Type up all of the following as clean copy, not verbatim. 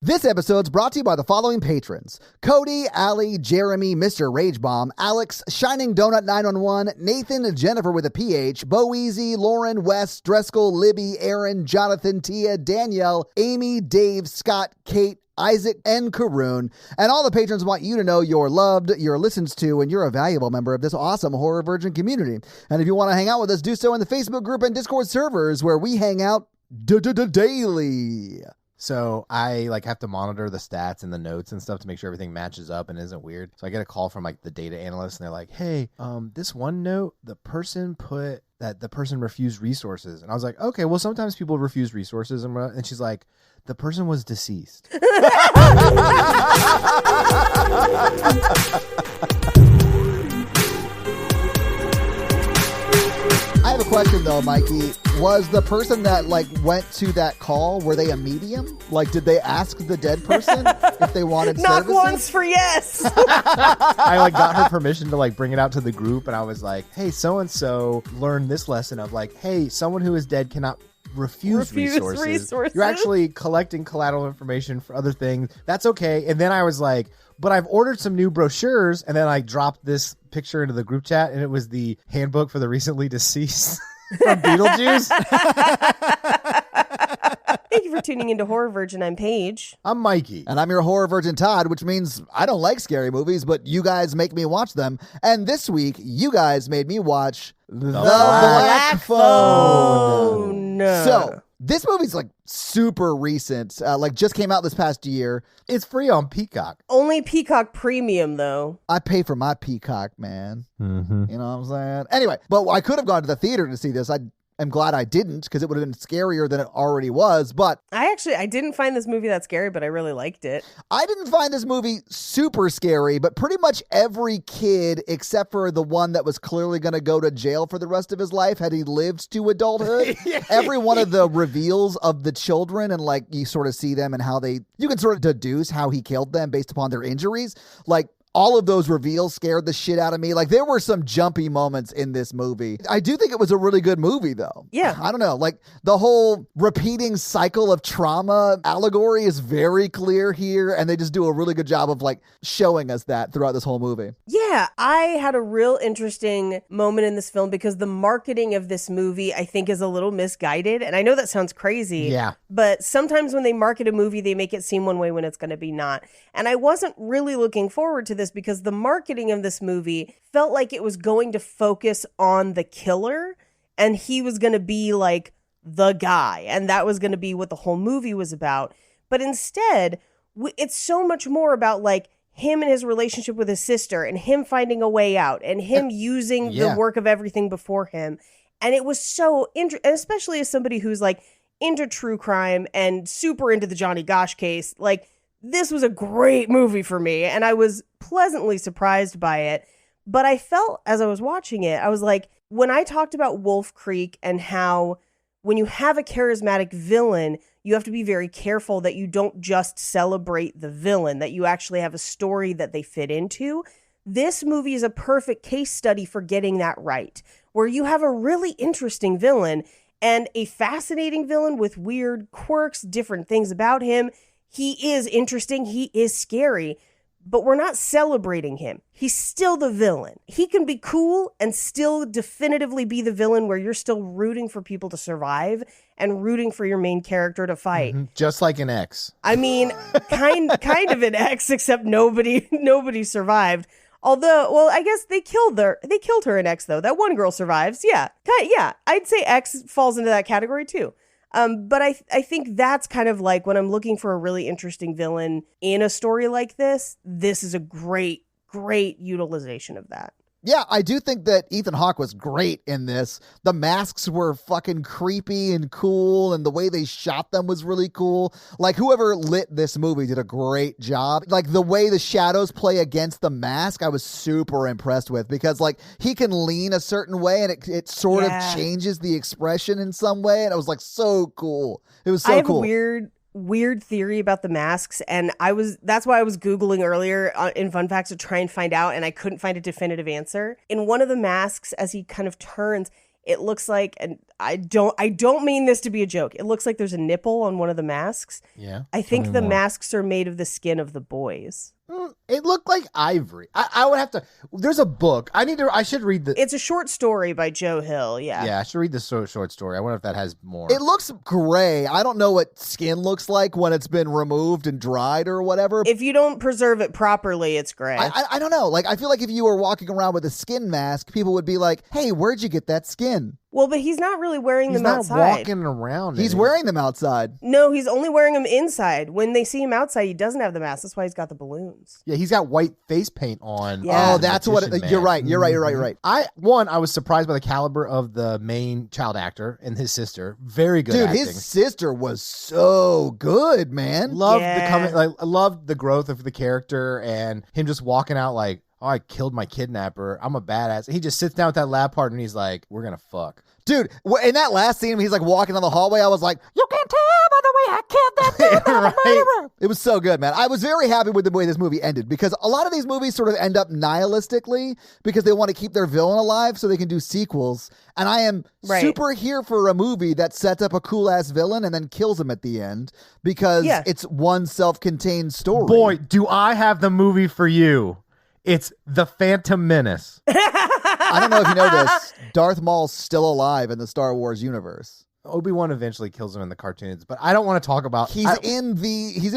This episode's brought to you by the following patrons: Cody, Allie, Jeremy, Mr. Ragebomb, Alex, Shining Donut 911, Nathan, Jennifer with a PH, Boeasy, Lauren, Wes, Dreskel, Libby, Aaron, Jonathan, Tia, Danielle, Amy, Dave, Scott, Kate, Isaac, and Karoon. And all the patrons want you to know you're loved, you're listened to, and you're a valuable member of this awesome Horror Virgin community. And if you want to hang out with us, do so in the Facebook group and Discord servers where we hang out daily. So I have to monitor the stats and the notes and stuff to make sure everything matches up and isn't weird. So I get a call from the data analyst and they're like, hey, this one note, the person put that the person refused resources. And I was like, okay, well, sometimes people refuse resources. And she's like, the person was deceased. I have a question though, Mikey. Was the person that went to that call, were they a medium? Did they ask the dead person if they wanted Knock services? once for yes. I got her permission to bring it out to the group, and I was like, hey, so-and-so learned this lesson of hey, someone who is dead cannot refuse resources. You're actually collecting collateral information for other things. That's okay. And then I was like, but I've ordered some new brochures, and then I dropped this picture into the group chat, and it was the handbook for the recently deceased from Beetlejuice. Thank you for tuning into Horror Virgin. I'm Paige. I'm Mikey. And I'm your Horror Virgin Todd, which means I don't like scary movies, but you guys make me watch them. And this week, you guys made me watch The Black Phone. So, this movie's super recent, just came out this past year. It's free on Peacock. Only Peacock Premium, though. I pay for my Peacock, man. Mm-hmm. You know what I'm saying? Anyway, but I could have gone to the theater to see this. I'm glad I didn't, because it would have been scarier than it already was. But I didn't find this movie that scary, but I really liked it. I didn't find this movie super scary, but pretty much every kid, except for the one that was clearly going to go to jail for the rest of his life had he lived to adulthood, every one of the reveals of the children, and you sort of see them and how you can sort of deduce how he killed them based upon their injuries. All of those reveals scared the shit out of me. There were some jumpy moments in this movie. I do think it was a really good movie, though. Yeah. I don't know. The whole repeating cycle of trauma allegory is very clear here, and they just do a really good job of, showing us that throughout this whole movie. Yeah, I had a real interesting moment in this film because the marketing of this movie, I think, is a little misguided. And I know that sounds crazy. Yeah. But sometimes when they market a movie, they make it seem one way when it's going to be not. And I wasn't really looking forward to this because the marketing of this movie felt like it was going to focus on the killer and he was going to be the guy. And that was going to be what the whole movie was about. But instead, it's so much more about him and his relationship with his sister and him finding a way out and him using the work of everything before him. And it was so interesting, especially as somebody who's into true crime and super into the Johnny Gosch case. This was a great movie for me, and I was pleasantly surprised by it. But I felt, as I was watching it, I was when I talked about Wolf Creek and how when you have a charismatic villain, you have to be very careful that you don't just celebrate the villain, that you actually have a story that they fit into. This movie is a perfect case study for getting that right, where you have a really interesting villain and a fascinating villain with weird quirks, different things about him. He is interesting. He is scary, but we're not celebrating him. He's still the villain. He can be cool and still definitively be the villain where you're still rooting for people to survive and rooting for your main character to fight. Mm-hmm. Just like an X. I mean, kind of an X, except nobody survived. Although, well, I guess they killed her in X, though. That one girl survives. Yeah. I'd say X falls into that category, too. But I think that's kind of when I'm looking for a really interesting villain in a story like this is a great utilization of that. Yeah, I do think that Ethan Hawke was great in this. The masks were fucking creepy and cool, and the way they shot them was really cool. Whoever lit this movie did a great job. The way the shadows play against the mask, I was super impressed with, because he can lean a certain way and it sort of changes the expression in some way, and it was so cool. It was so cool. I have a weird theory about the masks, and that's why I was Googling earlier in Fun Facts to try and find out, and I couldn't find a definitive answer. In one of the masks, as he kind of turns, it looks like, and I don't mean this to be a joke, it looks like there's a nipple on one of the masks. Yeah. I think the masks are made of the skin of the boys. It looked like ivory. I would have to. There's a book. I should read the. It's a short story by Joe Hill. Yeah. Yeah, I should read the short story. I wonder if that has more. It looks gray. I don't know what skin looks like when it's been removed and dried or whatever. If you don't preserve it properly, it's gray. I don't know. Like, I feel like if you were walking around with a skin mask, people would be like, hey, where'd you get that skin? Well, but he's not really wearing them outside. He's not walking around. He's wearing them outside. No, he's only wearing them inside. When they see him outside, he doesn't have the mask. That's why he's got the balloons. Yeah, he's got white face paint on. Yeah. Oh, that's what you're right. You're right. I was surprised by the caliber of the main child actor and his sister. Very good acting. His sister was so good, man. Loved I loved the growth of the character and him just walking out like, oh, I killed my kidnapper. I'm a badass. He just sits down with that lab partner and he's like, we're going to fuck. Dude, in that last scene, when he's like walking down the hallway, I was like, you can tell by the way I killed that dude. Right? It was so good, man. I was very happy with the way this movie ended because a lot of these movies sort of end up nihilistically because they want to keep their villain alive so they can do sequels. And I am super here for a movie that sets up a cool-ass villain and then kills him at the end because it's one self-contained story. Boy, do I have the movie for you. It's The Phantom Menace. I don't know if you know this. Darth Maul's still alive in the Star Wars universe. Obi-Wan eventually kills him in the cartoons, but I don't want to talk about... He's in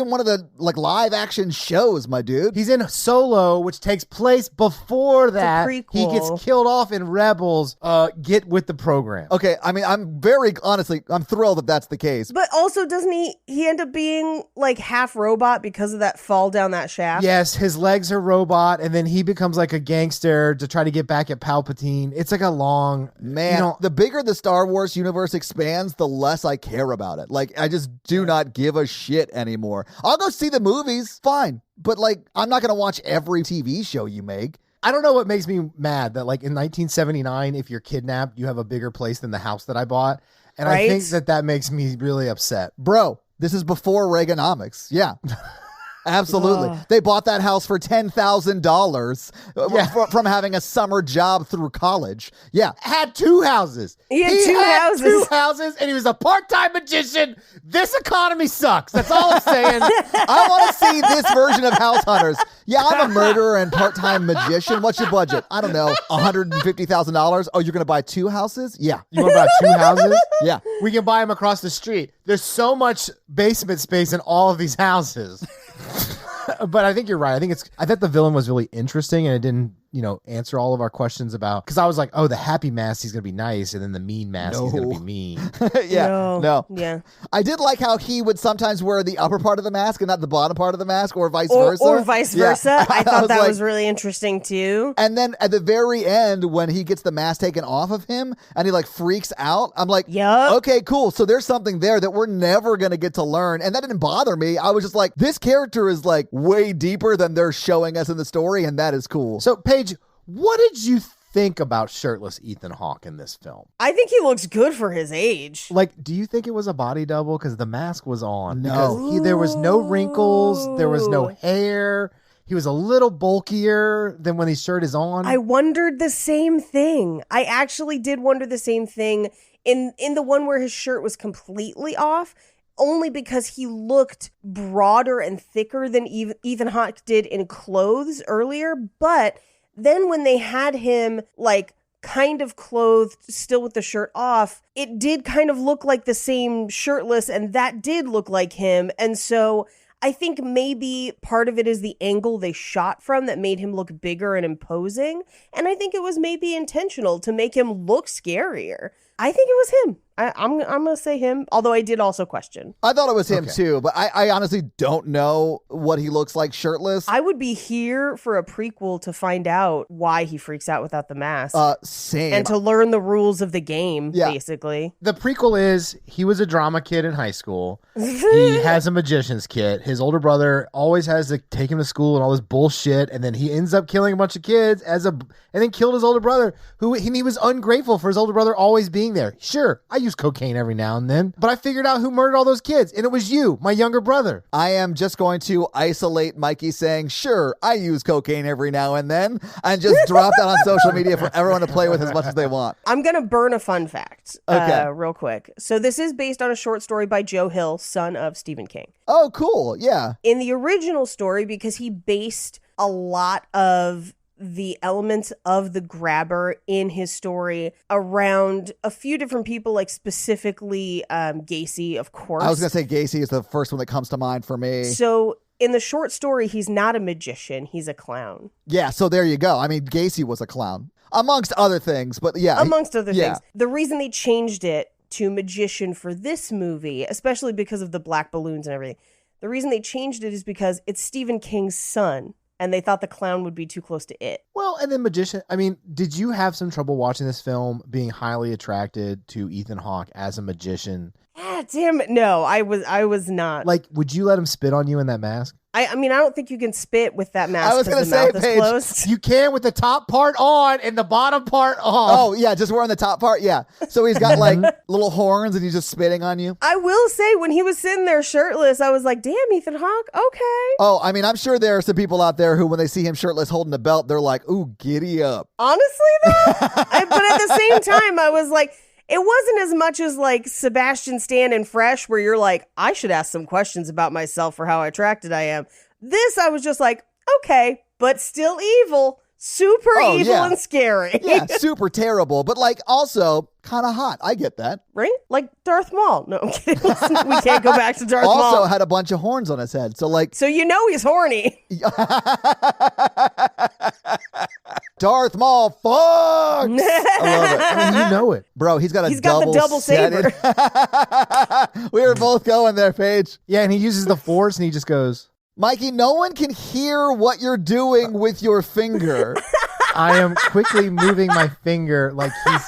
one of the live action shows, my dude. He's in Solo, which takes place before that. It's a prequel. He gets killed off in Rebels. Get with the program. Okay, I mean, I'm thrilled that that's the case. But also, doesn't he end up being like half robot because of that fall down that shaft? Yes, his legs are robot, and then he becomes like a gangster to try to get back at Palpatine. It's like a long... Man, the bigger the Star Wars universe expands, the less I care about it. Like, I just do not give a shit anymore. I'll go see the movies, fine. But, like, I'm not going to watch every TV show you make. I don't know what makes me mad that, like, in 1979, if you're kidnapped, you have a bigger place than the house that I bought. And I think that makes me really upset. Bro, this is before Reaganomics. Yeah. Absolutely. They bought that house for $10,000 from having a summer job through college. Yeah. Had two houses. He had two houses, and he was a part-time magician. This economy sucks. That's all I'm saying. I want to see this version of House Hunters. Yeah, I'm a murderer and part-time magician. What's your budget? I don't know. $150,000. Oh, you're going to buy two houses? Yeah. You want to buy two houses? Yeah. We can buy them across the street. There's so much basement space in all of these houses. But I think you're right. I thought the villain was really interesting and it didn't, answer all of our questions about, because I was like, oh, the happy mask, he's going to be nice. And then the mean mask, he's going to be mean. No. Yeah. I did like how he would sometimes wear the upper part of the mask and not the bottom part of the mask or vice versa. Or vice versa. I thought that was really interesting too. And then at the very end, when he gets the mask taken off of him and he like freaks out, I'm like, okay, cool. So there's something there that we're never going to get to learn. And that didn't bother me. I was just like, this character is like way deeper than they're showing us in the story. And that is cool. So Paige, what did you think about shirtless Ethan Hawke in this film? I think he looks good for his age. Like, do you think it was a body double? Because the mask was on. No. Because there was no wrinkles. There was no hair. He was a little bulkier than when his shirt is on. I wondered the same thing. I actually did wonder the same thing in the one where his shirt was completely off. Only because he looked broader and thicker than Ethan Hawke did in clothes earlier. But then when they had him like kind of clothed, still with the shirt off, it did kind of look like the same shirtless, and that did look like him. And so I think maybe part of it is the angle they shot from that made him look bigger and imposing. And I think it was maybe intentional to make him look scarier. I think it was him. I'm going to say him, although I did also question. I thought it was him too, but I honestly don't know what he looks like shirtless. I would be here for a prequel to find out why he freaks out without the mask. Same. And to learn the rules of the game, basically. The prequel is he was a drama kid in high school. He has a magician's kit. His older brother always has to take him to school and all this bullshit, and then he ends up killing a bunch of kids and then killed his older brother, who he was ungrateful for his older brother always being being there. Sure, I use cocaine every now and then, but I figured out who murdered all those kids, and it was you, my younger brother. I am just going to isolate Mikey saying, sure, I use cocaine every now and then, and just drop that on social media for everyone to play with as much as they want. I'm going to burn a fun fact real quick. So this is based on a short story by Joe Hill, son of Stephen King. Oh, cool. Yeah. In the original story, because he based a lot of the elements of the grabber in his story around a few different people, like specifically Gacy, of course. I was going to say Gacy is the first one that comes to mind for me. So in the short story, he's not a magician. He's a clown. Yeah, so there you go. I mean, Gacy was a clown, amongst other things, but yeah. Amongst other things. The reason they changed it to magician for this movie, especially because of the black balloons and everything, the reason they changed it is because it's Stephen King's son. And they thought the clown would be too close to it. Well, and then magician. I mean, did you have some trouble watching this film, being highly attracted to Ethan Hawke as a magician? Ah, damn it. No, I was not. Like, would you let him spit on you in that mask? I mean, I don't think you can spit with that mask. I was going to say, Paige, you can with the top part on and the bottom part off. Oh, yeah, just wearing the top part. Yeah. So he's got like little horns and he's just spitting on you. I will say, when he was sitting there shirtless, I was like, damn, Ethan Hawke, okay. Oh, I mean, I'm sure there are some people out there who, when they see him shirtless holding a belt, they're like, ooh, giddy up. Honestly, though, but at the same time, I was like, it wasn't as much as like Sebastian Stan in Fresh, where you're like, I should ask some questions about myself for how attracted I am. This, I was just like, okay, but still evil. Super evil and scary. Yeah, super terrible, but like also kind of hot. I get that. Right? Like Darth Maul. No, I'm kidding. We can't go back to Darth Maul. Also had a bunch of horns on his head. So like. So you know he's horny. Darth Maul, fuck! I love it. I mean, you know it. Bro, he's got the double saber. We were both going there, Paige. Yeah, and he uses the Force and he just goes... Mikey, no one can hear what you're doing with your finger. I am quickly moving my finger like he's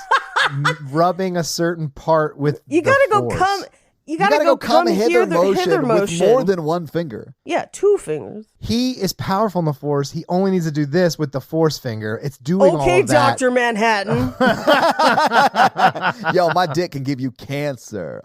rubbing a certain part with You gotta the go Force. come. You gotta go come hither motion with more than one finger. Yeah, 2 fingers. He is powerful in the Force. He only needs to do this with the Force finger. It's doing all of that. Okay, Dr. Manhattan. Yo, my dick can give you cancer.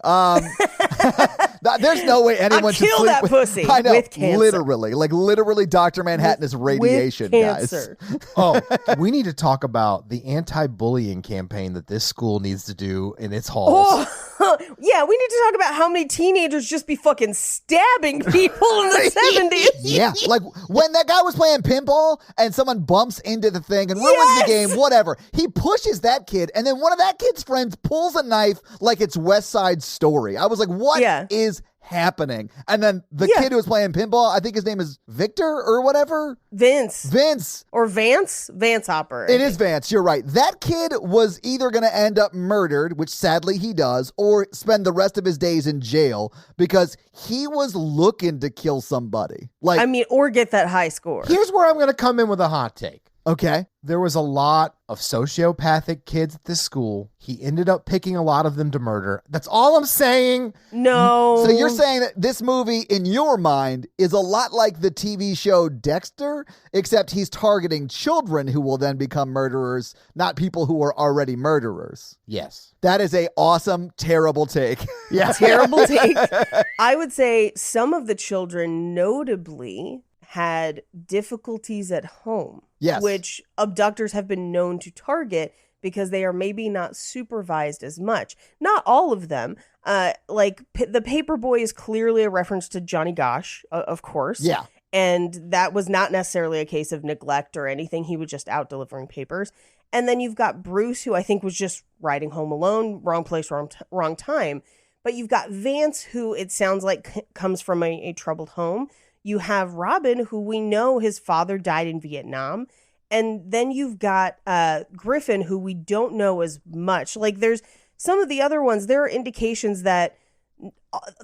There's no way anyone should kill sleep that with pussy. I know, with cancer. literally, Dr. Manhattan is radiation, with guys. cancer. Oh, we need to talk about the anti-bullying campaign that this school needs to do in its halls. Oh, yeah, we need to talk about how many teenagers just be fucking stabbing people in the 70s. Yeah, like when that guy was playing pinball and someone bumps into the thing and ruins the game, whatever. He pushes that kid, and then one of that kid's friends pulls a knife like it's West Side Story. I was like, what is happening? And then the kid who was playing pinball, I think his name is Victor or whatever. Vince. Or Vance? Vance Hopper. It is Vance, you're right. That kid was either going to end up murdered, which sadly he does, or spend the rest of his days in jail because he was looking to kill somebody. Like, I mean, or get that high score. Here's where I'm going to come in with a hot take. Okay. There was a lot of sociopathic kids at this school. He ended up picking a lot of them to murder. That's all I'm saying. No. So you're saying that this movie, in your mind, is a lot like the TV show Dexter, except he's targeting children who will then become murderers, not people who are already murderers. Yes. That is a awesome, terrible take. Yeah. Terrible take. I would say some of the children notably had difficulties at home. Yes. Which abductors have been known to target because they are maybe not supervised as much. Not all of them. The paper boy is clearly a reference to Johnny Gosh, of course. Yeah. And that was not necessarily a case of neglect or anything. He was just out delivering papers. And then you've got Bruce, who I think was just riding home alone, wrong place, wrong time. But you've got Vance, who it sounds like comes from a troubled home. You have Robin, who we know his father died in Vietnam. And then you've got Griffin, who we don't know as much. Like, there's some of the other ones, there are indications that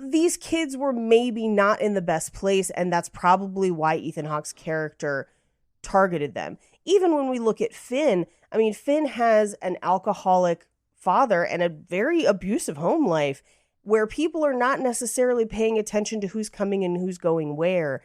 these kids were maybe not in the best place, and that's probably why Ethan Hawke's character targeted them. Even when we look at Finn, I mean, Finn has an alcoholic father and a very abusive home life, where people are not necessarily paying attention to who's coming and who's going where,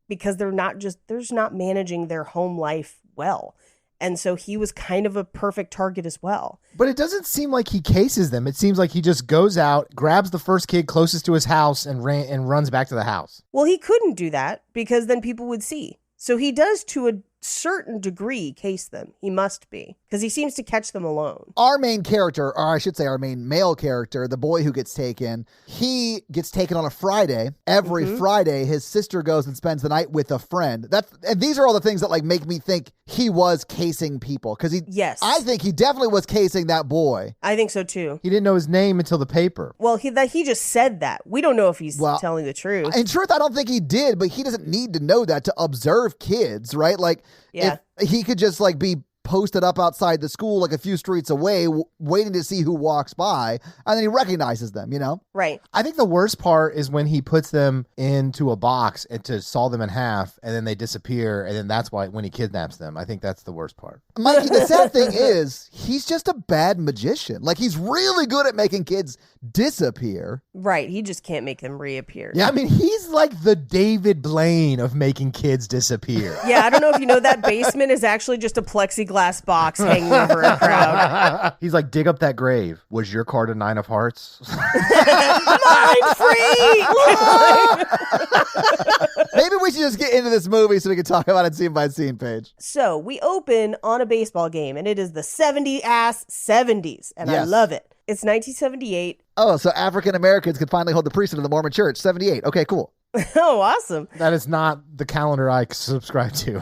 because they're not managing their home life well. And so he was kind of a perfect target as well. But it doesn't seem like he cases them. It seems like he just goes out, grabs the first kid closest to his house, and runs back to the house. Well, he couldn't do that because then people would see. So he does, to a certain degree, case them. He must be, because he seems to catch them alone. Our main character, or I should say our main male character, the boy who gets taken, he gets taken on a Friday. Every Friday, his sister goes and spends the night with a friend. And these are all the things that like make me think he was casing people, because I think he definitely was casing that boy. I think so too. He didn't know his name until the paper. Well, he just said that. We don't know if he's telling the truth. In truth, I don't think he did, but he doesn't need to know that to observe kids, right? Like, if he could just like be posted up outside the school like a few streets away waiting to see who walks by, and then he recognizes them, you know? Right. I think the worst part is when he puts them into a box and to saw them in half, and then they disappear, and then that's why when he kidnaps them. I think that's the worst part. Mikey, the sad thing is he's just a bad magician. Like, he's really good at making kids disappear. Right. He just can't make them reappear. Yeah, I mean, he's like the David Blaine of making kids disappear. Yeah, I don't know if you know, that basement is actually just a plexiglass box hanging over a crowd. He's like, dig up that grave. Was your card a 9 of hearts? Mind free! Maybe we should just get into this movie so we can talk about it scene by scene, Paige. So we open on a baseball game, and it is the 70-ass 70s, and I love it. It's 1978. Oh, so African Americans could finally hold the priesthood of the Mormon Church. 78. Okay, cool. Oh, awesome. That is not the calendar I subscribe to.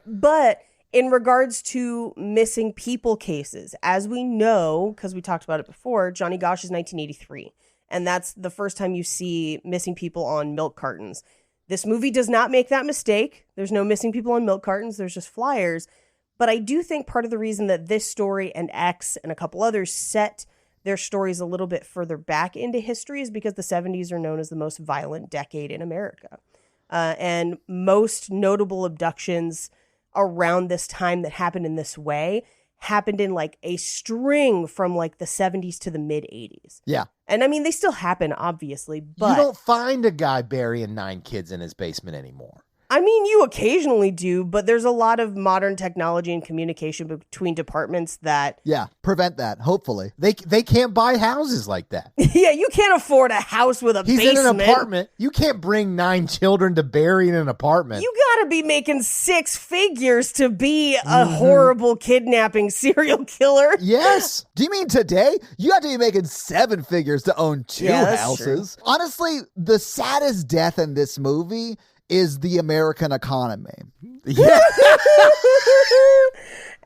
But in regards to missing people cases, as we know, because we talked about it before, Johnny Gosh is 1983. And that's the first time you see missing people on milk cartons. This movie does not make that mistake. There's no missing people on milk cartons. There's just flyers. But I do think part of the reason that this story and X and a couple others set their stories a little bit further back into history is because the 70s are known as the most violent decade in America. And most notable abductions around this time that happened in this way happened in like a string from like the 70s to the mid 80s. Yeah. And I mean, they still happen, obviously, but you don't find a guy burying 9 kids in his basement anymore. I mean, you occasionally do, but there's a lot of modern technology and communication between departments that... Yeah, prevent that, hopefully. They can't buy houses like that. Yeah, you can't afford a house with a basement. He's in an apartment. You can't bring 9 children to bury in an apartment. You gotta be making 6 figures to be a horrible kidnapping serial killer. Yes. Do you mean today? You have to be making 7 figures to own 2 houses. True. Honestly, the saddest death in this movie is the American economy. Yeah.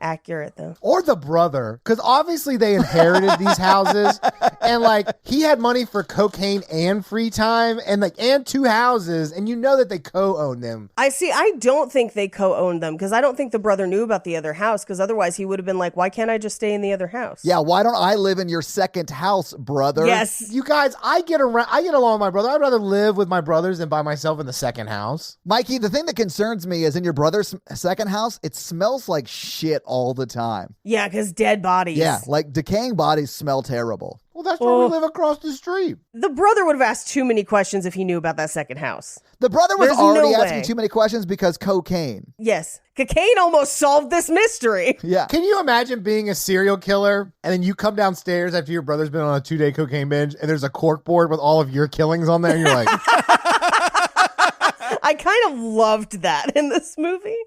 Accurate, though. Or the brother, because obviously they inherited these houses, and like he had money for cocaine and free time, and 2 houses, and you know that they co-own them. I don't think they co-owned them, because I don't think the brother knew about the other house, because otherwise he would have been like, why can't I just stay in the other house? Yeah, why don't I live in your second house, brother? Yes. You guys, I get along with my brother. I'd rather live with my brothers than by myself in the second house. Mikey, the thing that concerns me is in your brother's second house, it smells like shit all the time. Yeah, because dead bodies. Yeah, like decaying bodies smell terrible. Well, that's where we live across the street. The brother would have asked too many questions if he knew about that second house. The brother was already asking too many questions because cocaine. Yes. Cocaine almost solved this mystery. Yeah. Can you imagine being a serial killer and then you come downstairs after your brother's been on a 2-day cocaine binge and there's a cork board with all of your killings on there and you're like... I kind of loved that in this movie.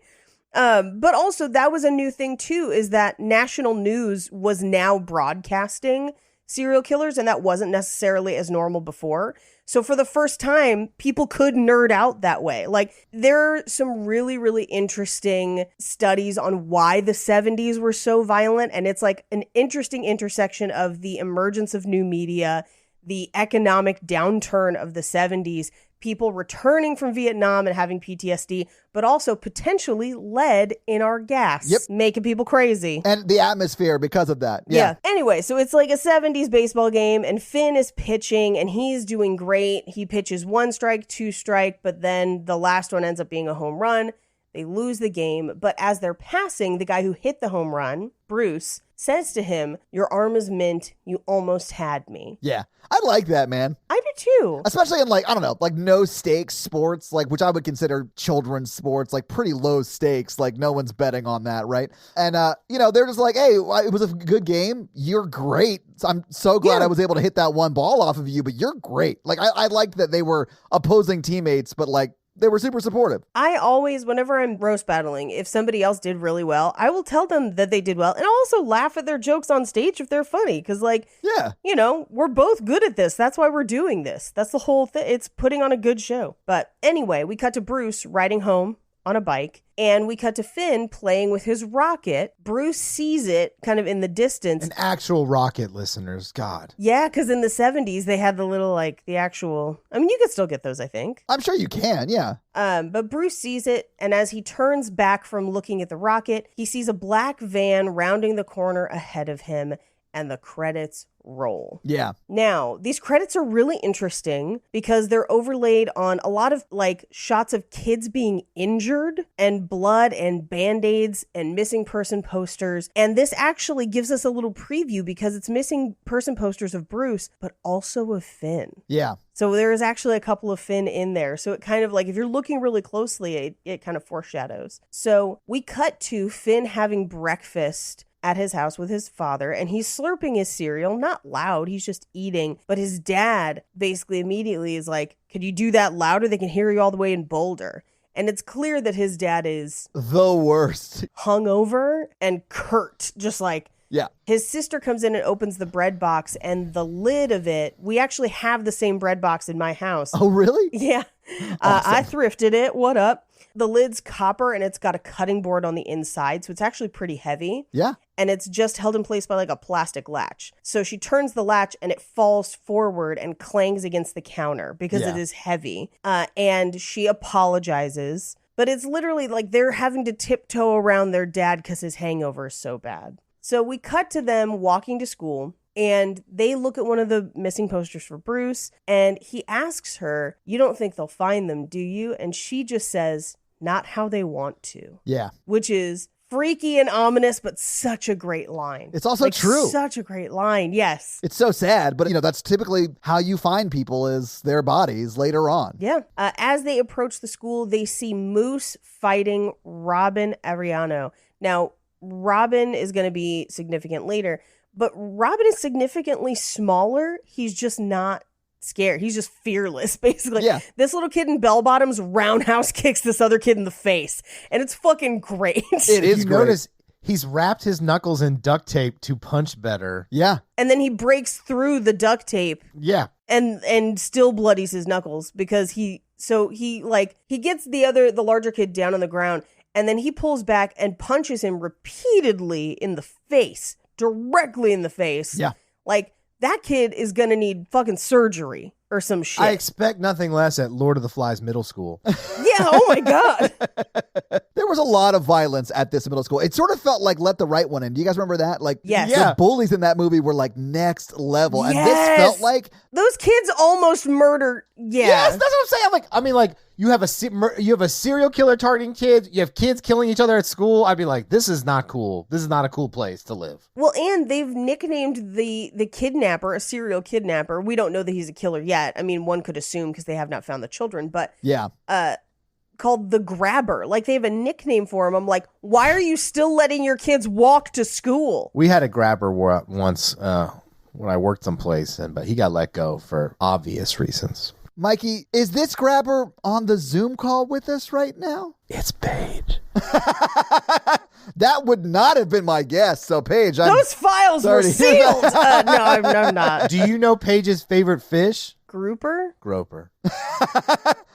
But also that was a new thing too, is that national news was now broadcasting serial killers, and that wasn't necessarily as normal before. So for the first time, people could nerd out that way. Like, there are some really, really interesting studies on why the 70s were so violent, and it's like an interesting intersection of the emergence of new media, the economic downturn of the 70s, people returning from Vietnam and having PTSD, but also potentially lead in our gas, making people crazy. And the atmosphere because of that. Yeah. Anyway, so it's like a 70s baseball game, and Finn is pitching, and he's doing great. He pitches 1 strike, 2 strike, but then the last one ends up being a home run. They lose the game, but as they're passing, the guy who hit the home run, Bruce, says to him, "Your arm is mint. You almost had me." Yeah. I like that, man. I do too. Especially in like, I don't know, like no stakes sports, like which I would consider children's sports, like pretty low stakes, like no one's betting on that, right? And, they're just like, hey, it was a good game. You're great. So I'm so glad I was able to hit that one ball off of you, but you're great. Like I liked that they were opposing teammates, but like, they were super supportive. I always, whenever I'm roast battling, if somebody else did really well, I will tell them that they did well. And I'll also laugh at their jokes on stage if they're funny. Because, we're both good at this. That's why we're doing this. That's the whole thing. It's putting on a good show. But anyway, we cut to Bruce riding home on a bike. And we cut to Finn playing with his rocket. Bruce sees it kind of in the distance. An actual rocket, listeners. God. Yeah, because in the 70s, they had the little, the actual... I mean, you could still get those, I think. I'm sure you can, yeah. But Bruce sees it, and as he turns back from looking at the rocket, he sees a black van rounding the corner ahead of him, and the credits roll. Yeah. Now, these credits are really interesting because they're overlaid on a lot of shots of kids being injured and blood and band-aids and missing person posters. And this actually gives us a little preview because it's missing person posters of Bruce, but also of Finn. Yeah. So there is actually a couple of Finn in there. So it kind of if you're looking really closely, it kind of foreshadows. So we cut to Finn having breakfast at his house with his father, and he's slurping his cereal, not loud, he's just eating. But his dad basically immediately is like, could you do that louder? They can hear you all the way in Boulder. And it's clear that his dad is the worst, hungover and curt, just yeah. His sister comes in and opens the bread box, and the lid of it, we actually have the same bread box in my house. Oh, really? Yeah. Awesome. I thrifted it. What up? The lid's copper, and it's got a cutting board on the inside, so it's actually pretty heavy. Yeah. And it's just held in place by a plastic latch. So she turns the latch, and it falls forward and clangs against the counter because it is heavy. And she apologizes, but it's literally they're having to tiptoe around their dad because his hangover is so bad. So we cut to them walking to school. And they look at one of the missing posters for Bruce, and he asks her, "You don't think they'll find them, do you?" And she just says, "Not how they want to." Yeah. Which is freaky and ominous, but such a great line. It's also true. Such a great line, yes. It's so sad, but that's typically how you find people is their bodies later on. Yeah. As they approach the school, they see Moose fighting Robin Ariano. Now, Robin is going to be significant later, but Robin is significantly smaller. He's just not scared. He's just fearless, basically. Yeah. This little kid in bell bottoms roundhouse kicks this other kid in the face. And it's fucking great. It is great. Notice he's wrapped his knuckles in duct tape to punch better. Yeah. And then he breaks through the duct tape. Yeah. And still bloodies his knuckles because he gets the larger kid down on the ground, and then he pulls back and punches him repeatedly in the face. Directly in the face. Yeah. That kid is going to need fucking surgery or some shit. I expect nothing less at Lord of the Flies Middle School. Yeah, oh my God. There was a lot of violence at this middle school. It sort of felt like Let the Right One In. Do you guys remember that? Yes. The bullies in that movie were next level. Yes. And this felt like... Those kids almost murdered... Yeah. Yes, that's what I'm saying. You have a serial killer targeting kids. You have kids killing each other at school. I'd be like, this is not cool. This is not a cool place to live. Well, and they've nicknamed the kidnapper a serial kidnapper. We don't know that he's a killer yet. I mean, one could assume because they have not found the children. But yeah, called the Grabber. They have a nickname for him. I'm like, why are you still letting your kids walk to school? We had a grabber once when I worked someplace, but he got let go for obvious reasons. Mikey, is this grabber on the Zoom call with us right now? It's Paige. That would not have been my guess. So, Paige, those files were sealed. No, I'm not. Do you know Paige's favorite fish? Grouper? Groper.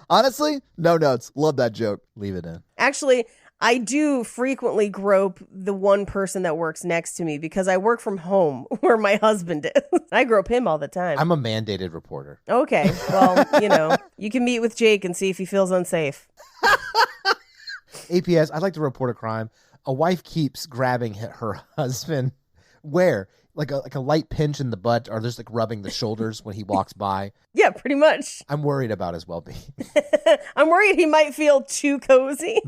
Honestly, no notes. Love that joke. Leave it in. Actually, I do frequently grope the one person that works next to me because I work from home where my husband is. I grope him all the time. I'm a mandated reporter. Okay. Well, you can meet with Jake and see if he feels unsafe. APS, I'd like to report a crime. A wife keeps grabbing her husband. Where? like a light pinch in the butt, or just like rubbing the shoulders when he walks by. Yeah, pretty much. I'm worried about his well-being. I'm worried he might feel too cozy.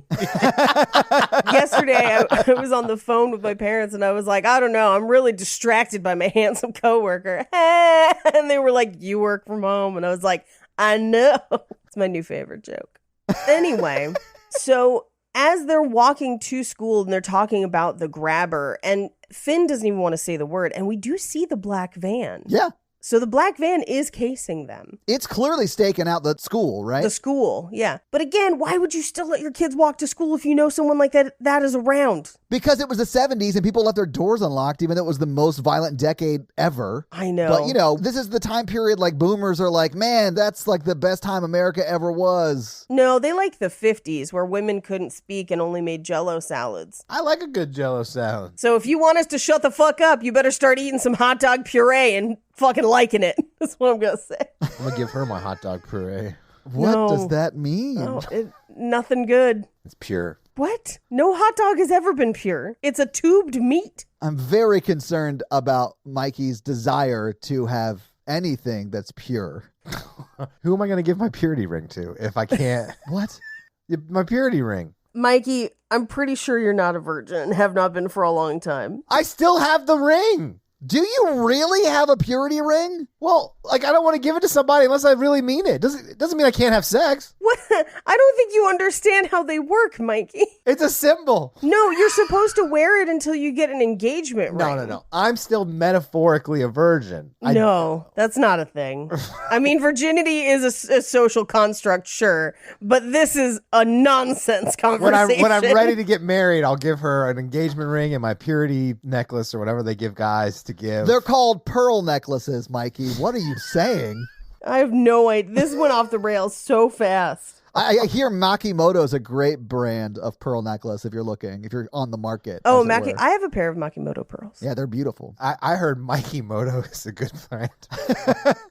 Yesterday, I was on the phone with my parents, and I was like, I don't know, I'm really distracted by my handsome coworker. And they were like, you work from home. And I was like, I know. It's my new favorite joke. Anyway, so as they're walking to school and they're talking about the grabber, and Finn doesn't even want to say the word, and we do see the black van. Yeah. So the black van is casing them. It's clearly staking out the school, right? The school, yeah. But again, why would you still let your kids walk to school if you know someone like that is around? Because it was the 70s and people left their doors unlocked, even though it was the most violent decade ever. I know. But, you know, this is the time period like boomers are like, man, that's like the best time America ever was. No, they like the 50s where women couldn't speak and only made Jell-O salads. I like a good Jell-O salad. So if you want us to shut the fuck up, you better start eating some hot dog puree and fucking liking it. That's what I'm going to say. I'm going to give her my hot dog puree. What No. does that mean? No, nothing good. It's pure. What? No hot dog has ever been pure. It's a tubed meat. I'm very concerned about Mikey's desire to have anything that's pure. Who am I going to give my purity ring to if I can't? What? My purity ring. Mikey, I'm pretty sure you're not a virgin and have not been for a long time. I still have the ring. Do you really have a purity ring? Well, like, I don't want to give it to somebody unless I really mean it. Doesn't mean I can't have sex. What? I don't think you understand how they work, Mikey. It's a symbol. No, you're supposed to wear it until you get an engagement ring. No. I'm still metaphorically a virgin. No, that's not a thing. I mean, virginity is a social construct, sure, but this is a nonsense conversation. When I'm ready to get married, I'll give her an engagement ring and my purity necklace or whatever they give guys to give. They're called pearl necklaces, Mikey. What are you saying? I have no idea. This went off the rails so fast. I hear Makimoto is a great brand of pearl necklace if you're on the market. Oh, as it were. I have a pair of Makimoto pearls. Yeah, they're beautiful. I heard Mikey Moto is a good brand.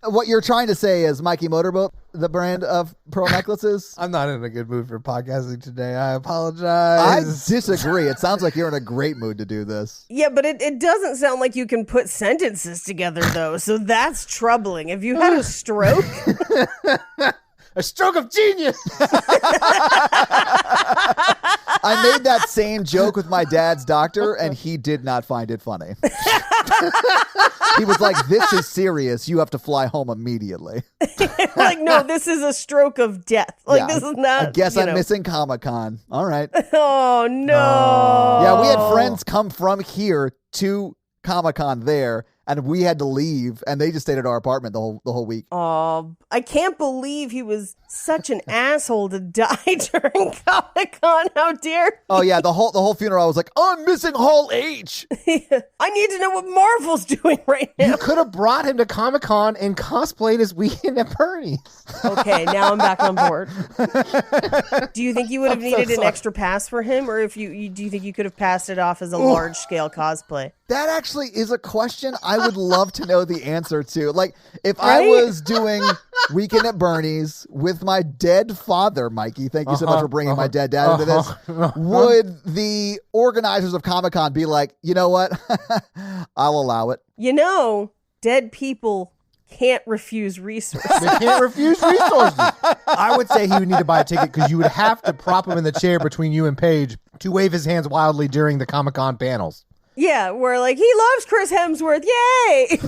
What you're trying to say is Mikey Motorboat, the brand of pearl necklaces? I'm not in a good mood for podcasting today. I I apologize. disagree. It sounds like you're in a great mood to do this. Yeah, but it doesn't sound like you can put sentences together, though, so that's troubling. Have you had a stroke? A stroke of genius. I made that same joke with my dad's doctor, and he did not find it funny. He was like, this is serious. You have to fly home immediately. Like, no, this is a stroke of death. Like, Yeah, this is not. I guess I'm missing Comic-Con. All right. Oh, no. Yeah, we had friends come from here to Comic-Con there, and we had to leave, and they just stayed at our apartment the whole week. Oh, I can't believe he was such an asshole to die during Comic-Con. How dare he? Oh yeah, the whole funeral. I was like, I'm missing Hall H. I need to know what Marvel's doing right now. You could have brought him to Comic-Con and cosplayed as Weekend at Bernie's. Okay, now I'm back on board. Do you think you would have needed an extra pass for him, or do you think you could have passed it off as a large-scale cosplay? That actually is a question I would love to know the answer to. Like, if I was doing Weekend at Bernie's with my dead father, Mikey, thank you so much for bringing my dead dad into this, would the organizers of Comic-Con be like, you know what? I'll allow it. You know, dead people can't refuse resources. They can't refuse resources. I would say he would need to buy a ticket because you would have to prop him in the chair between you and Paige to wave his hands wildly during the Comic-Con panels. Yeah, we're like, he loves Chris Hemsworth. Yay!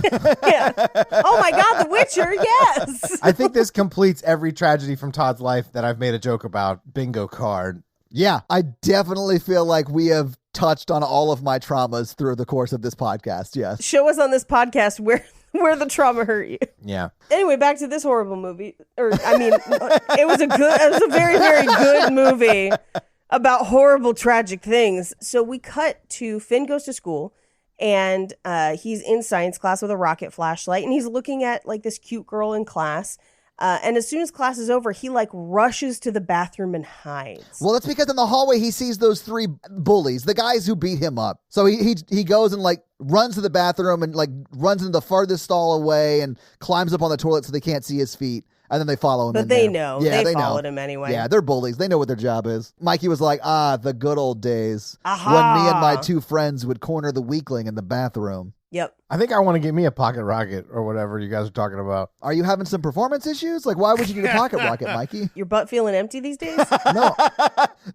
Yeah. Oh my God, The Witcher. Yes. I think this completes every tragedy from Todd's life that I've made a joke about. Bingo card. Yeah, I definitely feel like we have touched on all of my traumas through the course of this podcast. Yes. Show us on this podcast where the trauma hurt you. Yeah. Anyway, back to this horrible movie. It was a very, very good movie about horrible, tragic things. So we cut to Finn goes to school, and he's in science class with a rocket flashlight, and he's looking at like this cute girl in class. And as soon as class is over, he like rushes to the bathroom and hides. Well, that's because in the hallway he sees those three bullies, the guys who beat him up. So he goes and like runs to the bathroom and like runs into the farthest stall away and climbs up on the toilet so they can't see his feet. And then they follow him. But in they there. know. Yeah, they followed him anyway. Yeah, they're bullies. They know what their job is. Mikey was like, the good old days Aha. when me and my two friends would corner the weakling in the bathroom. Yep. I think I want to get me a pocket rocket or whatever you guys are talking about. Are you having some performance issues? Like, why would you need a pocket rocket, Mikey? Your butt feeling empty these days? No.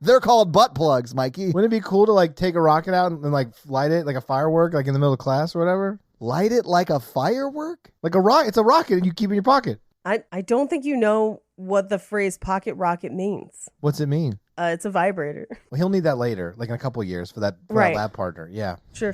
They're called butt plugs, Mikey. Wouldn't it be cool to like take a rocket out and like light it like a firework, like in the middle of class or whatever? Light it like a firework? Like a rocket. It's a rocket and you keep it in your pocket. I don't think you know what the phrase pocket rocket means. What's it mean? It's a vibrator. Well, he'll need that later, like in a couple of years for that lab partner. Yeah. Sure.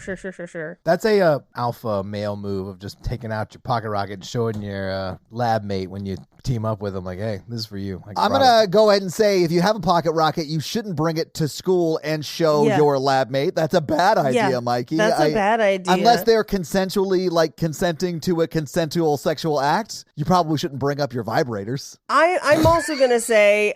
That's a alpha male move of just taking out your pocket rocket and showing your lab mate when you team up with them. Like, hey, this is for you. Like, I'm going to go ahead and say if you have a pocket rocket, you shouldn't bring it to school and show your lab mate. That's a bad idea, Mikey. That's a bad idea. Unless they're consensually, like, consenting to a consensual sexual act, you probably shouldn't bring up your vibrators. I'm also going to say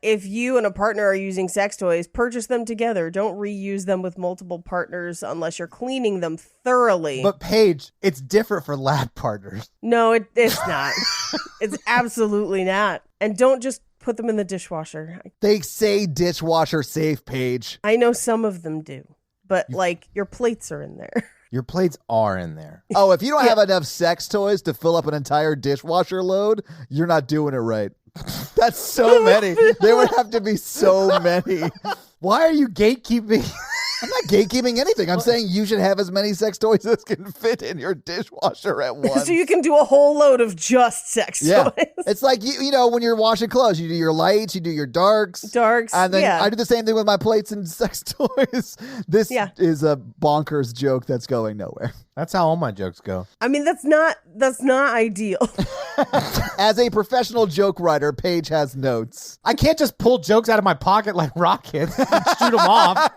if you and a partner are using sex toys, purchase them together. Don't reuse them with multiple partners unless you're cleaning them thoroughly. But Paige, it's different for lab partners. No, it's not. It's absolutely not. And don't just put them in the dishwasher. They say dishwasher safe, Paige. I know some of them do, but like your plates are in there. Your plates are in there. Oh, if you don't have enough sex toys to fill up an entire dishwasher load, you're not doing it right. That's so many. There would have to be so many. Why are you gatekeeping? I'm not gatekeeping anything. I'm saying you should have as many sex toys as can fit in your dishwasher at once. So you can do a whole load of just sex toys. It's like, you know, when you're washing clothes, you do your lights, you do your darks. And then I do the same thing with my plates and sex toys. This is a bonkers joke that's going nowhere. That's how all my jokes go. I mean, that's not ideal. As a professional joke writer, Paige has notes. I can't just pull jokes out of my pocket like rockets and shoot them off.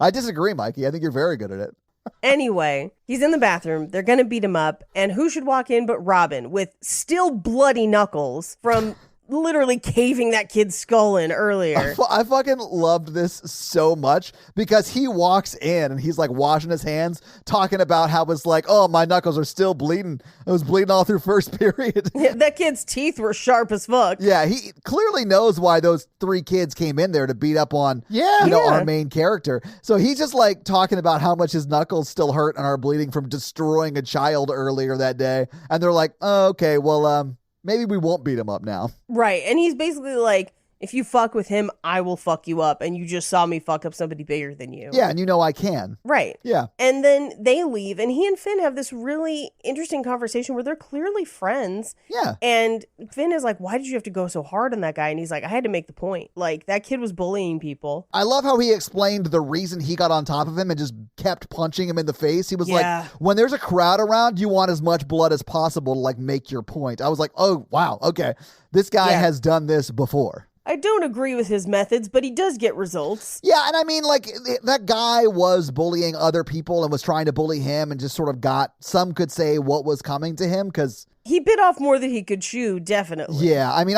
I disagree, Mikey. I think you're very good at it. Anyway, he's in the bathroom. They're going to beat him up. And who should walk in but Robin with still bloody knuckles from literally caving that kid's skull in earlier. I fucking loved this so much because he walks in and he's like washing his hands, talking about how it's like, oh, my knuckles are still bleeding. I was bleeding all through first period. Yeah, that kid's teeth were sharp as fuck. Yeah, he clearly knows why those 3 kids came in there to beat up on, our main character. So he's just like talking about how much his knuckles still hurt and are bleeding from destroying a child earlier that day. And they're like, oh, okay, well, maybe we won't beat him up now. Right. And he's basically like, if you fuck with him, I will fuck you up. And you just saw me fuck up somebody bigger than you. Yeah, and you know I can. Right. Yeah. And then they leave, and he and Finn have this really interesting conversation where they're clearly friends. Yeah. And Finn is like, why did you have to go so hard on that guy? And he's like, I had to make the point. Like, that kid was bullying people. I love how he explained the reason he got on top of him and just kept punching him in the face. He was like, when there's a crowd around, you want as much blood as possible to, like, make your point. I was like, oh, wow, okay. This guy has done this before. I don't agree with his methods, but he does get results. Yeah, and I mean, like, that guy was bullying other people and was trying to bully him and just sort of got, some could say, what was coming to him, because he bit off more than he could chew, definitely. Yeah, I mean,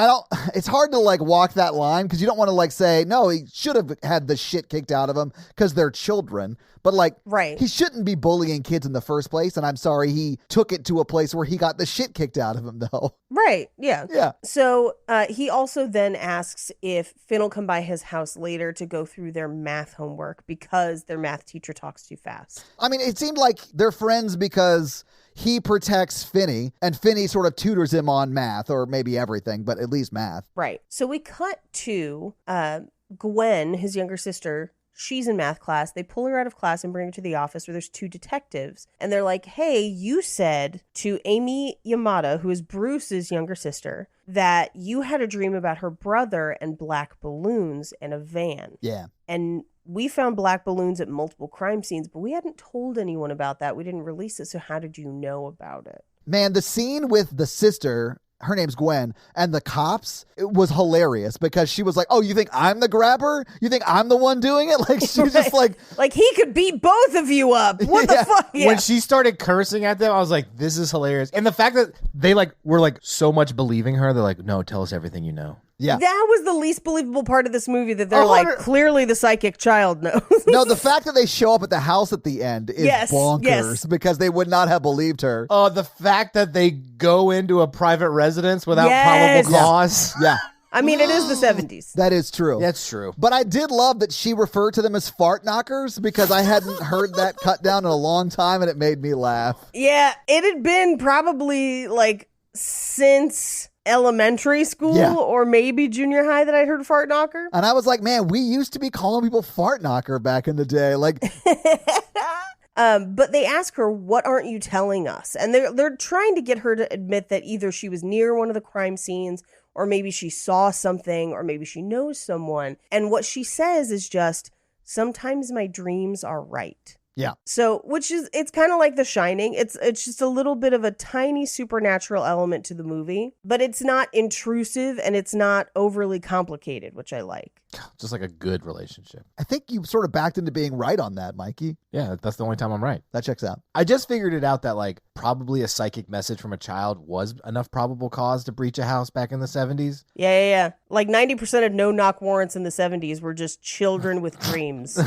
it's hard to, like, walk that line, because you don't want to, like, say, no, he should have had the shit kicked out of him, because they're children. But, like, he shouldn't be bullying kids in the first place, and I'm sorry he took it to a place where he got the shit kicked out of him, though. Right, yeah. Yeah. So he also then asks if Finn will come by his house later to go through their math homework because their math teacher talks too fast. I mean, it seemed like they're friends because he protects Finney, and Finney sort of tutors him on math, or maybe everything, but at least math. Right. So we cut to Gwen, his younger sister. She's in math class. They pull her out of class and bring her to the office where there's 2 detectives. And they're like, hey, you said to Amy Yamada, who is Bruce's younger sister, that you had a dream about her brother and black balloons in a van. Yeah. And we found black balloons at multiple crime scenes, but we hadn't told anyone about that. We didn't release it. So how did you know about it? Man, the scene with the sister, her name's Gwen, and the cops, it was hilarious because she was like, oh, you think I'm the grabber? You think I'm the one doing it? Like, she was just like... Like, he could beat both of you up. What the fuck? Yeah. When she started cursing at them, I was like, this is hilarious. And the fact that they, like, were, like, so much believing her, they're like, no, tell us everything you know. Yeah. That was the least believable part of this movie, that they're like, clearly the psychic child knows. No, the fact that they show up at the house at the end is bonkers because they would not have believed her. Oh, the fact that they go into a private residence without probable cause. Yeah. I mean, it is the 70s. That is true. That's true. But I did love that she referred to them as fart knockers because I hadn't heard that cut down in a long time and it made me laugh. Yeah, it had been probably like since elementary school or maybe junior high that I'd heard fart knocker. And I was like, man, we used to be calling people fart knocker back in the day. Like, but they ask her, what aren't you telling us? And they're trying to get her to admit that either she was near one of the crime scenes or maybe she saw something or maybe she knows someone. And what she says is just, sometimes my dreams are right. Yeah. So, it's kind of like The Shining. It's just a little bit of a tiny supernatural element to the movie, but it's not intrusive and it's not overly complicated, which I like. Just like a good relationship. I think you sort of backed into being right on that, Mikey. Yeah, that's the only time I'm right. That checks out. I just figured it out that like probably a psychic message from a child was enough probable cause to breach a house back in the 70s. Yeah. Like 90% of no-knock warrants in the 70s were just children with dreams.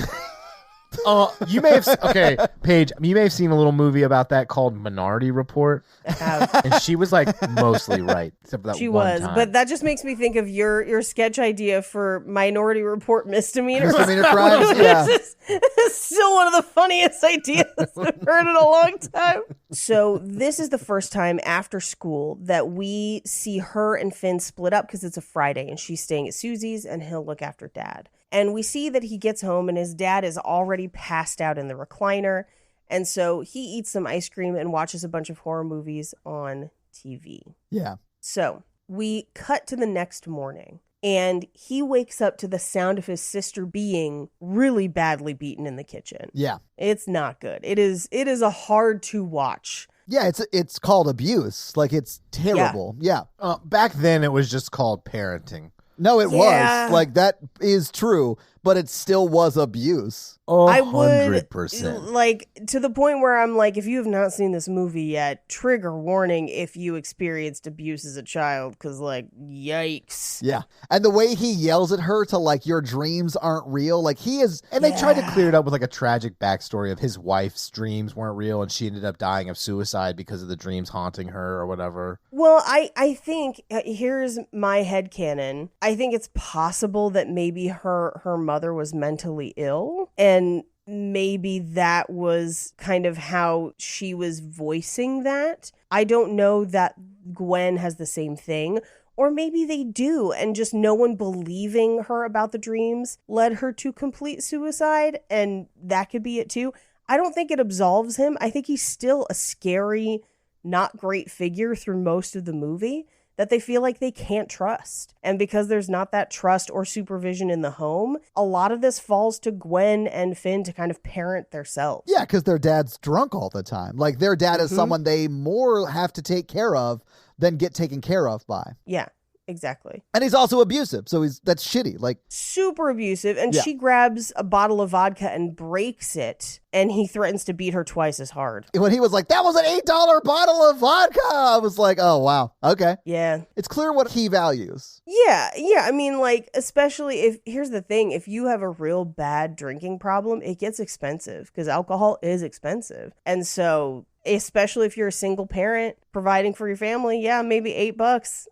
You may have okay, Paige. You may have seen a little movie about that called Minority Report, and she was like mostly right, except for that she one was, time. but that just makes me think of your sketch idea for Minority Report misdemeanor. Misdemeanor crimes, yeah. This is still one of the funniest ideas I've heard in a long time. So this is the first time after school that we see her and Finn split up because it's a Friday and she's staying at Susie's and he'll look after Dad. And we see that he gets home and his dad is already passed out in the recliner. And so he eats some ice cream and watches a bunch of horror movies on TV. Yeah. So we cut to the next morning and he wakes up to the sound of his sister being really badly beaten in the kitchen. Yeah. It's not good. It is a hard to watch. Yeah, it's called abuse. Like, it's terrible. Yeah. Back then, it was just called parenting. No, it was. Like, that is true, but it still was abuse. I would 100%. like to the point where I'm like, if you have not seen this movie yet, trigger warning if you experienced abuse as a child, because like, yikes. Yeah. And the way he yells at her to like, your dreams aren't real. Like, he is. And they tried to clear it up with like a tragic backstory of his wife's dreams weren't real and she ended up dying of suicide because of the dreams haunting her or whatever. Well, I think here's my headcanon. I think it's possible that maybe her mother was mentally ill and maybe that was kind of how she was voicing that. I don't know that Gwen has the same thing. Or maybe they do, and just no one believing her about the dreams led her to complete suicide, and that could be it too. I don't think it absolves him. I think he's still a scary, not great figure through most of the movie that they feel like they can't trust. And because there's not that trust or supervision in the home, a lot of this falls to Gwen and Finn to kind of parent themselves. Yeah, because their dad's drunk all the time. Like, their dad is someone they more have to take care of than get taken care of by. Yeah. Exactly. And he's also abusive, so that's shitty. Like, super abusive. And she grabs a bottle of vodka and breaks it, and he threatens to beat her twice as hard. When he was like, that was an $8 bottle of vodka, I was like, oh, wow. Okay. Yeah. It's clear what he values. Yeah. I mean, like, especially here's the thing, if you have a real bad drinking problem, it gets expensive because alcohol is expensive. And so, especially if you're a single parent providing for your family, maybe $8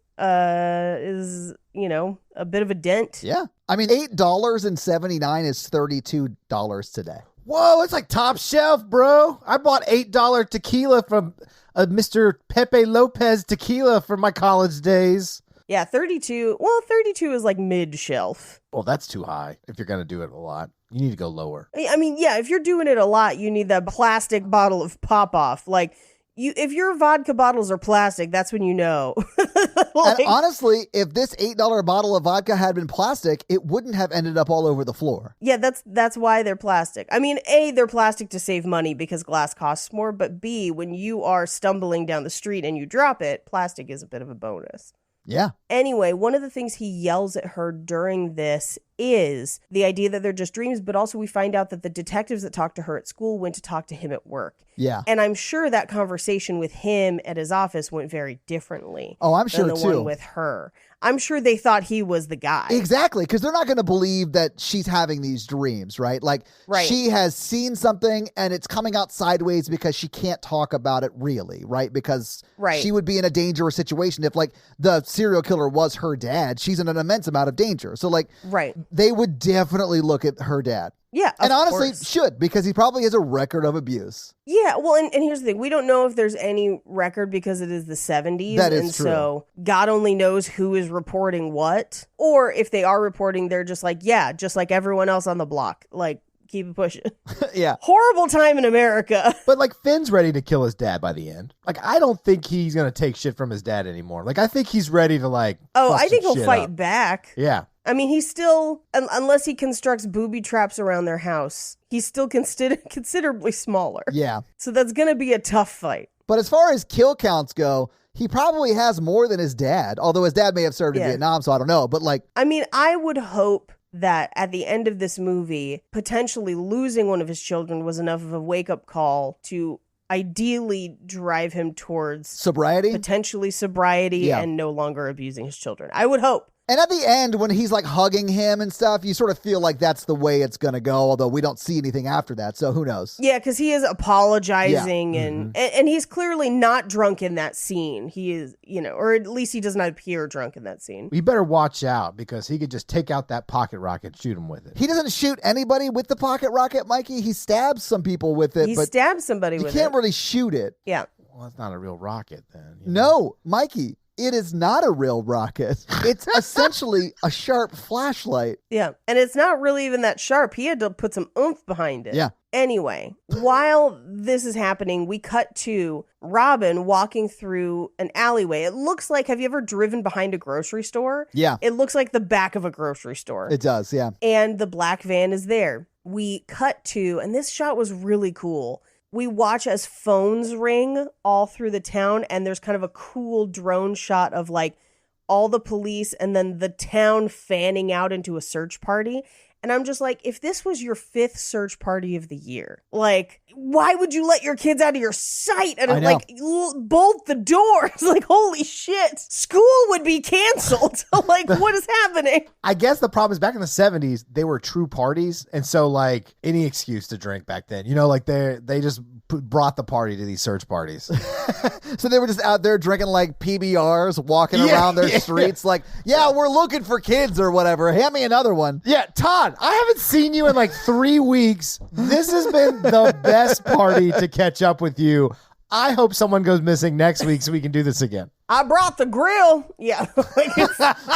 is, a bit of a dent. Yeah. I mean, $8.79 is $32 today. Whoa, it's like top shelf, bro. I bought $8 tequila from Mr. Pepe Lopez tequila for my college days. Yeah, 32. Well, 32 is like mid-shelf. Well, that's too high if you're going to do it a lot. You need to go lower. I mean, yeah, if you're doing it a lot, you need that plastic bottle of pop-off. Like, if your vodka bottles are plastic, that's when you know. And honestly, if this $8 bottle of vodka had been plastic, it wouldn't have ended up all over the floor. Yeah, that's why they're plastic. I mean, A, they're plastic to save money because glass costs more, but B, when you are stumbling down the street and you drop it, plastic is a bit of a bonus. Yeah. Anyway, one of the things he yells at her during this is the idea that they're just dreams, but also we find out that the detectives that talked to her at school went to talk to him at work. Yeah. And I'm sure that conversation with him at his office went very differently. Oh, I'm sure than the too. one with her. I'm sure they thought he was the guy. Exactly, because they're not going to believe that she's having these dreams, right? Like, she has seen something and it's coming out sideways because she can't talk about it really, right? Because she would be in a dangerous situation if, like, the serial killer was her dad. She's in an immense amount of danger. So, like, they would definitely look at her dad. Yeah, and honestly, should, because he probably has a record of abuse. Yeah, well, and here's the thing. We don't know if there's any record because it is the 70s. That is true. So God only knows who is reporting what. Or if they are reporting, they're just like, yeah, just like everyone else on the block. Like, keep it pushing. Yeah. Horrible time in America. But, like, Finn's ready to kill his dad by the end. Like, I don't think he's going to take shit from his dad anymore. Like, I think he's ready to, like, I think he'll fight back. Yeah. I mean, he's still, unless he constructs booby traps around their house, he's still considerably smaller. Yeah. So that's going to be a tough fight. But as far as kill counts go, he probably has more than his dad, although his dad may have served in Vietnam, so I don't know. But, like, I mean, I would hope that at the end of this movie, potentially losing one of his children was enough of a wake-up call to ideally drive him towards sobriety, potentially sobriety, and no longer abusing his children. I would hope. And at the end, when he's like hugging him and stuff, you sort of feel like that's the way it's going to go, although we don't see anything after that. So who knows? Yeah, because he is apologizing and he's clearly not drunk in that scene. He is, or at least he does not appear drunk in that scene. We better watch out because he could just take out that pocket rocket and shoot him with it. He doesn't shoot anybody with the pocket rocket, Mikey. He stabs some people with it. He stabs somebody with it. You can't really shoot it. Yeah. Well, it's not a real rocket then. No, Mikey. It is not a real rocket. It's essentially a sharp flashlight. Yeah. And it's not really even that sharp. He had to put some oomph behind it. Yeah. Anyway, while this is happening, we cut to Robin walking through an alleyway. It looks like, have you ever driven behind a grocery store? Yeah. It looks like the back of a grocery store. It does, yeah. And the black van is there. We cut to, and this shot was really cool. We watch as phones ring all through the town, and there's kind of a cool drone shot of like all the police and then the town fanning out into a search party. And I'm just like, if this was your 5th search party of the year, like, why would you let your kids out of your sight and like bolt the doors? Like, holy shit, school would be canceled. Like, what is happening? I guess the problem is back in the 70s, they were true parties. And so, like, any excuse to drink back then, like they just brought the party to these search parties. So they were just out there drinking like PBRs, walking around their streets like, we're looking for kids or whatever. Hand me another one. Yeah, Todd, I haven't seen you in like 3 weeks. This has been the best party to catch up with you. I hope someone goes missing next week so we can do this again. I brought the grill. Yeah.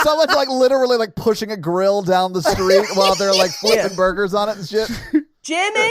Someone's like literally like pushing a grill down the street while they're like flipping burgers on it and shit. Jimmy,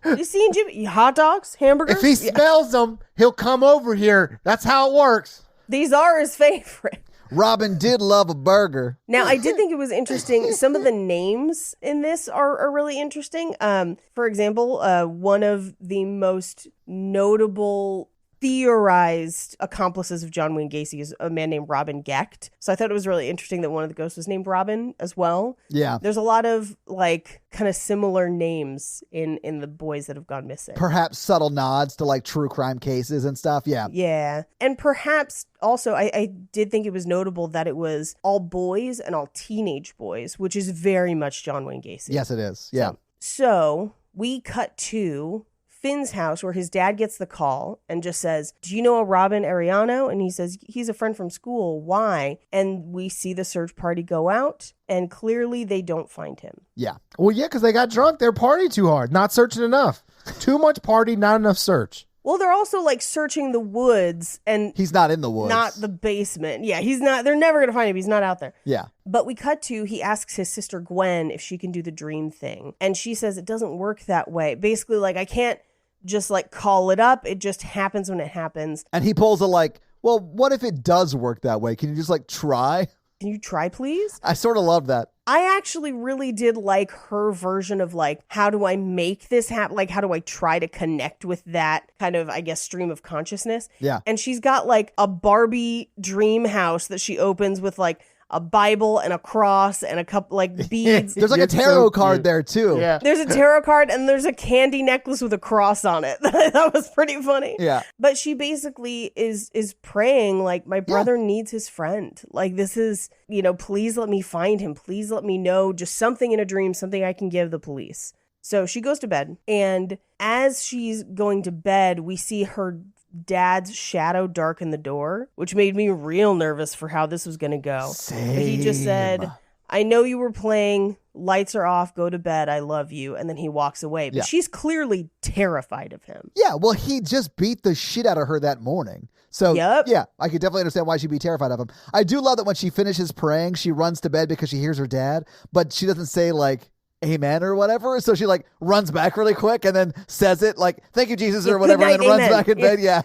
you seen Jimmy? Hot dogs, hamburgers? If he smells them, he'll come over here. That's how it works. These are his favorite. Robin did love a burger. Now, I did think it was interesting. Some of the names in this are really interesting. For example, one of the most notable theorized accomplices of John Wayne Gacy is a man named Robin Gecht. So I thought it was really interesting that one of the ghosts was named Robin as well. Yeah. There's a lot of like kind of similar names in the boys that have gone missing. Perhaps subtle nods to like true crime cases and stuff. Yeah. Yeah. And perhaps also I did think it was notable that it was all boys and all teenage boys, which is very much John Wayne Gacy. Yes, it is. Yeah. So we cut to Finn's house where his dad gets the call and just says, do you know a Robin Ariano? And he says, he's a friend from school. Why? And we see the search party go out and clearly they don't find him. Yeah. Well, yeah, because they got drunk. They're partying too hard. Not searching enough. Too much party, not enough search. Well, they're also like searching the woods and he's not in the woods. Not the basement. Yeah, he's not. They're never going to find him. He's not out there. Yeah. But we cut to, he asks his sister Gwen if she can do the dream thing. And she says it doesn't work that way. Basically, like, I can't just like call it up. It just happens when it happens. And he pulls a like, well, what if it does work that way? Can you just like try? Can you try, please? I sort of love that. I actually really did like her version of like, how do I make this happen? Like, how do I try to connect with that kind of, I guess, stream of consciousness? Yeah. And she's got like a Barbie dream house that she opens with like a Bible and a cross and a couple like beads. There's like a tarot card there too. Yeah. There's a tarot card and there's a candy necklace with a cross on it. That was pretty funny. Yeah. But she basically is praying like, my brother needs his friend. Like, this is, please let me find him. Please let me know just something in a dream, something I can give the police. So she goes to bed, and as she's going to bed, we see her dad's shadow darken the door, which made me real nervous for how this was going to go. Same. But he just said, I know you were playing, lights are off, go to bed, I love you. And then he walks away. But she's clearly terrified of him. Yeah, well, he just beat the shit out of her that morning. So, yeah, I could definitely understand why she'd be terrified of him. I do love that when she finishes praying, she runs to bed because she hears her dad, but she doesn't say, like, amen or whatever. So she, like, runs back really quick and then says it, like, thank you, Jesus, or whatever, and then runs back in bed. Yeah.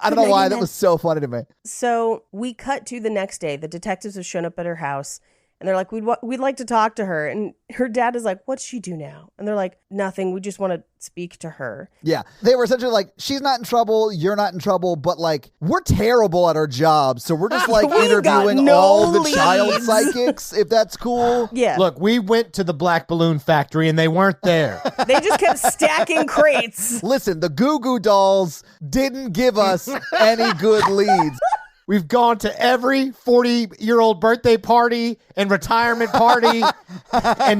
I don't know why. That was so funny to me. So we cut to the next day. The detectives have shown up at her house. And they're like, we'd like to talk to her. And her dad is like, what's she do now? And they're like, nothing. We just want to speak to her. Yeah. They were essentially like, she's not in trouble. You're not in trouble. But like, we're terrible at our jobs. So we're just like interviewing all the child psychics, if that's cool. Yeah. Look, we went to the Black Balloon Factory and they weren't there. They just kept stacking crates. Listen, the Goo Goo Dolls didn't give us any good leads. We've gone to every 40-year-old birthday party and retirement party and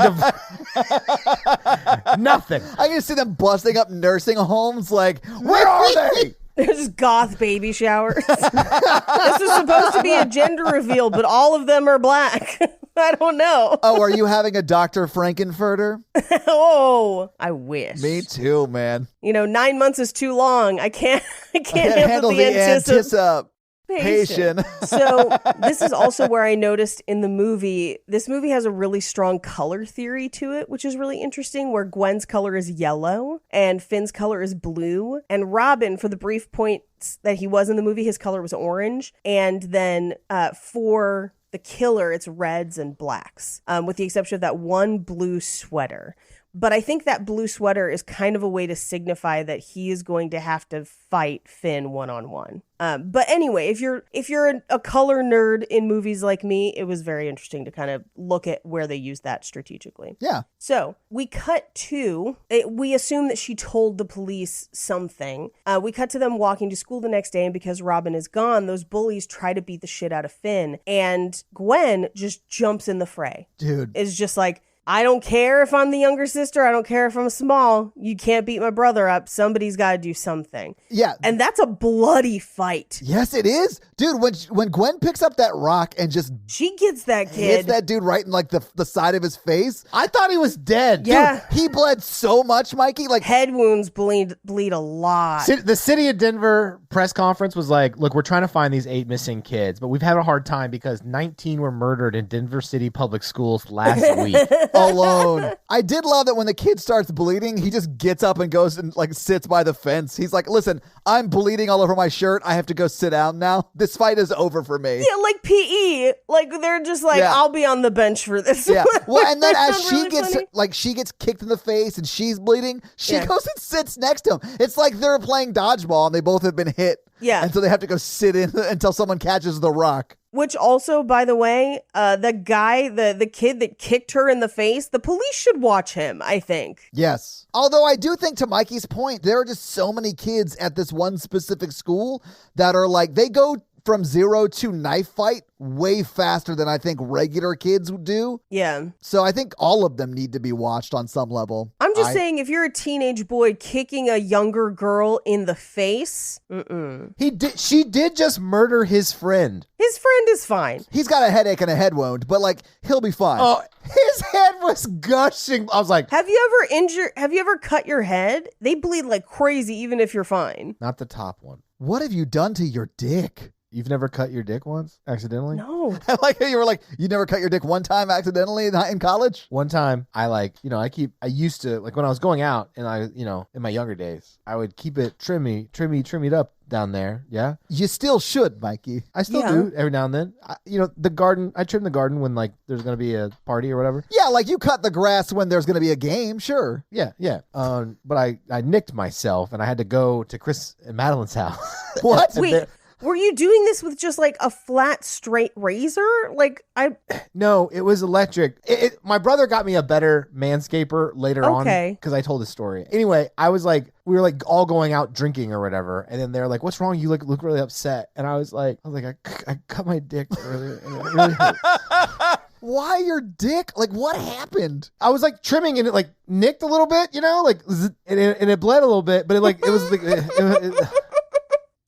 nothing. I can see them busting up nursing homes like, where are they? They're just goth baby showers. This is supposed to be a gender reveal, but all of them are black. I don't know. Oh, are you having a Dr. Frankenfurter? Oh, I wish. Me too, man. 9 months is too long. I can't handle the anticipation. So this is also where I noticed in the movie, this movie has a really strong color theory to it, which is really interesting, where Gwen's color is yellow and Finn's color is blue. And Robin, for the brief points that he was in the movie, his color was orange. And then for the killer, it's reds and blacks, with the exception of that one blue sweater. But I think that blue sweater is kind of a way to signify that he is going to have to fight Finn one-on-one. But anyway, if you're a color nerd in movies like me, it was very interesting to kind of look at where they use that strategically. Yeah. So we cut to, we assume that she told the police something. We cut to them walking to school the next day, and because Robin is gone, those bullies try to beat the shit out of Finn. And Gwen just jumps in the fray. Dude. Is just like, I don't care if I'm the younger sister. I don't care if I'm small. You can't beat my brother up. Somebody's got to do something. Yeah. And that's a bloody fight. Yes, it is. Dude, when Gwen picks up that rock and just... She gets that kid. Hits that dude right in like the side of his face. I thought he was dead. Yeah. Dude, he bled so much, Mikey. Like head wounds bleed a lot. The city of Denver press conference was like, look, we're trying to find these 8 missing kids, but we've had a hard time because 19 were murdered in Denver City public schools last week. Alone. I did love that when the kid starts bleeding, he just gets up and goes and like sits by the fence. He's like, listen, I'm bleeding all over my shirt. I have to go sit down now. This fight is over for me. Yeah, like PE. Like they're just like, I'll be on the bench for this. Yeah. Well, and then as she really gets funny. like she gets kicked in the face and she's bleeding, she goes and sits next to him. It's like they're playing dodgeball and they both have been hit. Yeah. And so they have to go sit in until someone catches the rock. Which also, by the way, the guy, the kid that kicked her in the face, the police should watch him, I think. Yes. Although I do think, to Mikey's point, there are just so many kids at this one specific school that are like, they go from 0 to knife fight way faster than I think regular kids do. Yeah. So I think all of them need to be watched on some level. I'm just saying, if you're a teenage boy kicking a younger girl in the face, She did just murder his friend. His friend is fine. He's got a headache and a head wound, but like, he'll be fine. Oh, his head was gushing. I was like, Have you ever cut your head? They bleed like crazy, even if you're fine. not the top one. What have you done to your dick? You've never cut your dick once accidentally? No. I like how you were like, you never cut your dick one time accidentally in college? One time I used to, like when I was going out and in my younger days, I would keep it trimmied up down there. Yeah. You still should, Mikey. I still do every now and then. The garden, I trim the garden when like there's going to be a party or whatever. Yeah, like you cut the grass when there's going to be a game, sure. Yeah. But I nicked myself and I had to go to Chris and Madeline's house. What? Wait. Were you doing this with just like a flat, straight razor? No, it was electric. My brother got me a better manscaper later on because I told his story. Anyway, I was like, we were like all going out drinking or whatever, and then they're like, "What's wrong? You look really upset." And I was like, I cut my dick earlier, and it really hurt. Why your dick? Like, what happened? I was like trimming and it like nicked a little bit, and it bled a little bit, but it was like.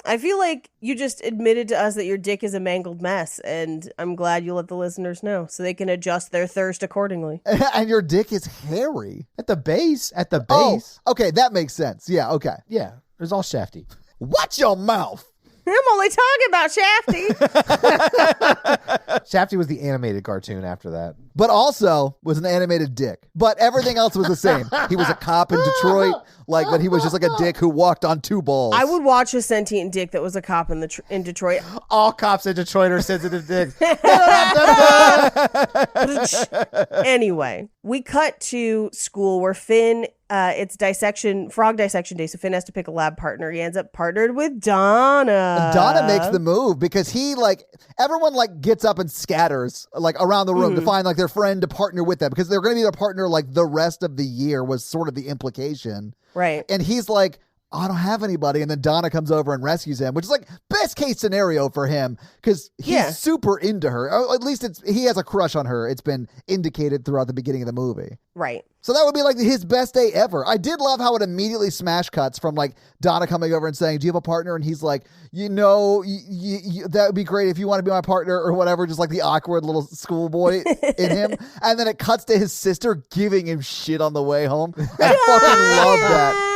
I feel like you just admitted to us that your dick is a mangled mess, and I'm glad you let the listeners know so they can adjust their thirst accordingly. And your dick is hairy. At the base. Oh, okay, that makes sense. Yeah, okay. Yeah, it was all shafty. Watch your mouth. I'm only talking about Shafty. Shafty was the animated cartoon after that. But also was an animated dick. But everything else was the same. He was a cop in Detroit, but he was just like a dick who walked on two balls. I would watch a sentient dick that was a cop in Detroit. All cops in Detroit are sensitive dicks. Anyway, we cut to school where Finn, it's frog dissection day, so Finn has to pick a lab partner. He ends up partnered with Donna. Donna makes the move because everyone gets up and scatters around the room to find their friend to partner with them because they're going to be their partner the rest of the year was sort of the implication. Right. And he's like, I don't have anybody. And then Donna comes over and rescues him, which is best case scenario for him because he's super into her. Or at least he has a crush on her. It's been indicated throughout the beginning of the movie. Right. So that would be his best day ever. I did love how it immediately smash cuts from Donna coming over and saying, do you have a partner? And he's like, that would be great if you want to be my partner or whatever. Just the awkward little schoolboy in him. And then it cuts to his sister giving him shit on the way home. I fucking love that.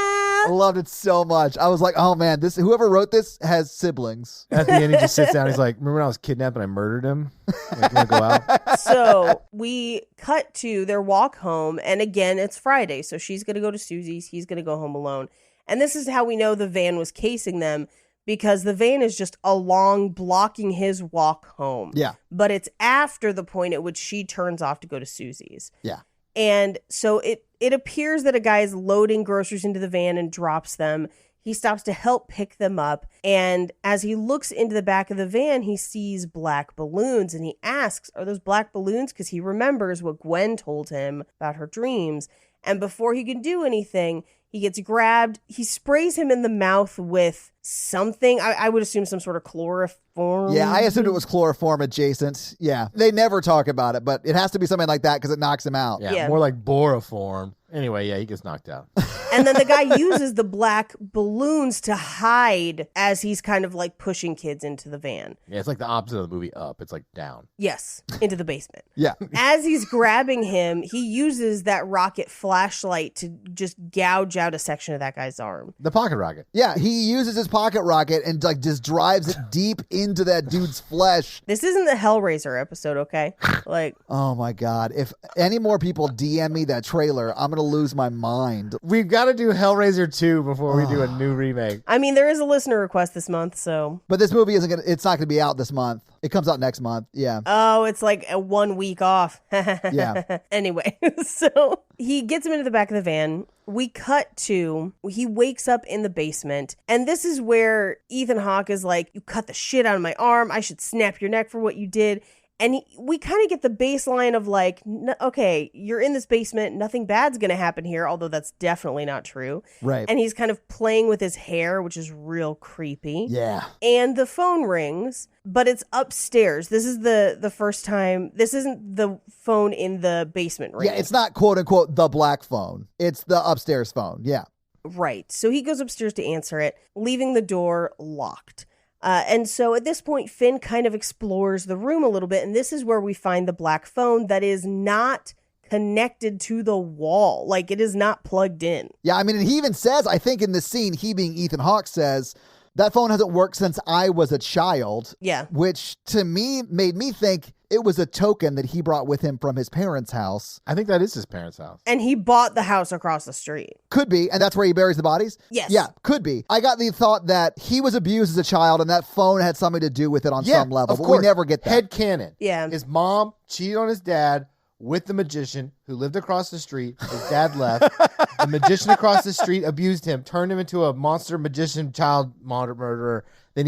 I loved it so much. I was like, oh man, whoever wrote this has siblings. At the end, he just sits down. He's like, remember when I was kidnapped and I murdered him? You want to go out? So we cut to their walk home. And again, it's Friday. So she's going to go to Susie's. He's going to go home alone. And this is how we know the van was casing them because the van is just along blocking his walk home. Yeah. But it's after the point at which she turns off to go to Susie's. Yeah. And so it appears that a guy is loading groceries into the van and drops them. He stops to help pick them up. And as he looks into the back of the van, he sees black balloons. And he asks, are those black balloons? Because he remembers what Gwen told him about her dreams. And before he can do anything, he gets grabbed. He sprays him in the mouth with something. I would assume some sort of chloroform. Yeah, I assumed it was chloroform adjacent. Yeah. They never talk about it, but it has to be something like that because it knocks him out. Yeah, more like boroform. Anyway, yeah, he gets knocked out. And then the guy uses the black balloons to hide as he's kind of pushing kids into the van. Yeah, it's the opposite of the movie Up. It's down. Yes, into the basement. Yeah. As he's grabbing him, he uses that rocket flashlight to just gouge out a section of that guy's arm. The pocket rocket. Yeah, he uses his pocket rocket and just drives it deep into that dude's flesh. This isn't the Hellraiser episode, okay? Oh my God. If any more people DM me that trailer, I'm going to lose my mind. We've got to do Hellraiser 2 before we do a new remake. I mean, there is a listener request this month, so. But this movie it's not going to be out this month. It comes out next month. Yeah. Oh, it's a 1 week off. Yeah. Anyway, so he gets him into the back of the van. We cut to, he wakes up in the basement. And this is where Ethan Hawke is like, you cut the shit out of my arm. I should snap your neck for what you did. And we kind of get the baseline of okay, you're in this basement. Nothing bad's going to happen here, although that's definitely not true. Right. And he's kind of playing with his hair, which is real creepy. Yeah. And the phone rings, but it's upstairs. This is the first time. This isn't the phone in the basement ring. Yeah, it's not quote unquote the black phone. It's the upstairs phone. Yeah. Right. So he goes upstairs to answer it, leaving the door locked. And so at this point, Finn kind of explores the room a little bit. And this is where we find the black phone that is not connected to the wall. It is not plugged in. Yeah, I mean, and he even says, I think in this scene, he being Ethan Hawke says, that phone hasn't worked since I was a child. Yeah. Which to me made me think it was a token that he brought with him from his parents' house. I think that is his parents' house. And he bought the house across the street. Could be, and that's where he buries the bodies? Yes. Yeah, could be. I got the thought that he was abused as a child and that phone had something to do with it on some level, of but course. we never get that. Headcanon. Yeah. His mom cheated on his dad with the magician who lived across the street. His dad left. The magician across the street abused him, turned him into a monster magician child murderer.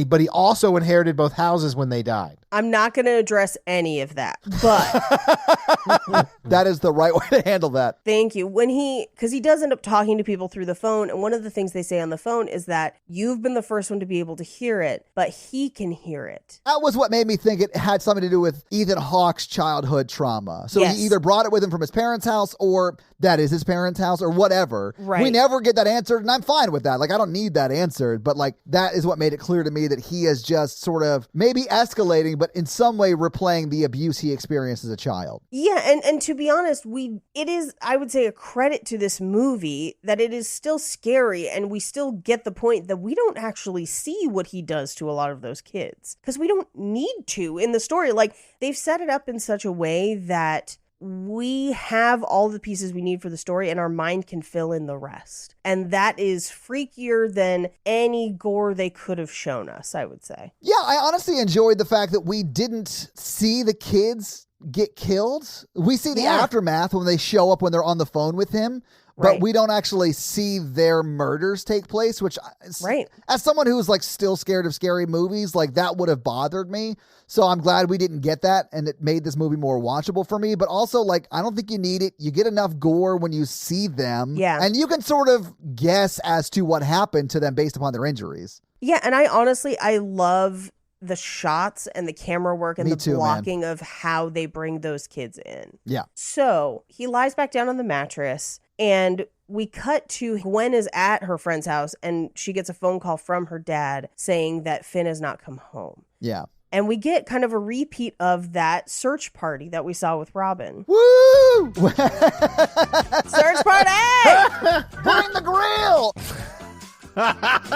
But he also inherited both houses when they died. I'm not going to address any of that, but that is the right way to handle that. Thank you. Because he does end up talking to people through the phone. And one of the things they say on the phone is that you've been the first one to be able to hear it, but he can hear it. That was what made me think it had something to do with Ethan Hawke's childhood trauma. So Yes. he either brought it with him from his parents' house or that is his parents' house or whatever. Right. We never get that answered, and I'm fine with that. Like, I don't need that answered, but like that is what made it clear to me that he is just sort of maybe escalating, but in some way replaying the abuse he experienced as a child. Yeah, and to be honest, it is, I would say, a credit to this movie that it is still scary, and we still get the point that we don't actually see what he does to a lot of those kids, because we don't need to in the story. Like, they've set it up in such a way that we have all the pieces we need for the story and our mind can fill in the rest. And that is freakier than any gore they could have shown us, I would say. Yeah, I honestly enjoyed the fact that we didn't see the kids get killed. We see the aftermath when they show up when they're on the phone with him. But we don't actually see their murders take place, which, as someone who's like still scared of scary movies, like that would have bothered me. So I'm glad we didn't get that, and it made this movie more watchable for me. But also, like, I don't think you need it. You get enough gore when you see them. Yeah. And you can sort of guess as to what happened to them based upon their injuries. Yeah, and I love the shots and the camera work and blocking of how they bring those kids in. Yeah. So he lies back down on the mattress, and we cut to Gwen is at her friend's house, and she gets a phone call from her dad saying that Finn has not come home. Yeah. And we get kind of a repeat of that search party that we saw with Robin. Woo! Search party! Bring the grill!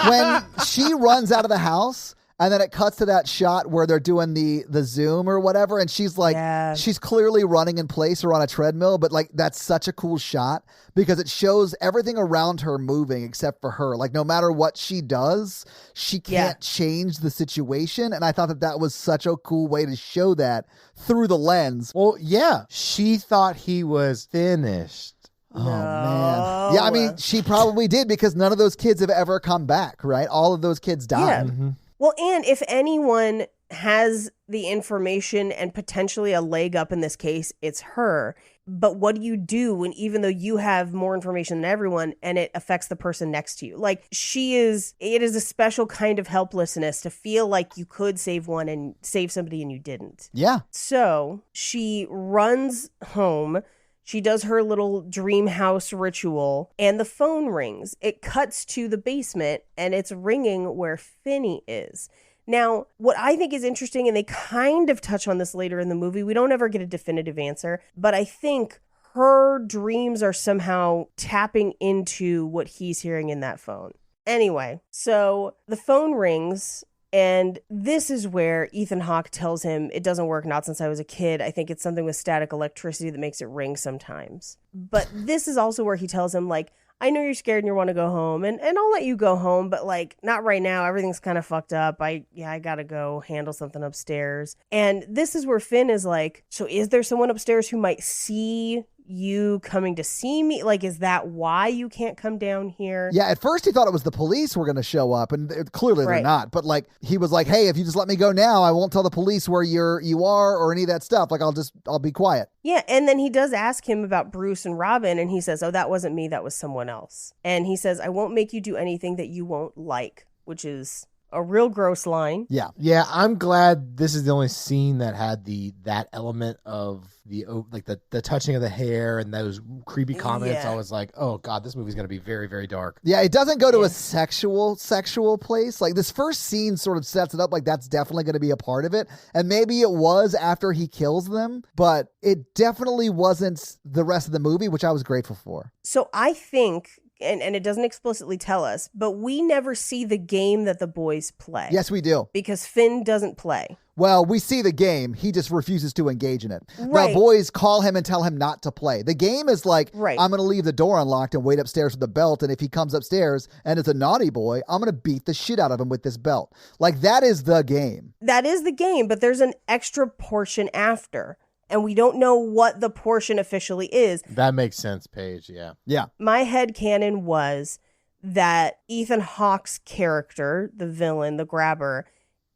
When she runs out of the house, and then it cuts to that shot where they're doing the Zoom or whatever, and she's like, she's clearly running in place or on a treadmill, but like that's such a cool shot because it shows everything around her moving except for her. Like no matter what she does, she can't change the situation, and I thought that was such a cool way to show that through the lens. Well, yeah, she thought he was finished. Oh, man. Yeah, I mean, she probably did because none of those kids have ever come back, right? All of those kids died. Yeah. Mm-hmm. Well, and if anyone has the information and potentially a leg up in this case, it's her. But what do you do when, even though you have more information than everyone and it affects the person next to you? Like it is a special kind of helplessness to feel like you could save one and save somebody and you didn't. Yeah. So she runs home. She does her little dream house ritual and the phone rings. It cuts to the basement and it's ringing where Finney is. Now, what I think is interesting, and they kind of touch on this later in the movie, we don't ever get a definitive answer, but I think her dreams are somehow tapping into what he's hearing in that phone. Anyway, so the phone rings. And this is where Ethan Hawke tells him it doesn't work, not since I was a kid. I think it's something with static electricity that makes it ring sometimes. But this is also where he tells him, like, I know you're scared and you want to go home, and I'll let you go home, but, like, not right now. Everything's kind of fucked up. I got to go handle something upstairs. And this is where Finn is like, so is there someone upstairs who might see you coming to see me? Like, is that why you can't come down here? Yeah, at first he thought it was the police were going to show up, and clearly they're not. But like, he was like, hey, if you just let me go now, I won't tell the police where you are or any of that stuff. Like, I'll be quiet. Yeah, and then he does ask him about Bruce and Robin, and he says, oh, that wasn't me, that was someone else. And he says, I won't make you do anything that you won't like, which is a real gross line. Yeah. Yeah, I'm glad this is the only scene that had that element of the touching of the hair and those creepy comments. Yeah. I was like, oh God, this movie's going to be very, very dark. Yeah, it doesn't go to a sexual place. Like this first scene sort of sets it up like that's definitely going to be a part of it. And maybe it was after he kills them, but it definitely wasn't the rest of the movie, which I was grateful for. So I think, and it doesn't explicitly tell us, but we never see the game that the boys play. Yes, we do. Because Finn doesn't play. Well, we see the game. He just refuses to engage in it. Right. The boys call him and tell him not to play. The game is like, Right. I'm going to leave the door unlocked and wait upstairs with the belt. And if he comes upstairs and is a naughty boy, I'm going to beat the shit out of him with this belt. Like, that is the game. That is the game, but there's an extra portion after. And we don't know what the portion officially is. That makes sense, Paige. Yeah. Yeah. My headcanon was that Ethan Hawke's character, the villain, the grabber,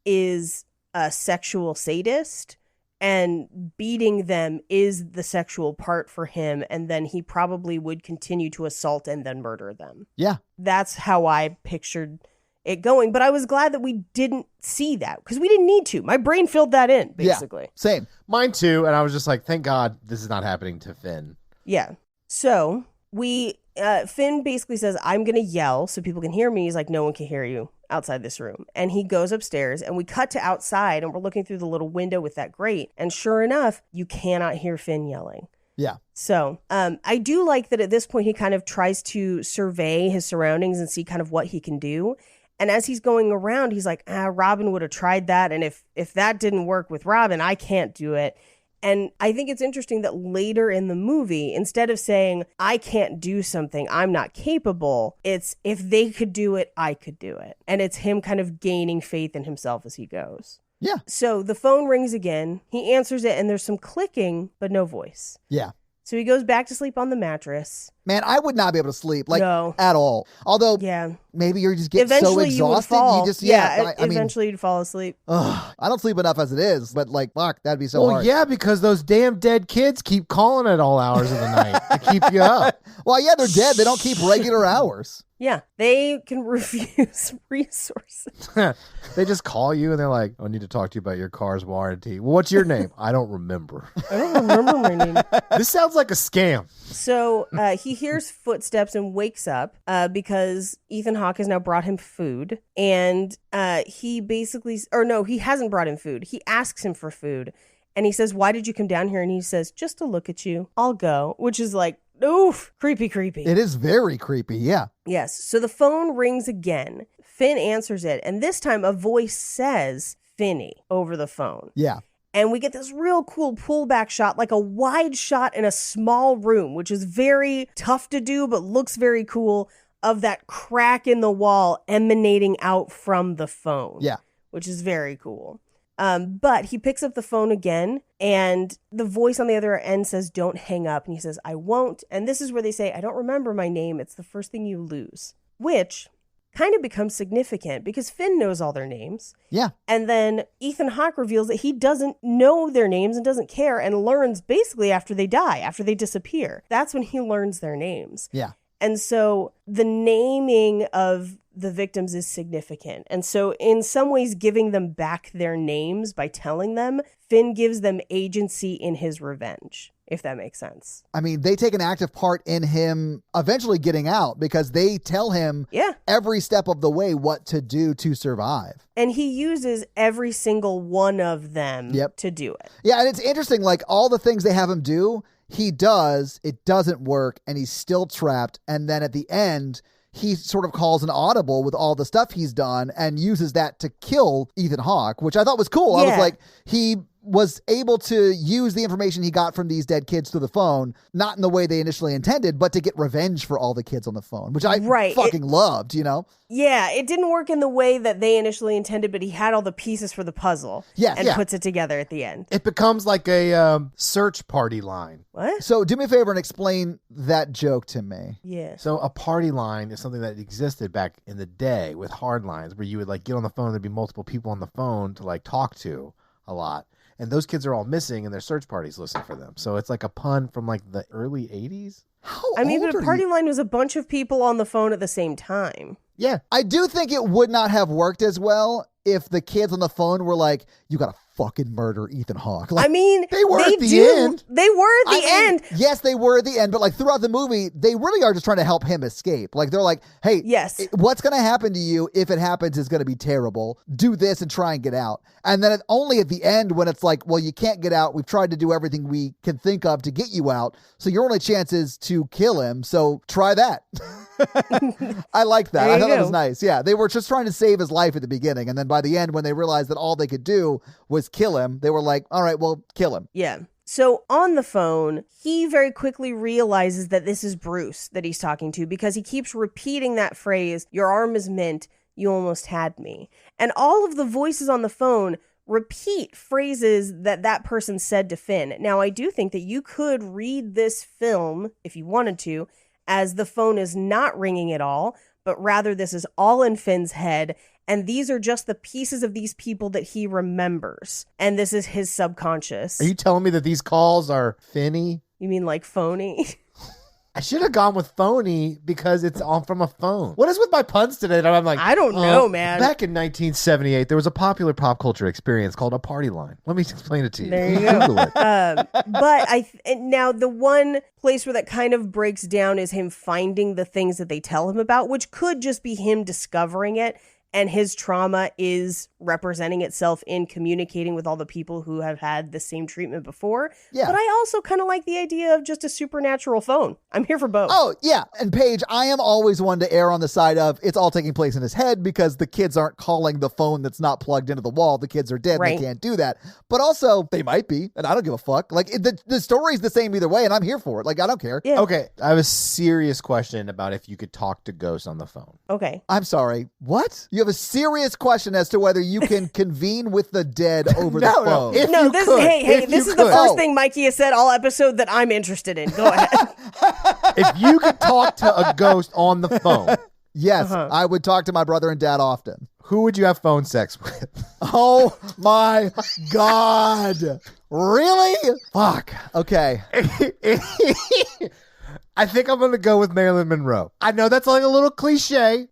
is a sexual sadist, and beating them is the sexual part for him, and then he probably would continue to assault and then murder them. Yeah. That's how I pictured it going, but I was glad that we didn't see that, because we didn't need to. My brain filled that in, basically. Yeah, same. Mine too, and I was just like, thank God this is not happening to Finn. Yeah. So Finn basically says, I'm going to yell so people can hear me. He's like, no one can hear you outside this room. And he goes upstairs, and we cut to outside, and we're looking through the little window with that grate. And sure enough, you cannot hear Finn yelling. Yeah. So I do like that at this point, he kind of tries to survey his surroundings and see kind of what he can do. And as he's going around, he's like, Robin would have tried that. And if that didn't work with Robin, I can't do it. And I think it's interesting that later in the movie, instead of saying, I can't do something, I'm not capable, it's if they could do it, I could do it. And it's him kind of gaining faith in himself as he goes. Yeah. So the phone rings again. He answers it, and there's some clicking, but no voice. Yeah. So he goes back to sleep on the mattress. Man, I would not be able to sleep, like, No. at all. Although, Yeah. maybe you're just getting so Eventually you would exhausted. fall. You just, Eventually you'd fall asleep. I don't sleep enough as it is, but like, fuck, that'd be so Well, hard. yeah, because those damn dead kids keep calling at all hours of the night to keep you up. Well, yeah, they're dead. They don't keep regular hours. Yeah, they can refuse resources. They just call you and they're like, I need to talk to you about your car's warranty. Well, what's your name? I don't remember. I don't remember my name. This sounds like a scam. So he hears footsteps and wakes up because Ethan Hawke has now brought him food. And he basically, or no, he hasn't brought him food. He asks him for food. And he says, why did you come down here? And he says, just to look at you. I'll go. Which is like, oof, creepy. It is very creepy, yeah. Yes. So the phone rings again. Finn answers it. And this time a voice says, Finny, over the phone. Yeah. And we get this real cool pullback shot, like a wide shot in a small room, which is very tough to do, but looks very cool, of that crack in the wall emanating out from the phone. Yeah. Which is very cool. But he picks up the phone again, and the voice on the other end says, don't hang up. And he says, I won't. And this is where they say, I don't remember my name. It's the first thing you lose, which kind of becomes significant because Finn knows all their names. Yeah. And then Ethan Hawke reveals that he doesn't know their names and doesn't care, and learns basically after they die, after they disappear. That's when he learns their names. Yeah. And so the naming of the victims is significant. And so in some ways, giving them back their names by telling them, Finn gives them agency in his revenge, if that makes sense. I mean, they take an active part in him eventually getting out because they tell him every step of the way what to do to survive. And he uses every single one of them to do it. Yeah, and it's interesting, like all the things they have him do, he does, it doesn't work, and he's still trapped. And then at the end, he sort of calls an audible with all the stuff he's done and uses that to kill Ethan Hawke, which I thought was cool. I was like, he was able to use the information he got from these dead kids through the phone, not in the way they initially intended, but to get revenge for all the kids on the phone, which I fucking loved, you know? Yeah, it didn't work in the way that they initially intended, but he had all the pieces for the puzzle and puts it together at the end. It becomes like a search party line. What? So do me a favor and explain that joke to me. Yeah. So a party line is something that existed back in the day with hard lines where you would like get on the phone, there'd be multiple people on the phone to like talk to a lot. And those kids are all missing and their search parties listen for them. So it's like a pun from like the early 80s. But a party line was a bunch of people on the phone at the same time. Yeah. I do think it would not have worked as well if the kids on the phone were like, you gotta fucking murder Ethan Hawke. Like, I mean, they were at the end. They were at the end. Yes, they were at the end, but like throughout the movie, they really are just trying to help him escape. Like they're like, hey, what's going to happen to you if it happens is going to be terrible. Do this and try and get out. And then only at the end when it's like, well, you can't get out. We've tried to do everything we can think of to get you out. So your only chance is to kill him. So try that. I like that. There I you thought that go. was nice. Yeah, they were just trying to save his life at the beginning. And then by the end, when they realized that all they could do was kill him, they were like, all right, well, kill him. Yeah. So on the phone, he very quickly realizes that this is Bruce that he's talking to because he keeps repeating that phrase, your arm is mint, you almost had me. And all of the voices on the phone repeat phrases that person said to Finn. Now, I do think that you could read this film, if you wanted to, as the phone is not ringing at all, but rather this is all in Finn's head. And these are just the pieces of these people that he remembers. And this is his subconscious. Are you telling me that these calls are Finny? You mean like phony? I should have gone with phony because it's on from a phone. What is with my puns today? I'm like, I don't know, man. Back in 1978, there was a popular pop culture experience called a party line. Let me explain it to you. There you go. Google it. But now the one place where that kind of breaks down is him finding the things that they tell him about, which could just be him discovering it. And his trauma is representing itself in communicating with all the people who have had the same treatment before. Yeah. But I also kind of like the idea of just a supernatural phone. I'm here for both. Oh, yeah. And Paige, I am always one to err on the side of it's all taking place in his head because the kids aren't calling the phone that's not plugged into the wall. The kids are dead. Right. And they can't do that. But also, they might be, and I don't give a fuck. Like, the story's the same either way, and I'm here for it. Like, I don't care. Yeah. Okay, I have a serious question about if you could talk to ghosts on the phone. Okay. I'm sorry. What? You have a serious question as to whether you can convene with the dead over the phone. If No, you this could, hey, if this you is the could. first Oh. thing Mikey has said all episode that I'm interested in. Go ahead. If you could talk to a ghost on the phone, Yes, I would talk to my brother and dad often. who would you have phone sex with? Oh my God. Really? Fuck. Okay. I think I'm going to go with Marilyn Monroe. I know that's like a little cliche.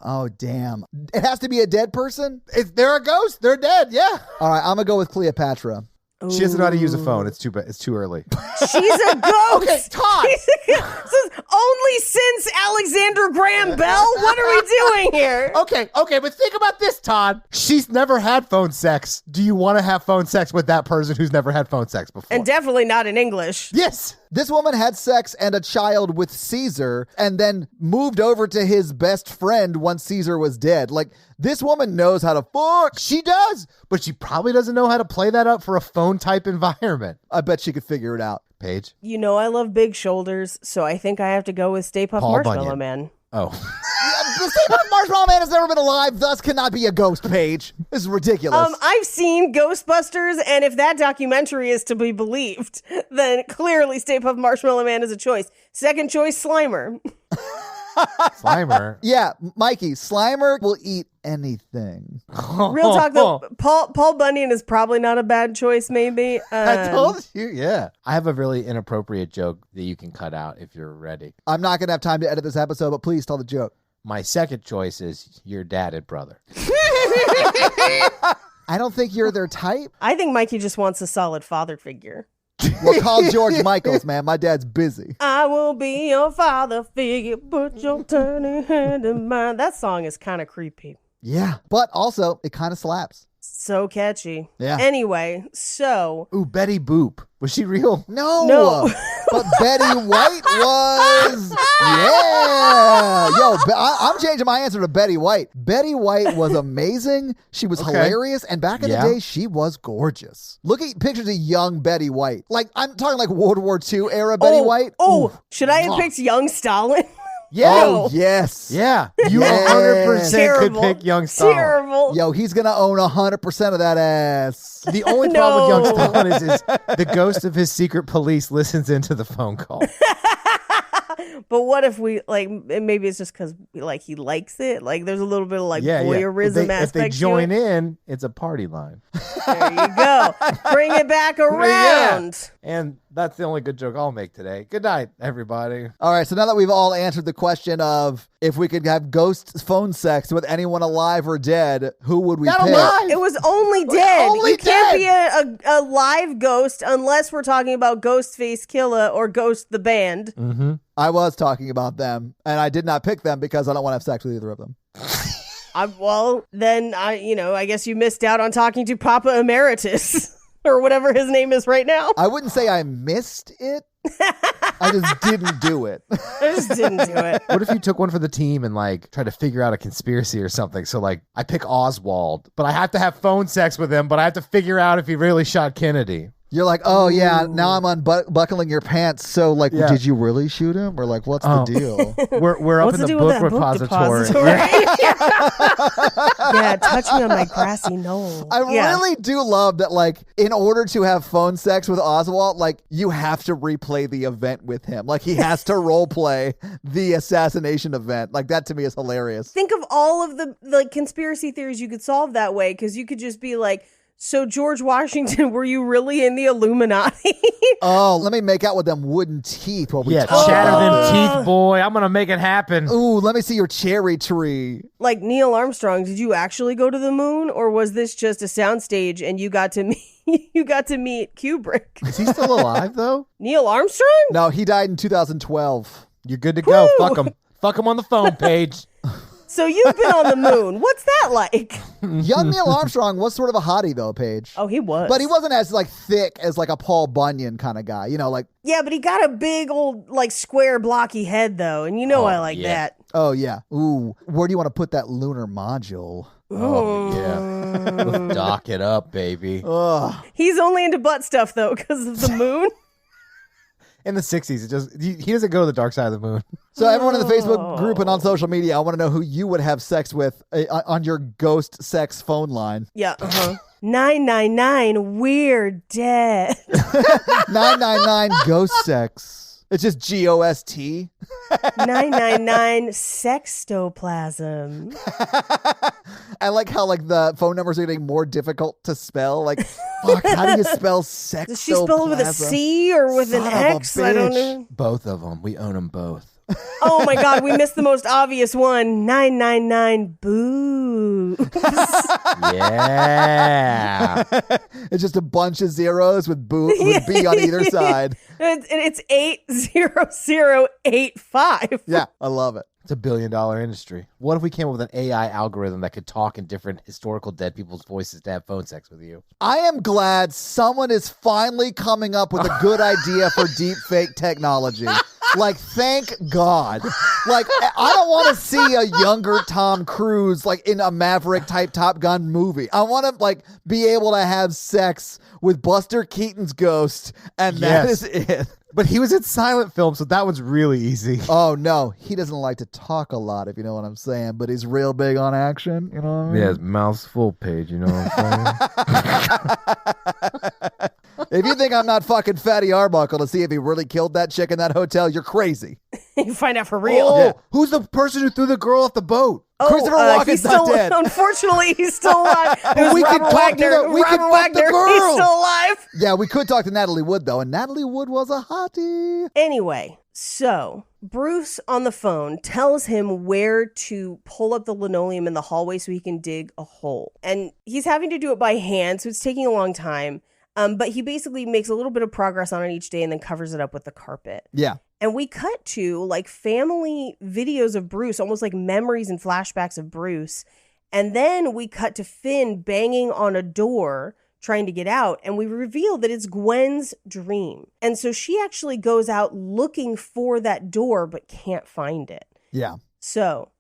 Oh, damn. It has to be a dead person? If they're a ghost, they're dead. Yeah. All right, I'm going to go with Cleopatra. She doesn't know how to use a phone. It's too early. She's a ghost. Okay, Todd. Says, only since Alexander Graham Bell? What are we doing here? Okay, but think about this, Todd. She's never had phone sex. Do you want to have phone sex with that person who's never had phone sex before? And definitely not in English. Yes. This woman had sex and a child with Caesar and then moved over to his best friend once Caesar was dead. Like, this woman knows how to fuck. She does, but she probably doesn't know how to play that up for a phone type environment. I bet she could figure it out. Paige? You know I love big shoulders, so I think I have to go with Stay Puft Paul Marshmallow Bunyan. Man. Oh. The same Marshmallow Man has never been alive, thus cannot be a ghost, Paige. This is ridiculous. I've seen Ghostbusters, and if that documentary is to be believed, then clearly Stay Puft Marshmallow Man is a choice. Second choice, Slimer. Slimer. Yeah, Mikey, Slimer will eat anything. Real talk though, Paul Bunyan is probably not a bad choice. Maybe I told you, yeah. I have a really inappropriate joke that you can cut out if you're ready. I'm not going to have time to edit this episode, but please tell the joke. My second choice is your dad and brother. I don't think you're their type. I think Mikey just wants a solid father figure. Well, call George Michaels, man. My dad's busy. I will be your father figure, put your tiny hand in mine. That song is kind of creepy. Yeah, but also it kind of slaps. So catchy. Yeah. Anyway, so Ooh, Betty Boop. Was she real? No. But Betty White was. Yeah. Yo, I'm changing my answer to Betty White. Betty White was amazing. She was hilarious. And back in the day, she was gorgeous. Look at pictures of young Betty White. Like, I'm talking like World War II era Betty White. Oh, Ooh. should I have picked young Stalin? Yeah. Oh, yes. Yeah. You Yes. 100% could Terrible. pick Young Stalin. Terrible. Yo, he's going to own 100% of that ass. The only problem with Young No. Stalin is the ghost of his secret police listens into the phone call. But what if we, like, maybe it's just because, like, he likes it? Like, there's a little bit of, like, voyeurism If aspect they join to it. in, it's a party line. There you go. Bring it back around. And that's the only good joke I'll make today. Good night, everybody. All right, so now that we've all answered the question of if we could have ghost phone sex with anyone alive or dead, who would we Not pick? alive. It was only dead. Only You can't dead. be a live ghost unless we're talking about Ghostface Killer or Ghost the Band. Mm-hmm. I was talking about them, and I did not pick them because I don't want to have sex with either of them. I guess you missed out on talking to Papa Emeritus or whatever his name is right now. I wouldn't say I missed it. I just didn't do it. I just didn't do it. What if you took one for the team and like tried to figure out a conspiracy or something? So like I pick Oswald, but I have to have phone sex with him, but I have to figure out if he really shot Kennedy. You're like, oh yeah, now I'm unbuckling your pants. So like, did you really shoot him, or like, what's the deal? We're up in the book repository. Yeah, touch me on my grassy knoll. I really do love that. Like, in order to have phone sex with Oswald, like you have to replay the event with him. Like he has to role play the assassination event. Like that to me is hilarious. Think of all of the like conspiracy theories you could solve that way, because you could just be like, so George Washington, were you really in the Illuminati? Oh, let me make out with them wooden teeth while we talk. Shatter them teeth, boy. I'm going to make it happen. Ooh, let me see your cherry tree. Like Neil Armstrong, did you actually go to the moon, or was this just a soundstage and you got to meet Kubrick? Is he still alive though? Neil Armstrong? No, he died in 2012. You're good to go. Fuck him. Fuck him on the phone, Paige. So you've been on the moon. What's that like? Young Neil Armstrong was sort of a hottie though, Paige. Oh, he was. But he wasn't as like thick as like a Paul Bunyan kind of guy, you know, like. Yeah, but he got a big old like square blocky head though, and you know I like that. Oh yeah. Ooh, where do you want to put that lunar module? Oh yeah. Let's dock it up, baby. Ugh. He's only into butt stuff though because of the moon. In the 60s, he doesn't go to the dark side of the moon. So everyone in the Facebook group and on social media, I want to know who you would have sex with on your ghost sex phone line. Yeah. 999, we're dead. 999 ghost sex. It's just GOST. 999 sextoplasm. I like how like the phone numbers are getting more difficult to spell. Like, fuck, how do you spell sextoplasm? Does she spell it with a C or with an X? I don't know. Both of them. We own them both. Oh my God, we missed the most obvious one. 999 boo. Yeah. It's just a bunch of zeros with B on either side. And it's 80085. Yeah, I love it. It's $1 billion industry. What if we came up with an AI algorithm that could talk in different historical dead people's voices to have phone sex with you? I am glad someone is finally coming up with a good idea for deep fake technology. Like, thank God. Like, I don't want to see a younger Tom Cruise, like, in a Maverick type Top Gun movie. I want to, like, be able to have sex with Buster Keaton's ghost, and that is it. But he was in silent film, so that was really easy. Oh, no. He doesn't like to talk a lot, if you know what I'm saying, but he's real big on action. You know what I mean? Yeah, his mouth's full, Paige. You know what I'm saying? If you think I'm not fucking Fatty Arbuckle to see if he really killed that chick in that hotel, you're crazy. You find out for real. Oh, who's the person who threw the girl off the boat? Christopher Walken's not dead. Unfortunately, he's still alive. We could talk to the girl. He's still alive. Yeah, we could talk to Natalie Wood, though, and Natalie Wood was a hottie. Anyway, so Bruce on the phone tells him where to pull up the linoleum in the hallway so he can dig a hole. And he's having to do it by hand, so it's taking a long time. But he basically makes a little bit of progress on it each day and then covers it up with the carpet. Yeah. And we cut to like family videos of Bruce, almost like memories and flashbacks of Bruce. And then we cut to Finn banging on a door trying to get out. And we reveal that it's Gwen's dream. And so she actually goes out looking for that door, but can't find it. Yeah. So,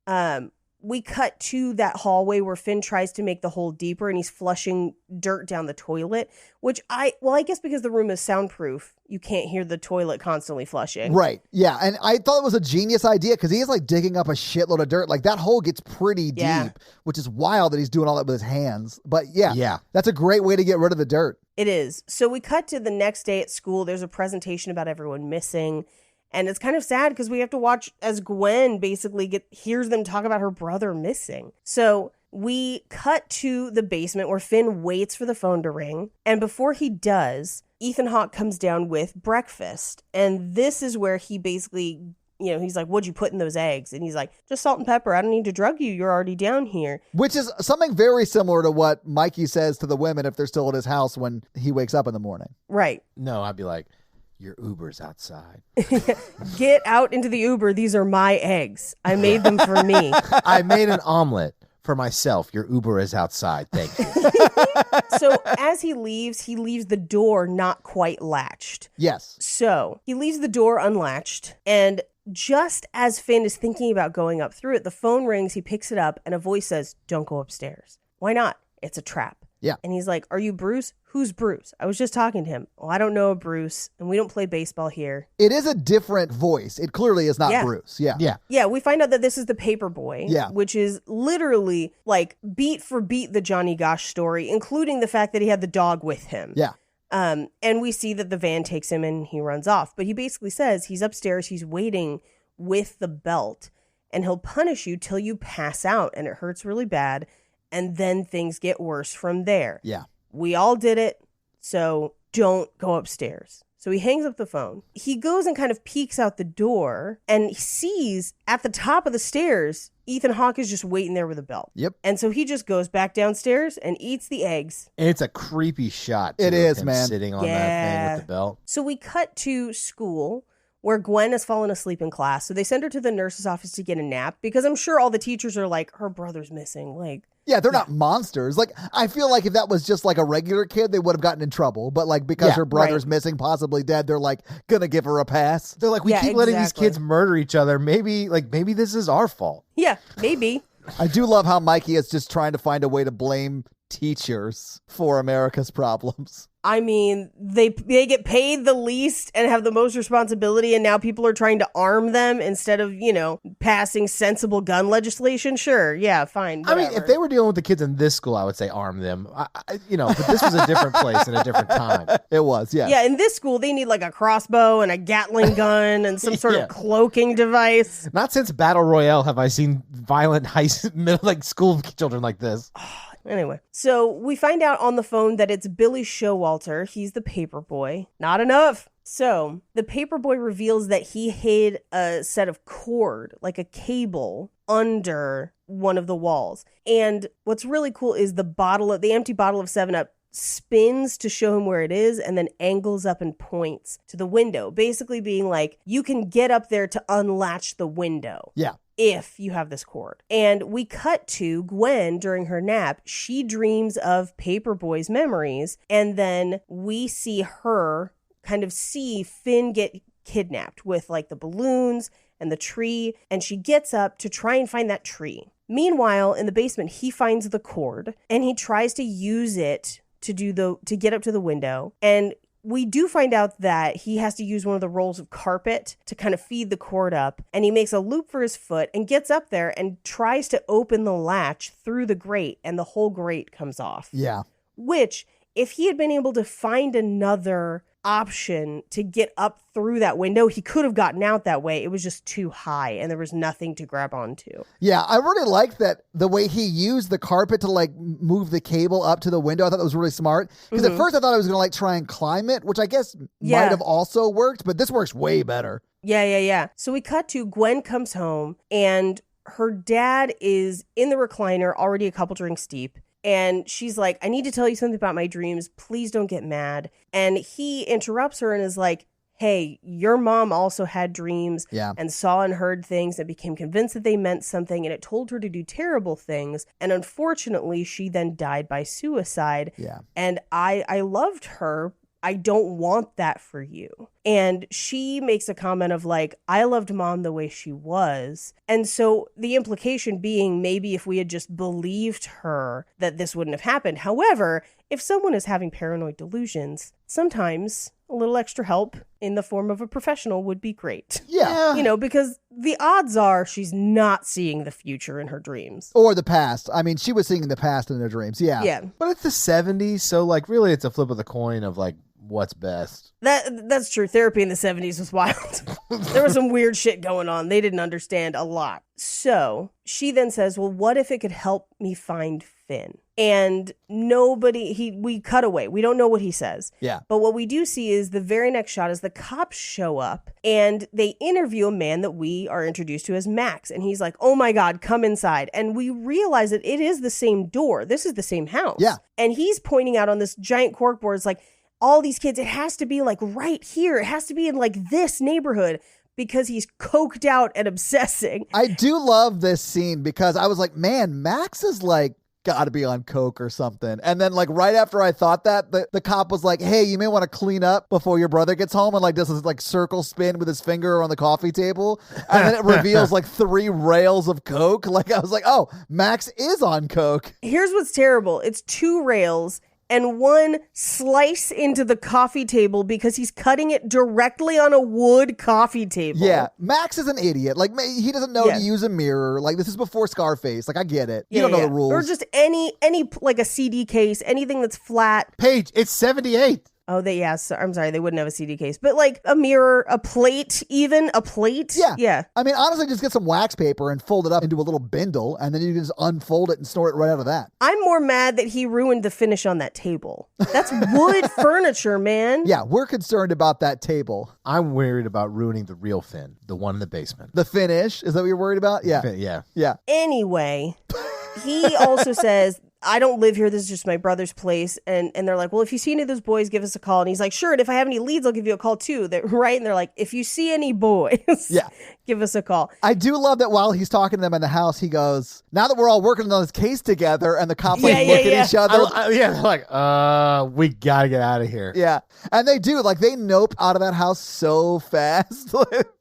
we cut to that hallway where Finn tries to make the hole deeper and he's flushing dirt down the toilet, which I guess because the room is soundproof, you can't hear the toilet constantly flushing. Right. Yeah. And I thought it was a genius idea because he is like digging up a shitload of dirt. Like that hole gets pretty deep, which is wild that he's doing all that with his hands. But yeah, that's a great way to get rid of the dirt. It is. So we cut to the next day at school. There's a presentation about everyone missing. And it's kind of sad because we have to watch as Gwen basically hears them talk about her brother missing. So we cut to the basement where Finn waits for the phone to ring. And before he does, Ethan Hawke comes down with breakfast. And this is where he basically, he's like, what'd you put in those eggs? And he's like, just salt and pepper. I don't need to drug you. You're already down here. Which is something very similar to what Mikey says to the women if they're still at his house when he wakes up in the morning. Right. No, I'd be like, your Uber's outside. Get out into the Uber. These are my eggs. I made them for me. I made an omelet For myself, your Uber is outside. Thank you. So as he leaves the door not quite latched. Yes. So he leaves the door unlatched, and just as Finn is thinking about going up through it, the phone rings, he picks it up, and a voice says, "Don't go upstairs." Why not? It's a trap. Yeah. And he's like, "Are you Bruce? Who's Bruce? I was just talking to him." "Well, I don't know a Bruce, and we don't play baseball here." It is a different voice. It clearly is not Yeah. Bruce. Yeah. Yeah. Yeah, we find out that this is the paper boy, Yeah. which is literally like beat for beat the Johnny Gosh story, including the fact that he had the dog with him. Yeah. And we see that the van takes him and he runs off. But he basically says he's upstairs, he's waiting with the belt, and he'll punish you till you pass out, and it hurts really bad, and then things get worse from there. Yeah. We all did it, so don't go upstairs. So he hangs up the phone. He goes and kind of peeks out the door and sees at the top of the stairs, Ethan Hawke is just waiting there with a belt. Yep. And so he just goes back downstairs and eats the eggs. And it's a creepy shot. Too, It is, him man. Sitting on that Yeah. thing with the belt. So we cut to school where Gwen has fallen asleep in class. So they send her to the nurse's office to get a nap because I'm sure all the teachers are like, her brother's missing. Like, Yeah, they're not monsters. Like, I feel like if that was just like a regular kid, they would have gotten in trouble. But like, because Yeah, her brother's right. missing, possibly dead, they're like, gonna give her a pass. They're like, we Yeah, keep letting these exactly. kids murder each other. Maybe this is our fault. yeah, maybe. I do love how Mikey is just trying to find a way to blame teachers for America's problems. I mean, they get paid the least and have the most responsibility, and now people are trying to arm them instead of, passing sensible gun legislation. Sure, yeah, fine. I mean, whatever. if they were dealing with the kids in this school, I would say arm them. But this was a different place and a different time. It was, yeah. Yeah, in this school, they need like a crossbow and a Gatling gun and some sort Yeah. of cloaking device. Not since Battle Royale have I seen violent middle school children like this. Anyway, so we find out on the phone that it's Billy Showalter. He's the paper boy. Not enough. So the paper boy reveals that he hid a set of cord, like a cable, under one of the walls. And what's really cool is the empty bottle of 7-Up spins to show him where it is and then angles up and points to the window, basically being like, you can get up there to unlatch the window. Yeah. If you have this cord. And we cut to Gwen during her nap. She dreams of Paperboy's memories, and then we see her kind of see Finn get kidnapped with like the balloons and the tree, and she gets up to try and find that tree. Meanwhile, in the basement, he finds the cord and he tries to use it to get up to the window, and we do find out that he has to use one of the rolls of carpet to kind of feed the cord up, and he makes a loop for his foot and gets up there and tries to open the latch through the grate, and the whole grate comes off. Yeah. Which, if he had been able to find another option to get up through that window, he could have gotten out that way. It was just too high and there was nothing to grab onto. Yeah, I really liked that the way he used the carpet to like move the cable up to the window. I thought that was really smart. Because at first I thought I was going to like try and climb it, which I guess Yeah. might have also worked, but this works way better. Yeah. So we cut to Gwen comes home and her dad is in the recliner, already a couple drinks deep. And she's like, I need to tell you something about my dreams. Please don't get mad. And he interrupts her and is like, hey, your mom also had dreams and saw and heard things and became convinced that they meant something. And it told her to do terrible things. And unfortunately, she then died by suicide. Yeah. And I loved her. I don't want that for you. And she makes a comment of like, I loved mom the way she was. And so the implication being maybe if we had just believed her that this wouldn't have happened. However, if someone is having paranoid delusions, sometimes a little extra help in the form of a professional would be great. Yeah. Because the odds are she's not seeing the future in her dreams. Or the past. I mean, she was seeing the past in her dreams. Yeah. Yeah. But it's the 70s, so like really it's a flip of the coin of like what's best. That's true. Therapy in the 70s was wild. There was some weird shit going on. They didn't understand a lot. So she then says, well, what if it could help me find Finn? And we cut away. We don't know what he says. Yeah. But what we do see is the very next shot is the cops show up and they interview a man that we are introduced to as Max. And he's like, oh my God, come inside. And we realize that it is the same door. This is the same house. Yeah. And he's pointing out on this giant corkboard, it's like, all these kids, it has to be like right here. It has to be in like this neighborhood. because he's coked out and obsessing. I do love this scene because I was like, man, Max is like, gotta be on coke or something. And then like right after I thought that, the cop was like, hey, you may want to clean up before your brother gets home, and like does this like circle spin with his finger on the coffee table, and then it reveals like 3 rails of coke. Like I was like, oh, Max is on coke. Here's what's terrible. It's 2 rails and 1 slice into the coffee table because he's cutting it directly on a wood coffee table. Yeah, Max is an idiot. Like he doesn't know to use a mirror. Like this is before Scarface. Like I get it. You don't know the rules. Or just any like a CD case, anything that's flat. Paige, it's 78. Oh, so, I'm sorry, they wouldn't have a CD case. But like a mirror, a plate, even a plate. Yeah. Yeah. I mean, honestly, just get some wax paper and fold it up into a little bindle, and then you can just unfold it and snort it right out of that. I'm more mad that he ruined the finish on that table. That's wood furniture, man. Yeah, we're concerned about that table. I'm worried about ruining the real Finn, the one in the basement. The finish? Is that what you're worried about? Yeah. Yeah. Anyway, he also says, I don't live here. This is just my brother's place. And they're like, well, if you see any of those boys, give us a call. And he's like, sure. And if I have any leads, I'll give you a call too. Right? And they're like, if you see any boys, give us a call. I do love that while he's talking to them in the house, he goes, now that we're all working on this case together, and the cops look at each other. They're like, we gotta get out of here. Yeah. And they do. Like they nope out of that house so fast.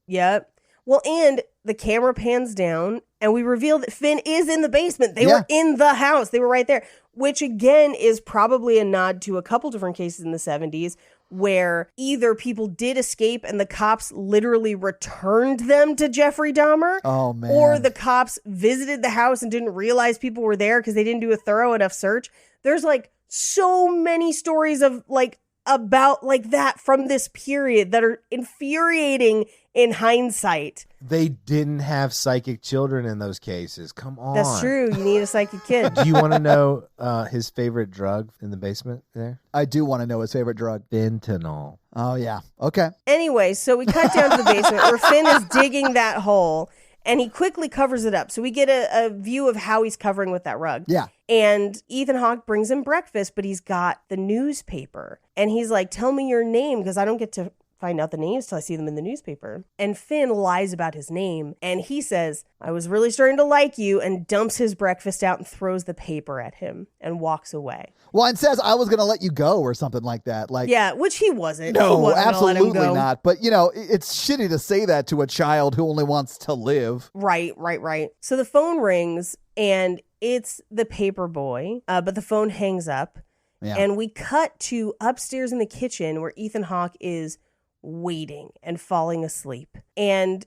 Yep. Well, and the camera pans down and we reveal that Finn is in the basement. They were in the house. They were right there, which again is probably a nod to a couple different cases in the 70s where either people did escape and the cops literally returned them to Jeffrey Dahmer. Oh, man. Or the cops visited the house and didn't realize people were there because they didn't do a thorough enough search. There's like so many stories of like about like that from this period that are infuriating in hindsight. They didn't have psychic children in those cases. Come on. That's true. You need a psychic kid. Do you want to know his favorite drug in the basement there? I do want to know his favorite drug. Fentanyl. Oh, yeah. Okay. Anyway, so we cut down to the basement where Finn is digging that hole and he quickly covers it up. So we get a view of how he's covering with that rug. Yeah. And Ethan Hawke brings him breakfast, but he's got the newspaper. And he's like, tell me your name because I don't get to find out the names till I see them in the newspaper. And Finn lies about his name. And he says, I was really starting to like you, and dumps his breakfast out and throws the paper at him and walks away. Well, and says, I was going to let you go or something like that. Like, yeah, which he wasn't. No, he wasn't absolutely let him go. not. But, you know, it's shitty to say that to a child who only wants to live. Right. So the phone rings and it's the paper boy, but the phone hangs up. Yeah. And we cut to upstairs in the kitchen where Ethan Hawke is waiting and falling asleep. And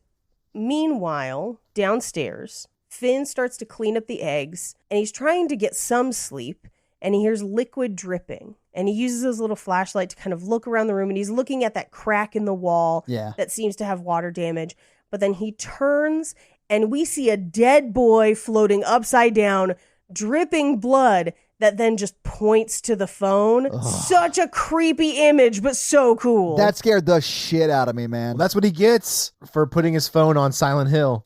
meanwhile, downstairs, Finn starts to clean up the eggs and he's trying to get some sleep and he hears liquid dripping and he uses his little flashlight to kind of look around the room and he's looking at that crack in the wall that seems to have water damage. But then he turns and we see a dead boy floating upside down, dripping blood, that then just points to the phone. Ugh. Such a creepy image, but so cool. That scared the shit out of me, man. Well, that's what he gets for putting his phone on Silent Hill.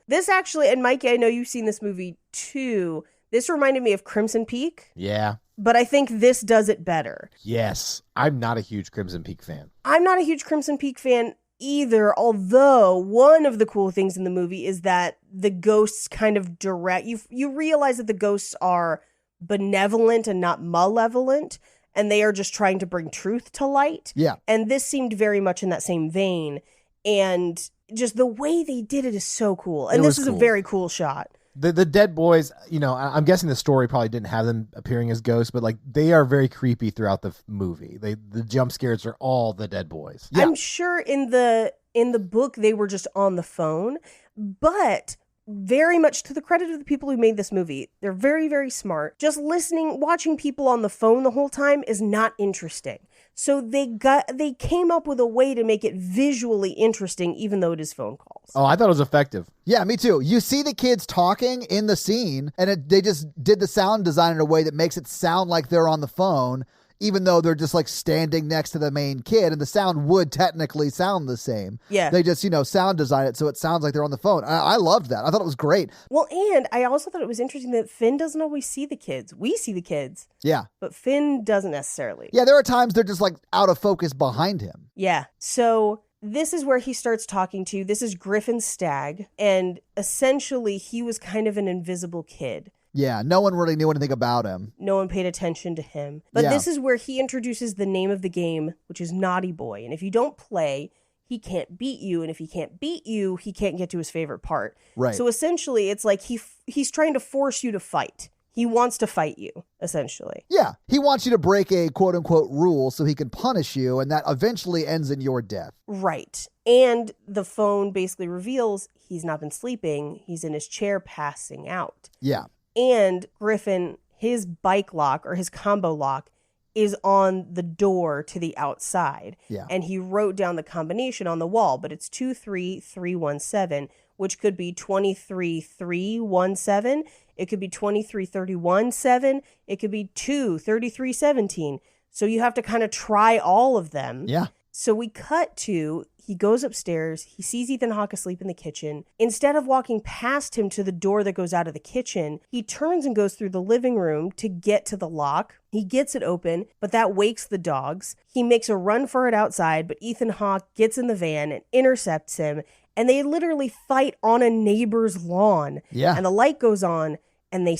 This actually, and Mikey, I know you've seen this movie too. This reminded me of Crimson Peak. Yeah. But I think this does it better. Yes. I'm not a huge Crimson Peak fan. I'm not a huge Crimson Peak fan either, although one of the cool things in the movie is that the ghosts kind of direct you realize that the ghosts are benevolent and not malevolent, and they are just trying to bring truth to light. Yeah. And this seemed very much in that same vein, and just the way they did it is so cool. And this is cool. A very cool shot. The dead boys, you know, I'm guessing the story probably didn't have them appearing as ghosts, but like they are very creepy throughout the movie. The jump scares are all the dead boys. Yeah. I'm sure in the book they were just on the phone, but very much to the credit of the people who made this movie, they're very, very smart. Just watching people on the phone the whole time is not interesting. So they came up with a way to make it visually interesting, even though it is phone calls. Oh, I thought it was effective. Yeah, me too. You see the kids talking in the scene, and they just did the sound design in a way that makes it sound like they're on the phone, even though they're just like standing next to the main kid, and the sound would technically sound the same. Yeah. They just, sound design it so it sounds like they're on the phone. I loved that. I thought it was great. Well, and I also thought it was interesting that Finn doesn't always see the kids. We see the kids. Yeah. But Finn doesn't necessarily. Yeah, there are times they're just like out of focus behind him. Yeah. So this is where he starts talking to. This is Griffin's stag. And essentially, he was kind of an invisible kid. Yeah, no one really knew anything about him. No one paid attention to him. But this is where he introduces the name of the game, which is Naughty Boy. And if you don't play, he can't beat you. And if he can't beat you, he can't get to his favorite part. Right. So essentially, it's like he's trying to force you to fight. He wants to fight you, essentially. Yeah, he wants you to break a quote-unquote rule so he can punish you, and that eventually ends in your death. Right. And the phone basically reveals he's not been sleeping. He's in his chair passing out. Yeah. And Griffin, his bike lock or his combo lock is on the door to the outside. Yeah. And he wrote down the combination on the wall, but it's 23317, which could be 23317. It could be 23317. It could be 23317. So you have to kind of try all of them. Yeah. So we cut to, he goes upstairs, he sees Ethan Hawke asleep in the kitchen. Instead of walking past him to the door that goes out of the kitchen, he turns and goes through the living room to get to the lock. He gets it open, but that wakes the dogs. He makes a run for it outside, but Ethan Hawke gets in the van and intercepts him, and they literally fight on a neighbor's lawn. Yeah. And the light goes on, and they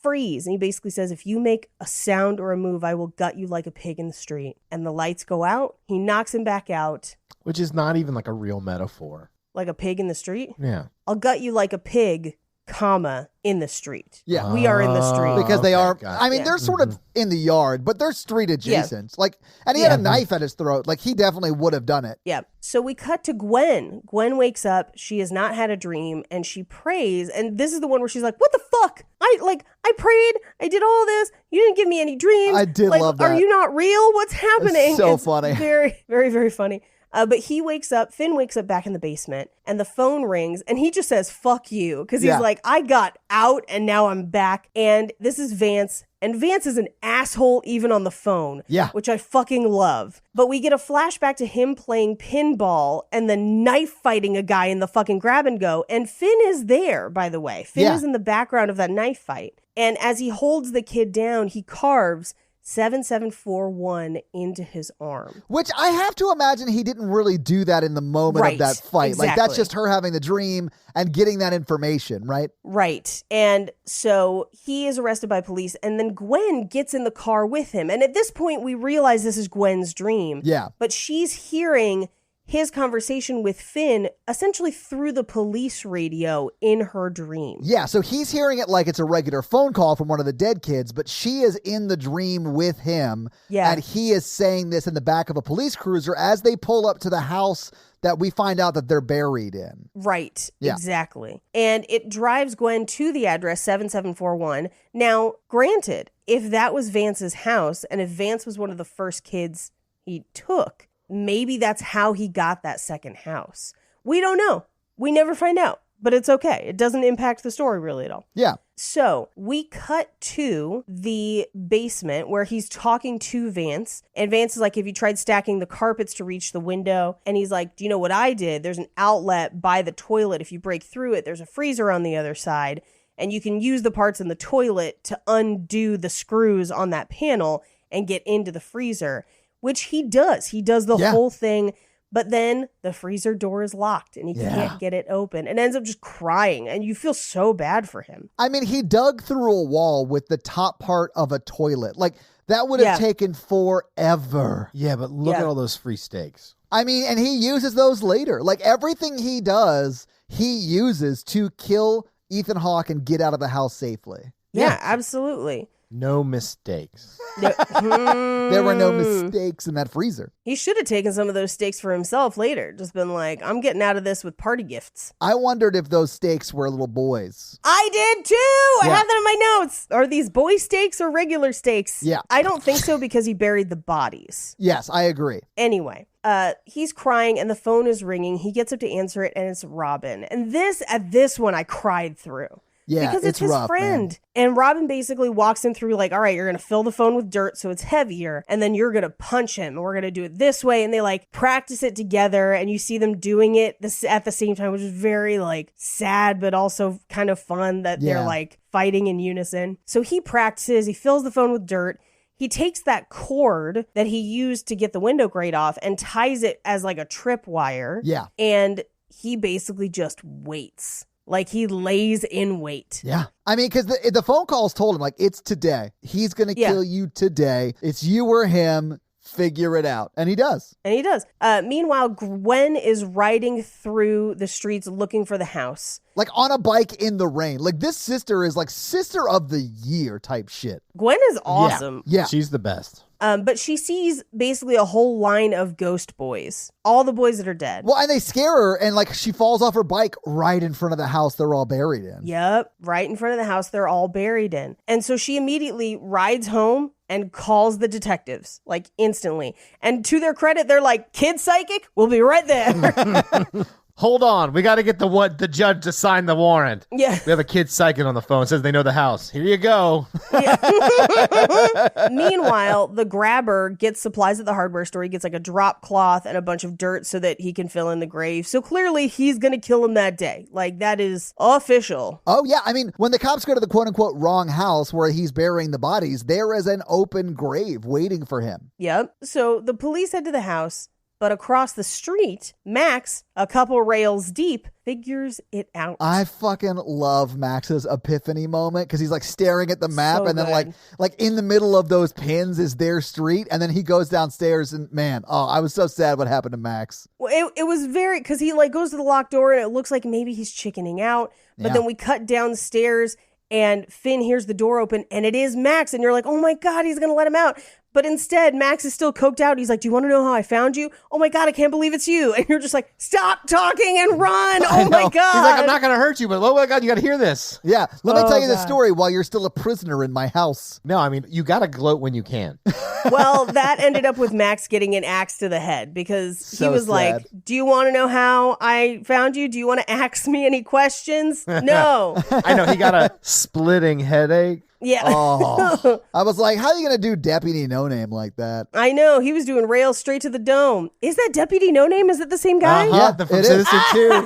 freeze. And he basically says, if you make a sound or a move, I will gut you like a pig in the street. And the lights go out. He knocks him back out. Which is not even like a real metaphor. Like a pig in the street? Yeah. I'll gut you like a pig, in the street. Yeah. We are in the street. Because they are, gotcha. I mean, they're sort of in the yard, but they're street adjacent. Like, and he had a knife at his throat. Like, he definitely would have done it. Yeah. So we cut to Gwen. Gwen wakes up. She has not had a dream, and she prays. And this is the one where she's like, what the fuck? I prayed. I did all this. You didn't give me any dreams. I did love that. Are you not real? What's happening? It's so funny. Very, very, very funny. But he wakes up, Finn wakes up back in the basement, and the phone rings, and he just says, fuck you. Because he's like, I got out, and now I'm back. And this is Vance. And Vance is an asshole even on the phone. Yeah. Which I fucking love. But we get a flashback to him playing pinball and then knife fighting a guy in the fucking grab and go. And Finn is there, by the way. Finn is in the background of that knife fight. And as he holds the kid down, he carves 7741 into his arm. Which I have to imagine he didn't really do that in the moment of that fight. Exactly. Like, that's just her having the dream and getting that information, right? Right. And so he is arrested by police, and then Gwen gets in the car with him. And at this point, we realize this is Gwen's dream. Yeah. But she's hearing his conversation with Finn essentially through the police radio in her dream. Yeah, so he's hearing it like it's a regular phone call from one of the dead kids, but she is in the dream with him. Yeah. And he is saying this in the back of a police cruiser as they pull up to the house that we find out that they're buried in. Right, Yeah. exactly. And it drives Gwen to the address 7741. Now, granted, if that was Vance's house, and if Vance was one of the first kids he took, maybe that's how he got that second house. We don't know. We never find out, but it's okay. It doesn't impact the story really at all. Yeah. So we cut to the basement where he's talking to Vance. And Vance is like, have you tried stacking the carpets to reach the window? And he's like, do you know what I did? There's an outlet by the toilet. If you break through it, there's a freezer on the other side. And you can use the parts in the toilet to undo the screws on that panel and get into the freezer. Which he does. He does the whole thing. But then the freezer door is locked and he can't get it open and ends up just crying. And you feel so bad for him. I mean, he dug through a wall with the top part of a toilet. Like, that would have taken forever. Yeah, but look at all those free steaks. I mean, and he uses those later. Like, everything he does, he uses to kill Ethan Hawke and get out of the house safely. Yeah, absolutely. No mistakes. There were no mistakes in that freezer. He should have taken some of those steaks for himself later. Just been like, I'm getting out of this with party gifts. I wondered if those steaks were little boys. I did too. I have that in my notes. Are these boy steaks or regular steaks? Yeah. I don't think so because he buried the bodies. Yes, I agree. Anyway, he's crying and the phone is ringing. He gets up to answer it and it's Robin. And at this one, I cried through. Yeah, because it's his rough, friend. Man. And Robin basically walks him through like, all right, you're going to fill the phone with dirt so it's heavier. And then you're going to punch him. And we're going to do it this way. And they like practice it together. And you see them doing it at the same time, which is very like sad, but also kind of fun that they're like fighting in unison. So he practices. He fills the phone with dirt. He takes that cord that he used to get the window grate off and ties it as like a trip wire. Yeah. And he basically just waits. Like he lays in wait. Yeah. I mean, because the phone calls told him, like, it's today. He's going to kill you today. It's you or him. Figure it out. And he does. Meanwhile, Gwen is riding through the streets looking for the house. Like on a bike in the rain. Like this sister is like sister of the year type shit. Gwen is awesome. Yeah. She's the best. But she sees basically a whole line of ghost boys. All the boys that are dead. Well, and they scare her and like she falls off her bike right in front of the house they're all buried in. Yep. Right in front of the house they're all buried in. And so she immediately rides home and calls the detectives, like instantly. And to their credit, they're like, kid psychic, we'll be right there. Hold on. We got to get the judge to sign the warrant. Yeah. We have a kid psychic on the phone. Says they know the house. Here you go. Meanwhile, the grabber gets supplies at the hardware store. He gets like a drop cloth and a bunch of dirt so that he can fill in the grave. So clearly he's going to kill him that day. Like that is official. Oh, yeah. I mean, when the cops go to the quote unquote wrong house where he's burying the bodies, there is an open grave waiting for him. Yep. So the police head to the house. But across the street, Max, a couple rails deep, figures it out. I fucking love Max's epiphany moment because he's like staring at the map and then like in the middle of those pins is their street. And then he goes downstairs and man, I was so sad what happened to Max. Well, it was very, because he like goes to the locked door and it looks like maybe he's chickening out. But then we cut downstairs and Finn hears the door open and it is Max. And you're like, oh my God, he's going to let him out. But instead, Max is still coked out. He's like, do you want to know how I found you? Oh my God, I can't believe it's you. And you're just like, stop talking and run. Oh my God. He's like, I'm not going to hurt you, but oh my God, you got to hear this. Yeah. Let me tell you the story while you're still a prisoner in my house. No, I mean, you got to gloat when you can. Well, that ended up with Max getting an axe to the head because he was like, do you want to know how I found you? Do you want to ask me any questions? No. I know. He got a splitting headache. Yeah. I was like, how are you going to do Deputy No Name like that? I know. He was doing rails straight to the dome. Is that Deputy No Name? Is it the same guy? Yeah, from Citizen 2.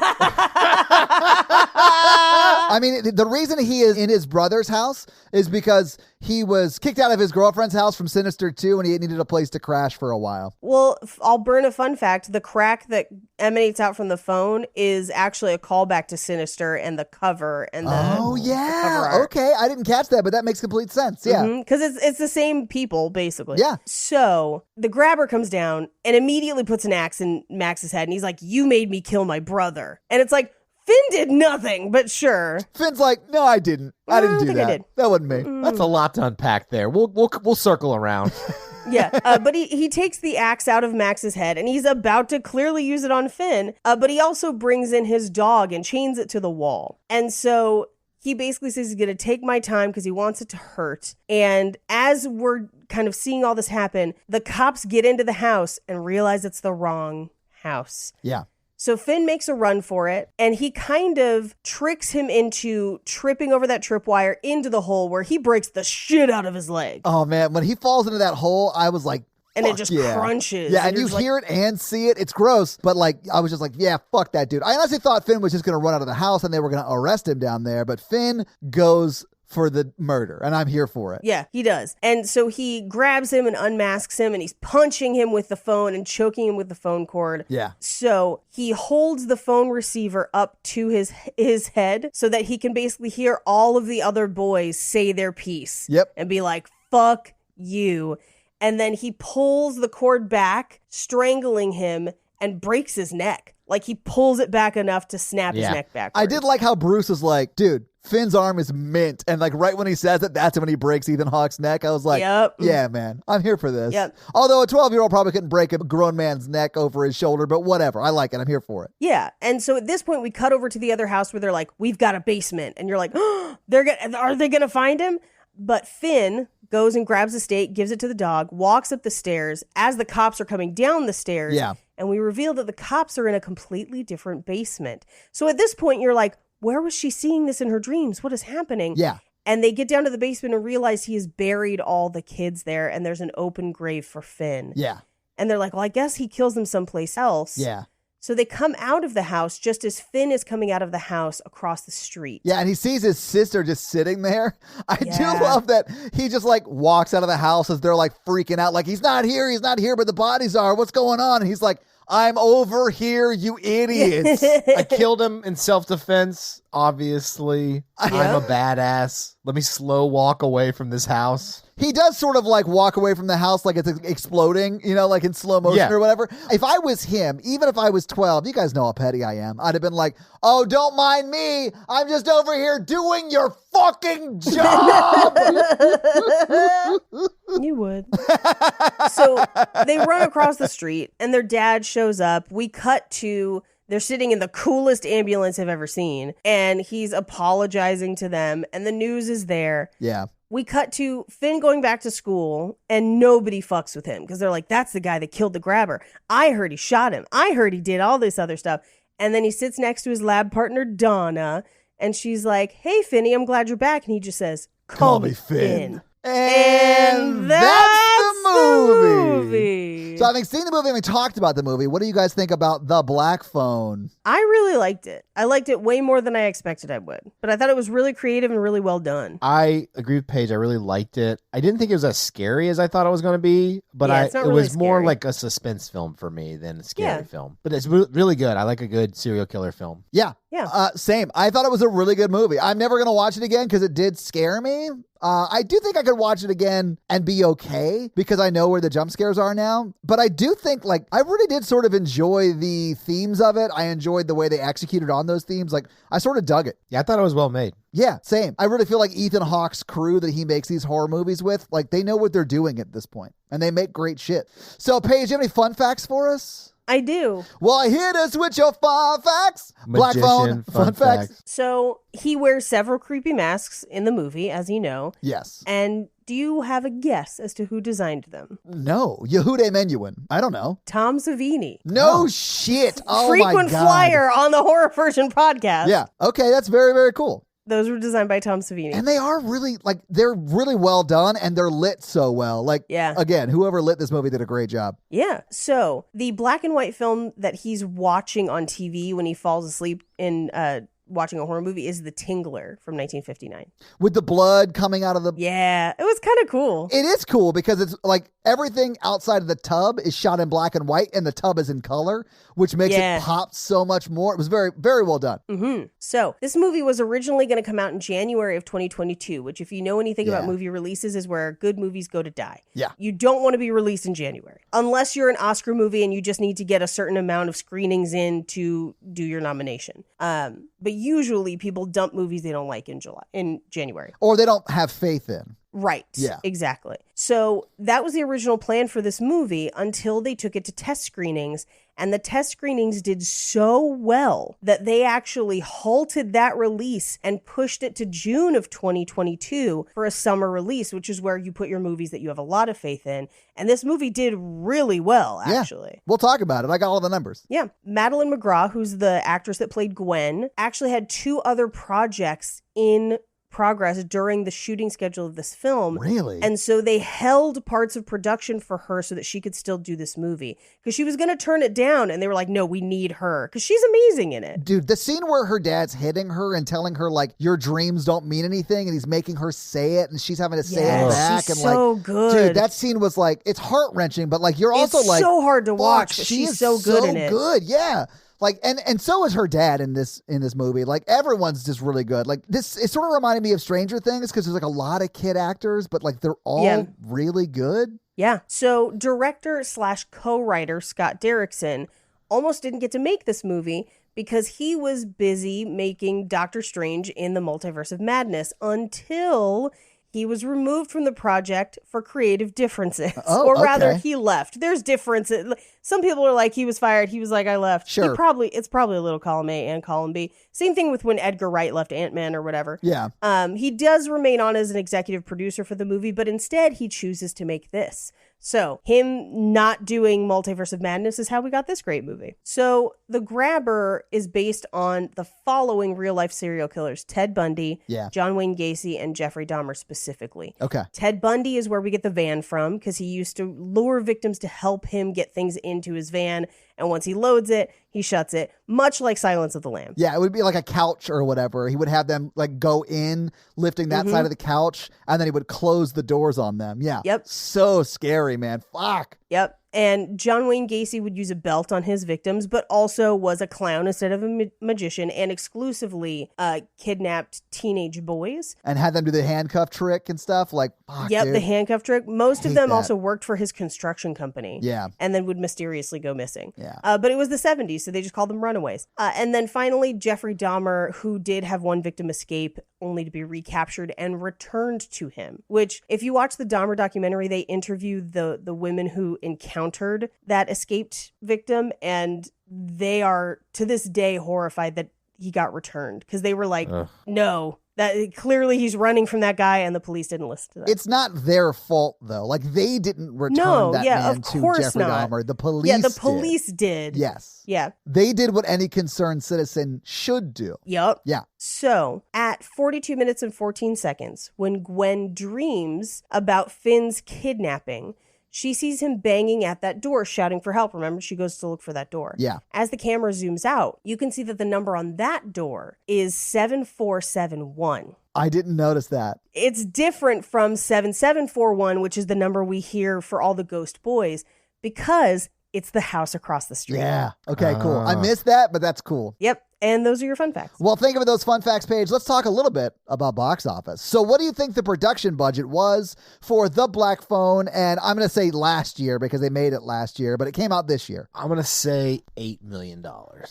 I mean, the reason he is in his brother's house is because he was kicked out of his girlfriend's house from Sinister 2 and he needed a place to crash for a while. Well, I'll burn a fun fact. The crack that emanates out from the phone is actually a callback to Sinister and the cover and the Oh, yeah. the cover art. Okay. I didn't catch that, but that makes complete sense. Yeah. Because it's the same people, basically. Yeah. So the grabber comes down and immediately puts an axe in Max's head. And he's like, you made me kill my brother. And it's like, Finn did nothing, but sure. Finn's like, no, I didn't. I didn't do think that. I did. That wasn't me. That's a lot to unpack there. We'll circle around. Yeah, but he takes the axe out of Max's head and he's about to clearly use it on Finn, but he also brings in his dog and chains it to the wall. And so he basically says he's going to take my time because he wants it to hurt. And as we're kind of seeing all this happen, the cops get into the house and realize it's the wrong house. Yeah. So Finn makes a run for it, and he kind of tricks him into tripping over that tripwire into the hole where he breaks the shit out of his leg. Oh, man. When he falls into that hole, I was like, and it just crunches. Yeah, and you hear it and see it. It's gross. But like, I was just like, yeah, fuck that dude. I honestly thought Finn was just going to run out of the house and they were going to arrest him down there. But Finn goes for the murder, and I'm here for it. Yeah, he does. And so he grabs him and unmasks him, and he's punching him with the phone and choking him with the phone cord. Yeah. So he holds the phone receiver up to his head so that he can basically hear all of the other boys say their piece. Yep. And be like, fuck you. And then he pulls the cord back, strangling him, and breaks his neck. Like he pulls it back enough to snap his neck backwards. I did like how Bruce was like, dude, Finn's arm is mint. And like right when he says it, that's when he breaks Ethan Hawke's neck. I was like, yeah, man, I'm here for this. Yep. Although a 12-year-old probably couldn't break a grown man's neck over his shoulder, but whatever. I like it. I'm here for it. Yeah. And so at this point, we cut over to the other house where they're like, we've got a basement. And you're like, oh, are they going to find him? But Finn goes and grabs the steak, gives it to the dog, walks up the stairs as the cops are coming down the stairs. Yeah. And we reveal that the cops are in a completely different basement. So at this point, you're like, where was she seeing this in her dreams? What is happening? Yeah. And they get down to the basement and realize he has buried all the kids there, and there's an open grave for Finn. Yeah. And they're like, well, I guess he kills them someplace else. Yeah. So they come out of the house just as Finn is coming out of the house across the street. Yeah, and he sees his sister just sitting there. I do love that he just like walks out of the house as they're like freaking out. Like, he's not here, but the bodies are. What's going on? And he's like, I'm over here, you idiots. I killed him in self-defense, obviously. I'm a badass. Let me slow walk away from this house. He does sort of like walk away from the house like it's exploding, like in slow motion or whatever. If I was him, even if I was 12, you guys know how petty I am. I'd have been like, oh, don't mind me. I'm just over here doing your fucking job. You would. So they run across the street and their dad shows up. We cut to... They're sitting in the coolest ambulance I've ever seen, and he's apologizing to them, and the news is there. Yeah. We cut to Finn going back to school, and nobody fucks with him because they're like, that's the guy that killed the grabber. I heard he shot him. I heard he did all this other stuff. And then he sits next to his lab partner, Donna, and she's like, hey, Finny, I'm glad you're back. And he just says, call me Finn. And that's the movie. So having seen the movie and we talked about the movie, what do you guys think about The Black Phone? I really liked it. I liked it way more than I expected I would. But I thought it was really creative and really well done. I agree with Paige. I really liked it. I didn't think it was as scary as I thought it was going to be, but it was more like a suspense film for me than a scary film. But it's really good. I like a good serial killer film. Yeah. Same. I thought it was a really good movie. I'm never going to watch it again because it did scare me. I do think I could watch it again and be okay because I know where the jump scares are now. But I do think I really did sort of enjoy the themes of it. I enjoyed the way they executed on those themes. I sort of dug it. Yeah, I thought it was well made. Yeah, same. I really feel like Ethan Hawke's crew that he makes these horror movies with, they know what they're doing at this point and they make great shit. So Paige, you have any fun facts for us? I do. Well, hit us with your fun facts. Black Phone, fun facts. So he wears several creepy masks in the movie, as you know. Yes. And do you have a guess as to who designed them? No. Yehuda Menuhin. I don't know. Tom Savini. No shit. Oh Frequent my God. flyer on the Horror Version podcast. Yeah. Okay. That's very, very cool. Those were designed by Tom Savini. And they are really, they're really well done and they're lit so well. Again, whoever lit this movie did a great job. Yeah. So the black and white film that he's watching on TV when he falls asleep in watching a horror movie is The Tingler from 1959. With the blood coming out of the... Yeah, it was kind of cool. It is cool because it's everything outside of the tub is shot in black and white and the tub is in color, which makes it pop so much more. It was very, very well done. Mm-hmm. So this movie was originally going to come out in January of 2022, which if you know anything about movie releases is where good movies go to die. Yeah. You don't want to be released in January unless you're an Oscar movie and you just need to get a certain amount of screenings in to do your nomination. But usually people dump movies they don't like in January. Or they don't have faith in. Right. Yeah. Exactly. So that was the original plan for this movie until they took it to test screenings. And the test screenings did so well that they actually halted that release and pushed it to June of 2022 for a summer release, which is where you put your movies that you have a lot of faith in. And this movie did really well, actually. Yeah. We'll talk about it. I got all the numbers. Yeah. Madeline McGraw, who's the actress that played Gwen, actually had 2 other projects in progress during the shooting schedule of this film. Really? And so they held parts of production for her so that she could still do this movie because she was going to turn it down and they were like, no, we need her because she's amazing in it. Dude, the scene where her dad's hitting her and telling her your dreams don't mean anything and he's making her say it and she's having to say it back. She's and so good. Dude, that scene was it's heart-wrenching, but you're also it's so hard to watch, but she's so good in it. Good, yeah. And so is her dad in this movie. Everyone's just really good. It sort of reminded me of Stranger Things because there's a lot of kid actors, but they're all really good. Yeah. So director / co-writer Scott Derrickson almost didn't get to make this movie because he was busy making Doctor Strange in the Multiverse of Madness until he was removed from the project for creative differences. Oh, or rather, okay. he left. There's differences. Some people are like, he was fired. He was like, I left. Sure. It's probably a little column A and column B. Same thing with when Edgar Wright left Ant-Man or whatever. Yeah. He does remain on as an executive producer for the movie, but instead he chooses to make this. So him not doing Multiverse of Madness is how we got this great movie. So The Grabber is based on the following real life serial killers: Ted Bundy, John Wayne Gacy, and Jeffrey Dahmer specifically. Okay. Ted Bundy is where we get the van from, because he used to lure victims to help him get things into his van. And once he loads it, he shuts it, much like Silence of the Lambs. Yeah, it would be like a couch or whatever. He would have them like go in, lifting that side of the couch, and then he would close the doors on them. Yeah. Yep. So scary, man. Fuck. Yep. And John Wayne Gacy would use a belt on his victims, but also was a clown instead of a magician, and exclusively kidnapped teenage boys. And had them do the handcuff trick and stuff. Like, fuck, Yep, dude. the handcuff trick. Most of them also worked for his construction company. Yeah. And then would mysteriously go missing. Yeah. But it was the 70s, so they just called them runaways. And then finally, Jeffrey Dahmer, who did have one victim escape, only to be recaptured and returned to him. Which, if you watch the Dahmer documentary, they interview the women who encountered that escaped victim, and they are to this day horrified that he got returned, because they were like, no, that clearly he's running from that guy, and the police didn't listen to that. It's not their fault though. Like, they didn't return that man to Jeffrey Dahmer. The police Yeah, the police did. Yes. Yeah. They did what any concerned citizen should do. Yep. Yeah. So, at 42 minutes and 14 seconds, when Gwen dreams about Finn's kidnapping, she sees him banging at that door, shouting for help. Remember, she goes to look for that door. Yeah. As the camera zooms out, you can see that the number on that door is 7471. I didn't notice that. It's different from 7741, which is the number we hear for all the ghost boys, because it's the house across the street. Yeah. Okay, cool. I missed that, but that's cool. Yep. And those are your fun facts. Well, thank you for those fun facts, Paige. Let's talk a little bit about box office. So what do you think the production budget was for The Black Phone? And I'm going to say last year, because they made it last year, but it came out this year. I'm going to say $8 million.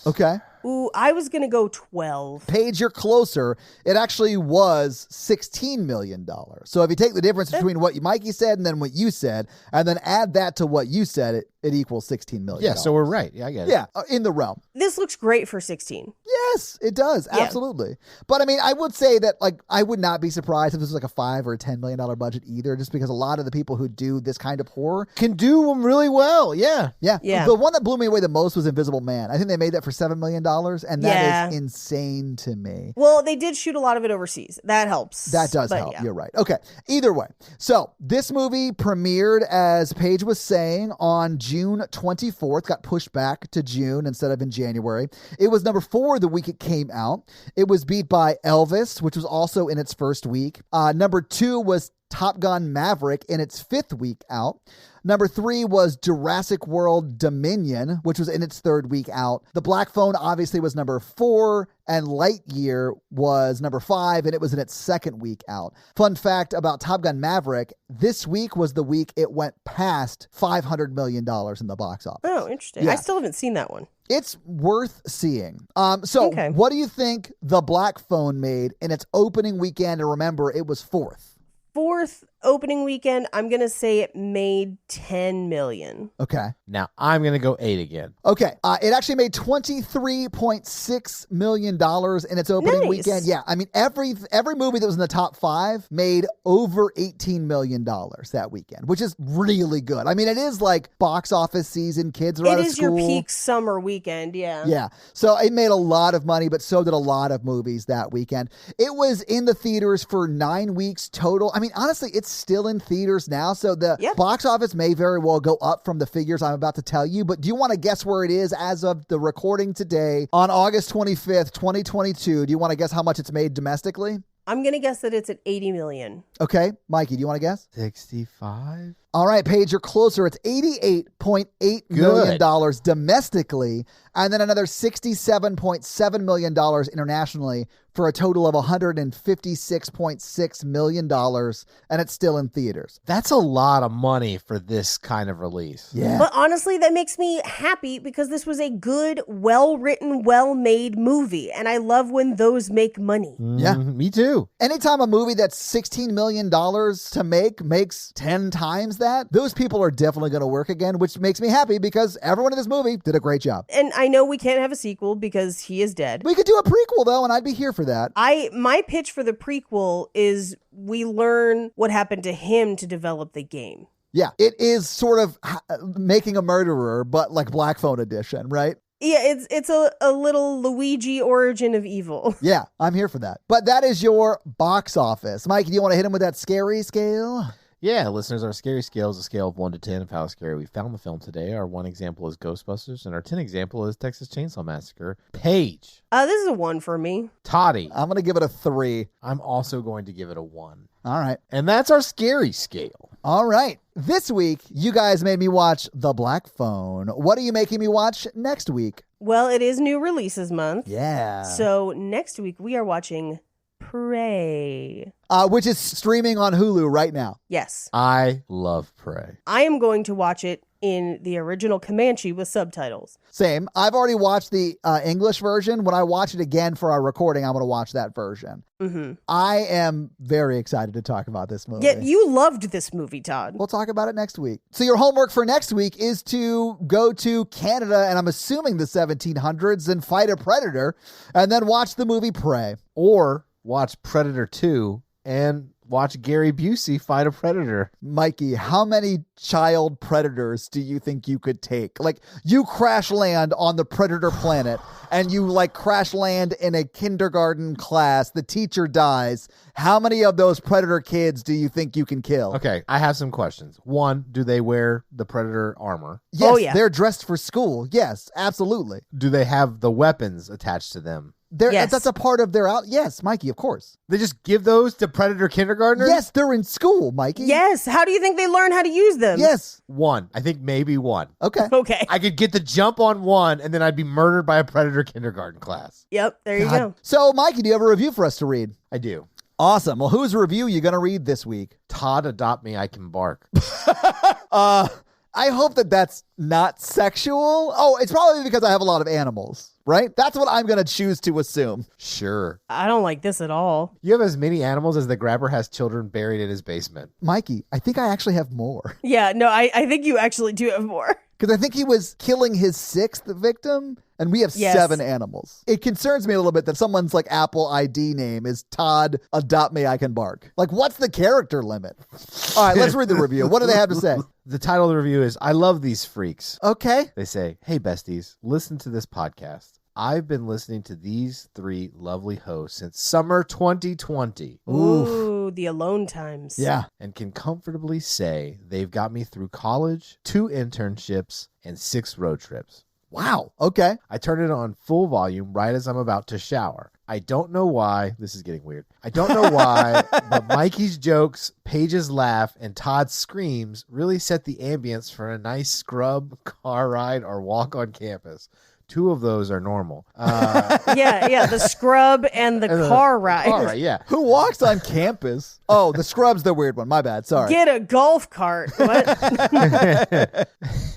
Okay. Ooh, I was going to go 12. Paige, you're closer. It actually was $16 million. So if you take the difference between what Mikey said and then what you said, and then add that to what you said, it equals $16 million. Yeah, so we're right. Yeah, I get it. Yeah, in the realm. This looks great for 16. Yes, it does. Yeah. Absolutely. But I mean, I would say that, like, I would not be surprised if this was like a $5 or $10 million budget either, just because a lot of the people who do this kind of horror Can do them really well. Yeah. Yeah. Yeah. The one that blew me away the most was Invisible Man. I think they made that for $7 million, and that is insane to me. Well, they did shoot a lot of it overseas. That helps. That does But help. yeah. You're right. Okay. Either way. So this movie premiered, as Paige was saying, on June 24th, got pushed back to June instead of in January. It was number 4 the week it came out. It was beat by Elvis, which was also in its first week. Number 2 was Top Gun Maverick in its 5th week out. Number 3 was Jurassic World Dominion, which was in its 3rd week out. The Black Phone obviously was number 4, and Lightyear was number 5, and it was in its 2nd week out. Fun fact about Top Gun Maverick, this week was the week it went past $500 million in the box office. Oh, interesting. Yeah. I still haven't seen that one. It's worth seeing. So Okay. what do you think The Black Phone made in its opening weekend? And remember, it was 4th. 4th opening weekend, I'm going to say it made $10 million. Okay. Now I'm going to go 8 again. Okay. It actually made $23.6 million in its opening Nice. weekend. Yeah. I mean, every movie that was in the top 5 made over $18 million that weekend, which is really good. I mean, it is like box office season. Kids are out It of is school. your peak summer weekend, yeah. Yeah. So it made a lot of money, but so did a lot of movies that weekend. It was in the theaters for 9 weeks total. I mean, honestly, it's still in theaters now. So the box office may very well go up from the figures I'm about to tell you. But do you want to guess where it is as of the recording today on August 25th, 2022? Do you want to guess how much it's made domestically? I'm going to guess that it's at 80 million. Okay. Mikey, do you want to guess? 65? All right, Paige, you're closer. It's $88.8 million domestically, and then another $67.7 million internationally, for a total of $156.6 million, and it's still in theaters. That's a lot of money for this kind of release. Yeah. But honestly, that makes me happy, because this was a good, well-written, well-made movie, and I love when those make money. Yeah. Me too. Anytime a movie that's $16 million to make makes 10 times that, those people are definitely going to work again, which makes me happy, because everyone in this movie did a great job. And I know we can't have a sequel because he is dead. We could do a prequel, though, and I'd be here for that. My pitch for the prequel is we learn what happened to him to develop the game. Yeah, it is sort of Making a Murderer, but like Black Phone edition, right? Yeah, it's a little Luigi origin of evil. Yeah, I'm here for that. But that is your box office. Mike, do you want to hit him with that scary scale? Yeah, listeners, our scary scale is a scale of 1 to 10 of how scary we found the film today. Our 1 example is Ghostbusters, and our 10 example is Texas Chainsaw Massacre. Paige. This is a 1 for me. Toddy. I'm going to give it a 3. I'm also going to give it a 1. All right. And that's our scary scale. All right. This week, you guys made me watch The Black Phone. What are you making me watch next week? Well, it is new releases month. Yeah. So next week, we are watching Prey. Which is streaming on Hulu right now. Yes. I love Prey. I am going to watch it in the original Comanche with subtitles. Same. I've already watched the English version. When I watch it again for our recording, I'm going to watch that version. Mm-hmm. I am very excited to talk about this movie. Yeah, you loved this movie, Todd. We'll talk about it next week. So your homework for next week is to go to Canada, and I'm assuming the 1700s, and fight a predator, and then watch the movie Prey. Or watch Predator 2 and watch Gary Busey fight a predator. Mikey, how many child predators do you think you could take? Like, you crash land on the predator planet and you like crash land in a kindergarten class. The teacher dies. How many of those predator kids do you think you can kill? Okay, I have some questions. 1, do they wear the predator armor? Yes, yeah. They're dressed for school. Yes, absolutely. Do they have the weapons attached to them? Yes. That's a part of their out. Yes, Mikey, of course. They just give those to predator kindergartners? Yes, they're in school, Mikey. Yes. How do you think they learn how to use them? Yes. 1. I think maybe 1. Okay. Okay. I could get the jump on 1, and then I'd be murdered by a predator kindergarten class. Yep. There you go. So, Mikey, do you have a review for us to read? I do. Awesome. Well, whose review are you going to read this week? Todd, adopt me, I can bark. I hope that that's not sexual. Oh, it's probably because I have a lot of animals, right? That's what I'm going to choose to assume. Sure. I don't like this at all. You have as many animals as the grabber has children buried in his basement. Mikey, I think I actually have more. Yeah, no, I think you actually do have more. Because I think he was killing his 6th victim, and we have Yes. 7 animals. It concerns me a little bit that someone's like Apple ID name is Todd, adopt me, I can bark. Like, what's the character limit? All right, let's read the review. What do they have to say? The title of the review is, I love these freaks. Okay. They say, hey, besties, listen to this podcast. I've been listening to these 3 lovely hosts since summer 2020. Ooh, the alone times. Yeah. And can comfortably say they've got me through college, 2 internships, and 6 road trips. Wow. Okay. I turn it on full volume right as I'm about to shower. I don't know why. This is getting weird. I don't know why, but Mikey's jokes, Paige's laugh, and Todd's screams really set the ambience for a nice scrub, car ride, or walk on campus. 2 of those are normal. Yeah, the scrub and the car ride. All right, yeah. Who walks on campus? Oh, the scrub's the weird one. My bad. Sorry. Get a golf cart. What?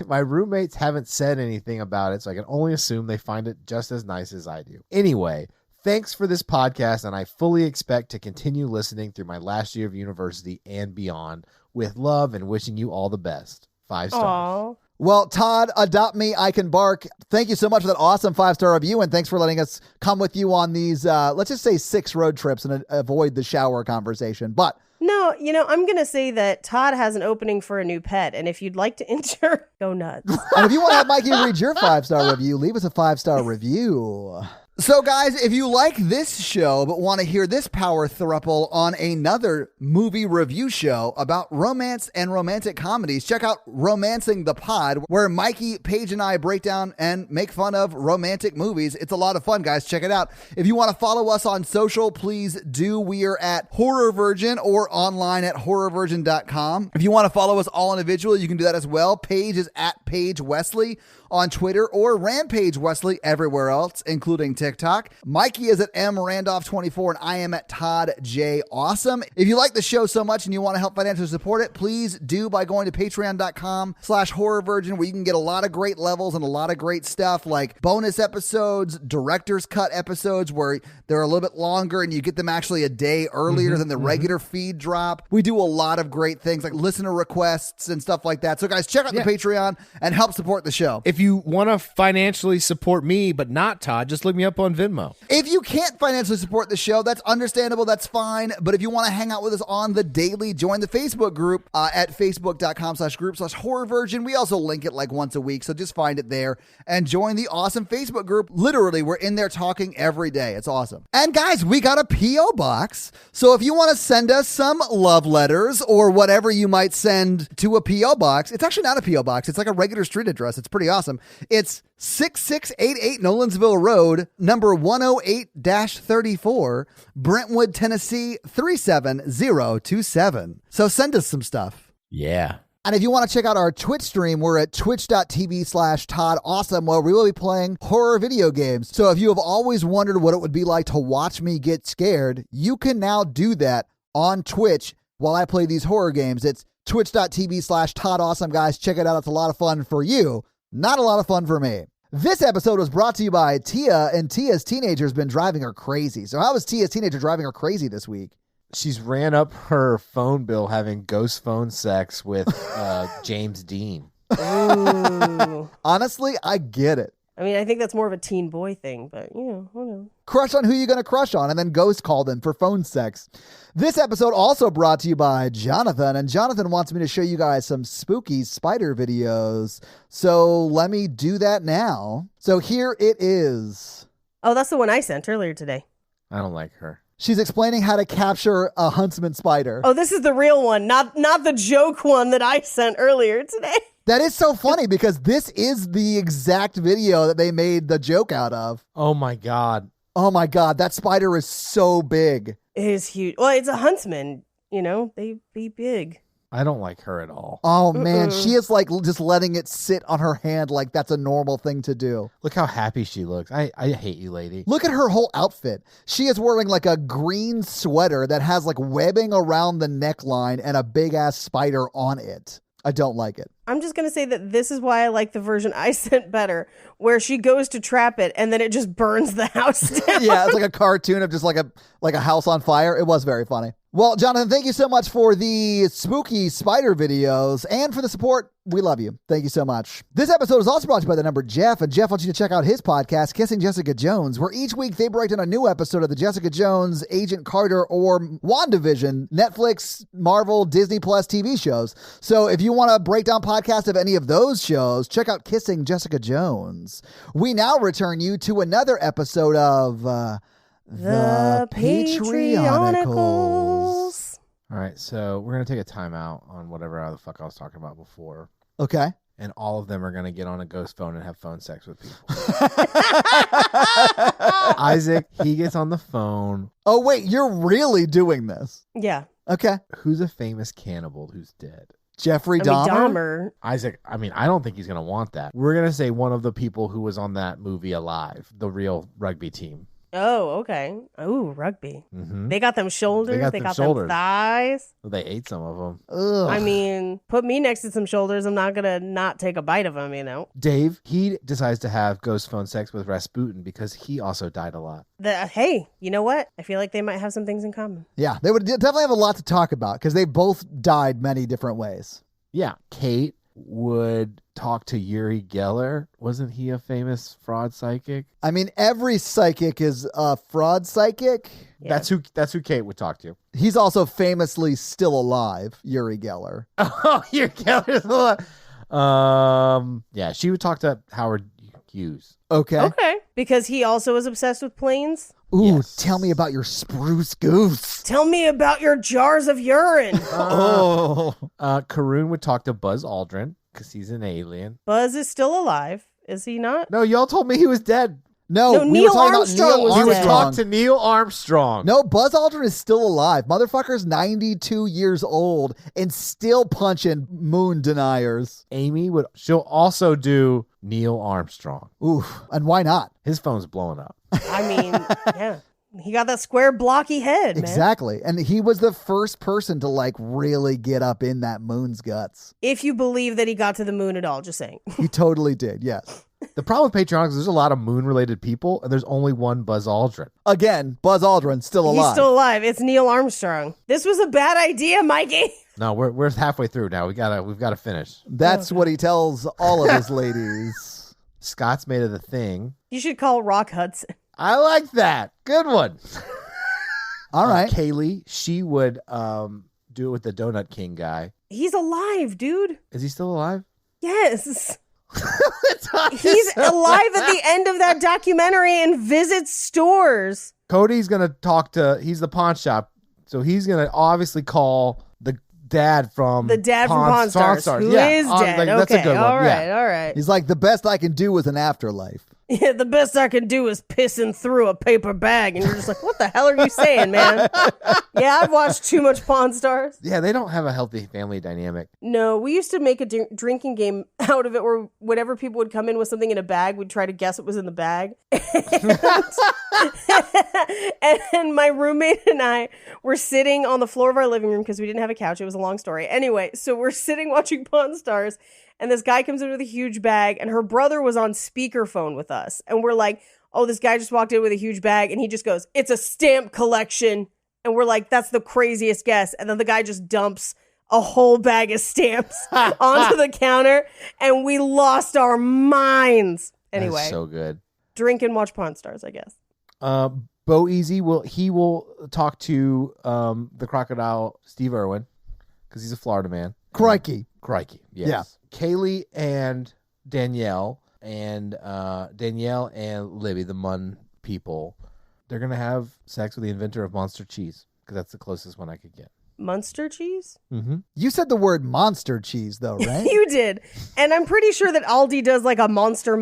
My roommates haven't said anything about it, so I can only assume they find it just as nice as I do. Anyway, thanks for this podcast, and I fully expect to continue listening through my last year of university and beyond. With love and wishing you all the best. 5 stars. Aw. Well, Todd, adopt me, I can bark. Thank you so much for that awesome 5-star review, and thanks for letting us come with you on these, let's just say 6 road trips and avoid the shower conversation. But No, I'm going to say that Todd has an opening for a new pet, and if you'd like to enter, go nuts. and if you want to have Mikey read your 5-star review, leave us a 5-star review. So, guys, if you like this show but want to hear this power throuple on another movie review show about romance and romantic comedies, check out Romancing the Pod, where Mikey, Paige, and I break down and make fun of romantic movies. It's a lot of fun, guys. Check it out. If you want to follow us on social, please do. We are at Horror Virgin or online at horrorvirgin.com. If you want to follow us all individually, you can do that as well. Paige is at Paige Wesley on Twitter, or Rampage Wesley everywhere else, including TikTok. Mikey is at mrandolph24, and I am at Todd J. Awesome. If you like the show so much and you want to help financially support it, please do by going to patreon.com/horrorvirgin, where you can get a lot of great levels and a lot of great stuff like bonus episodes, director's cut episodes where they're a little bit longer and you get them actually a day earlier than the regular feed drop. We do a lot of great things like listener requests and stuff like that. So guys, check out the Patreon and help support the show. If you want to financially support me, but not Todd, just look me up up on Venmo. If you can't financially support the show, that's understandable. That's fine. But if you want to hang out with us on the daily, join the Facebook group at facebook.com/group/horrorvirgin. We also link it like once a week, so just find it there and join the awesome Facebook group. Literally, we're in there talking every day. It's awesome. And guys, we got a P.O. box. So if you want to send us some love letters or whatever you might send to a P.O. box, it's actually not a P.O. box. It's like a regular street address. It's pretty awesome. It's 6688 Nolensville Road, number 108-34, Brentwood, Tennessee 37027. So send us some stuff. Yeah. And if you want to check out our Twitch stream, we're at twitch.tv/Todd Awesome, where we will be playing horror video games. So if you have always wondered what it would be like to watch me get scared, you can now do that on Twitch while I play these horror games. It's twitch.tv/Todd Awesome, guys. Check it out. It's a lot of fun for you. Not a lot of fun for me. This episode was brought to you by Tia, and Tia's teenager's been driving her crazy. So how is Tia's teenager driving her crazy this week? She's ran up her phone bill having ghost phone sex with James Dean. Ooh. Honestly, I get it. I mean, I think that's more of a teen boy thing, but, whatever. Crush on who you going to crush on, and then ghost call them for phone sex. This episode also brought to you by Jonathan, and Jonathan wants me to show you guys some spooky spider videos. So let me do that now. So here it is. Oh, that's the one I sent earlier today. I don't like her. She's explaining how to capture a huntsman spider. Oh, this is the real one, not the joke one that I sent earlier today. That is so funny because this is the exact video that they made the joke out of. Oh my God. Oh my God, that spider is so big. It is huge. Well, it's a huntsman, they be big. I don't like her at all. Oh man, she is like just letting it sit on her hand like that's a normal thing to do. Look how happy she looks. I hate you, lady. Look at her whole outfit. She is wearing like a green sweater that has like webbing around the neckline and a big ass spider on it. I don't like it. I'm just going to say that this is why I like the version I sent better, where she goes to trap it and then it just burns the house down. Yeah, it's like a cartoon of just like a house on fire. It was very funny. Well, Jonathan, thank you so much for the spooky spider videos and for the support. We love you. Thank you so much. This episode is also brought to you by the number Jeff, and Jeff wants you to check out his podcast, Kissing Jessica Jones, where each week they break down a new episode of the Jessica Jones, Agent Carter, or WandaVision, Netflix, Marvel, Disney Plus TV shows. So if you want a breakdown podcast of any of those shows, check out Kissing Jessica Jones. We now return you to another episode of The Patreonicals. All right, so we're going to take a timeout on whatever the fuck I was talking about before. Okay. And all of them are going to get on a ghost phone and have phone sex with people. Isaac, he gets on the phone. Oh, wait, you're really doing this? Yeah. Okay. Who's a famous cannibal who's dead? Jeffrey Dahmer? Isaac, I don't think he's going to want that. We're going to say one of the people who was on that movie alive, the real rugby team. Oh, okay. Oh, rugby. Mm-hmm. They got them shoulders. They got them thighs. Well, they ate some of them. Ugh. I mean, put me next to some shoulders. I'm not going to not take a bite of them, Dave, he decides to have ghost phone sex with Rasputin because he also died a lot. Hey, you know what? I feel like they might have some things in common. Yeah, they would definitely have a lot to talk about because they both died many different ways. Yeah. Kate would talk to Uri Geller. Wasn't he a famous fraud psychic? I mean, every psychic is a fraud psychic. Yeah. That's who Kate would talk to. He's also famously still alive, Uri Geller. Oh, Uri Geller's alive. Yeah, she would talk to Howard Hughes. Okay. Because he also is obsessed with planes. Ooh, Yes. Tell me about your spruce goose. Tell me about your jars of urine. Karun would talk to Buzz Aldrin because he's an alien. Buzz is still alive, is he not? No, y'all told me he was dead. No, we Neil were talking Armstrong about Neil was He would dead. Armstrong. talk to Neil Armstrong. No, Buzz Aldrin is still alive. Motherfucker's 92 years old and still punching moon deniers. She'll also do Neil Armstrong. Oof. And why not? His phone's blowing up. I mean, yeah. He got that square blocky head, man. Exactly. And he was the first person to like really get up in that moon's guts. If you believe that he got to the moon at all, just saying. He totally did, yes. The problem with Patreon is there's a lot of moon-related people, and there's only one Buzz Aldrin. Again, Buzz Aldrin still alive. He's still alive. It's Neil Armstrong. This was a bad idea, Mikey. No, we're halfway through now. We've got to finish. That's what he tells all of his ladies. Scott's made of the thing. You should call Rock Hudson. I like that. Good one. All right. Kaylee, she would do it with the Donut King guy. He's alive, dude. Is he still alive? Yes. He's alive at the end of that documentary and visits stores. Cody's going to he's the pawn shop, so he's going to obviously call the dad from Pawn Stars. Who is dead. Like, that's a good one. All right. He's like, the best I can do was an afterlife. Yeah, the best I can do is pissing through a paper bag. And you're just like, what the hell are you saying, man? Yeah, I've watched too much Pawn Stars. Yeah, they don't have a healthy family dynamic. No, we used to make a drinking game out of it where whenever people would come in with something in a bag, we'd try to guess what was in the bag. And my roommate and I were sitting on the floor of our living room because we didn't have a couch. It was a long story. Anyway, so we're sitting watching Pawn Stars. And this guy comes in with a huge bag, and her brother was on speakerphone with us. And we're like, oh, this guy just walked in with a huge bag, and he just goes, it's a stamp collection. And we're like, that's the craziest guess. And then the guy just dumps a whole bag of stamps onto the counter, and we lost our minds. Anyway. That's so good. Drink and watch Pawn Stars, I guess. Bo Easy will talk to the crocodile Steve Irwin, because he's a Florida man. Crikey, yes. Yeah. Kaylee and Danielle and Libby, the Munn people, they're going to have sex with the inventor of Monster Cheese, because that's the closest one I could get. Munster cheese? Mm-hmm. You said the word monster cheese, though, right? You did. And I'm pretty sure that Aldi does like a Monster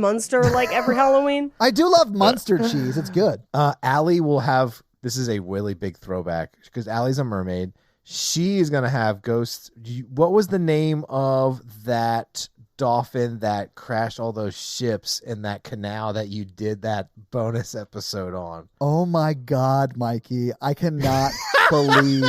like every Halloween. I do love Munster cheese. It's good. Allie will have, this is a really big throwback, because Allie's a mermaid. She is going to have ghosts. What was the name of that dolphin that crashed all those ships in that canal that you did that bonus episode on? Oh my God, Mikey. I cannot believe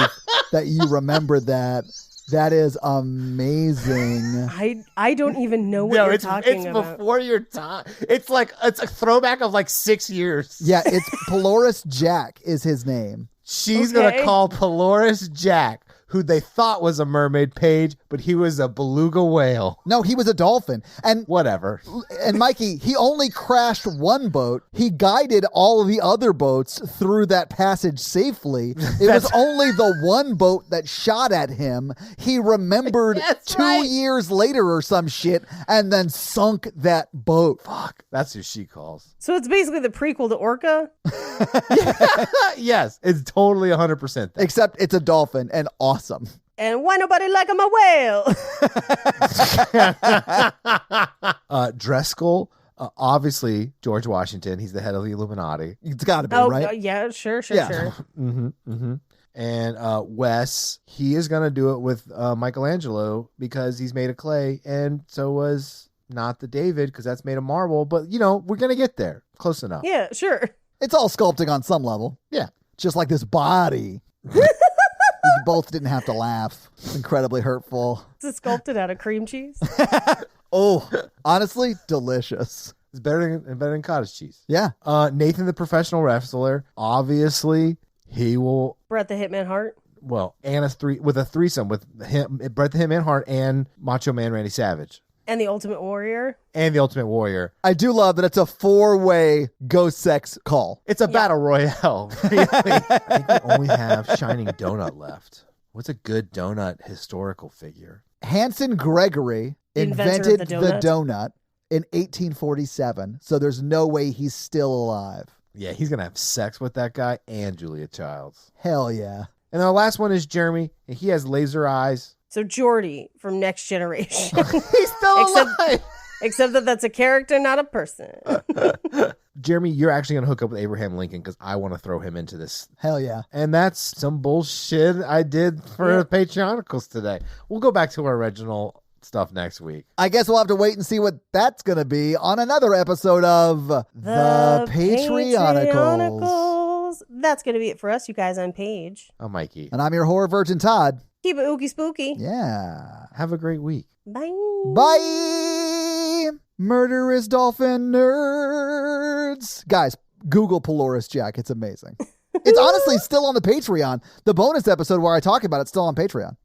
that you remember that. That is amazing. I don't even know what you're talking about. It's before your time. It's a throwback of like 6 years. Yeah, it's Polaris Jack is his name. She's going to call Polaris Jack, who they thought was a mermaid, Paige, but he was a beluga whale. No, he was a dolphin. And whatever. And Mikey, he only crashed one boat. He guided all of the other boats through that passage safely. It was only the one boat that shot at him. He remembered years later or some shit and then sunk that boat. Fuck. That's who she calls. So it's basically the prequel to Orca? Yes, it's totally 100% that. Except it's a dolphin and awesome. And why nobody like him a whale? Driscoll, obviously George Washington. He's the head of the Illuminati. It's got to be, right? Yeah, sure. Mm-hmm, mm-hmm. And Wes, he is going to do it with Michelangelo because he's made of clay, and so was not the David because that's made of marble. But, we're going to get there. Close enough. Yeah, sure. It's all sculpting on some level. Yeah. Just like this body. You both didn't have to laugh. It's incredibly hurtful. Is it sculpted out of cream cheese? Oh, honestly, delicious. It's better than cottage cheese. Yeah. Nathan, the professional wrestler, obviously he will. Bret the Hitman Hart. Well, and with a threesome with him, Bret the Hitman Hart, and Macho Man Randy Savage. And the Ultimate Warrior. I do love that it's a 4-way ghost sex call. It's a battle royale. Really. I think we only have Shining Donut left. What's a good donut historical figure? Hanson Gregory invented the donut in 1847, so there's no way he's still alive. Yeah, he's going to have sex with that guy and Julia Childs. Hell yeah. And our last one is Jeremy, and he has laser eyes. So Geordie from Next Generation. He's still alive. Except that that's a character, not a person. Jeremy, you're actually going to hook up with Abraham Lincoln because I want to throw him into this. Hell yeah. And that's some bullshit I did for Patreonicals today. We'll go back to our original stuff next week. I guess we'll have to wait and see what that's going to be on another episode of The Patreonicals. That's going to be it for us, you guys. I'm Paige. I'm Mikey. And I'm your horror virgin, Todd. Keep it ooky spooky. Yeah. Have a great week. Bye. Bye. Murderous dolphin nerds. Guys, Google Polaris Jack. It's amazing. It's honestly still on the Patreon. The bonus episode where I talk about it's still on Patreon.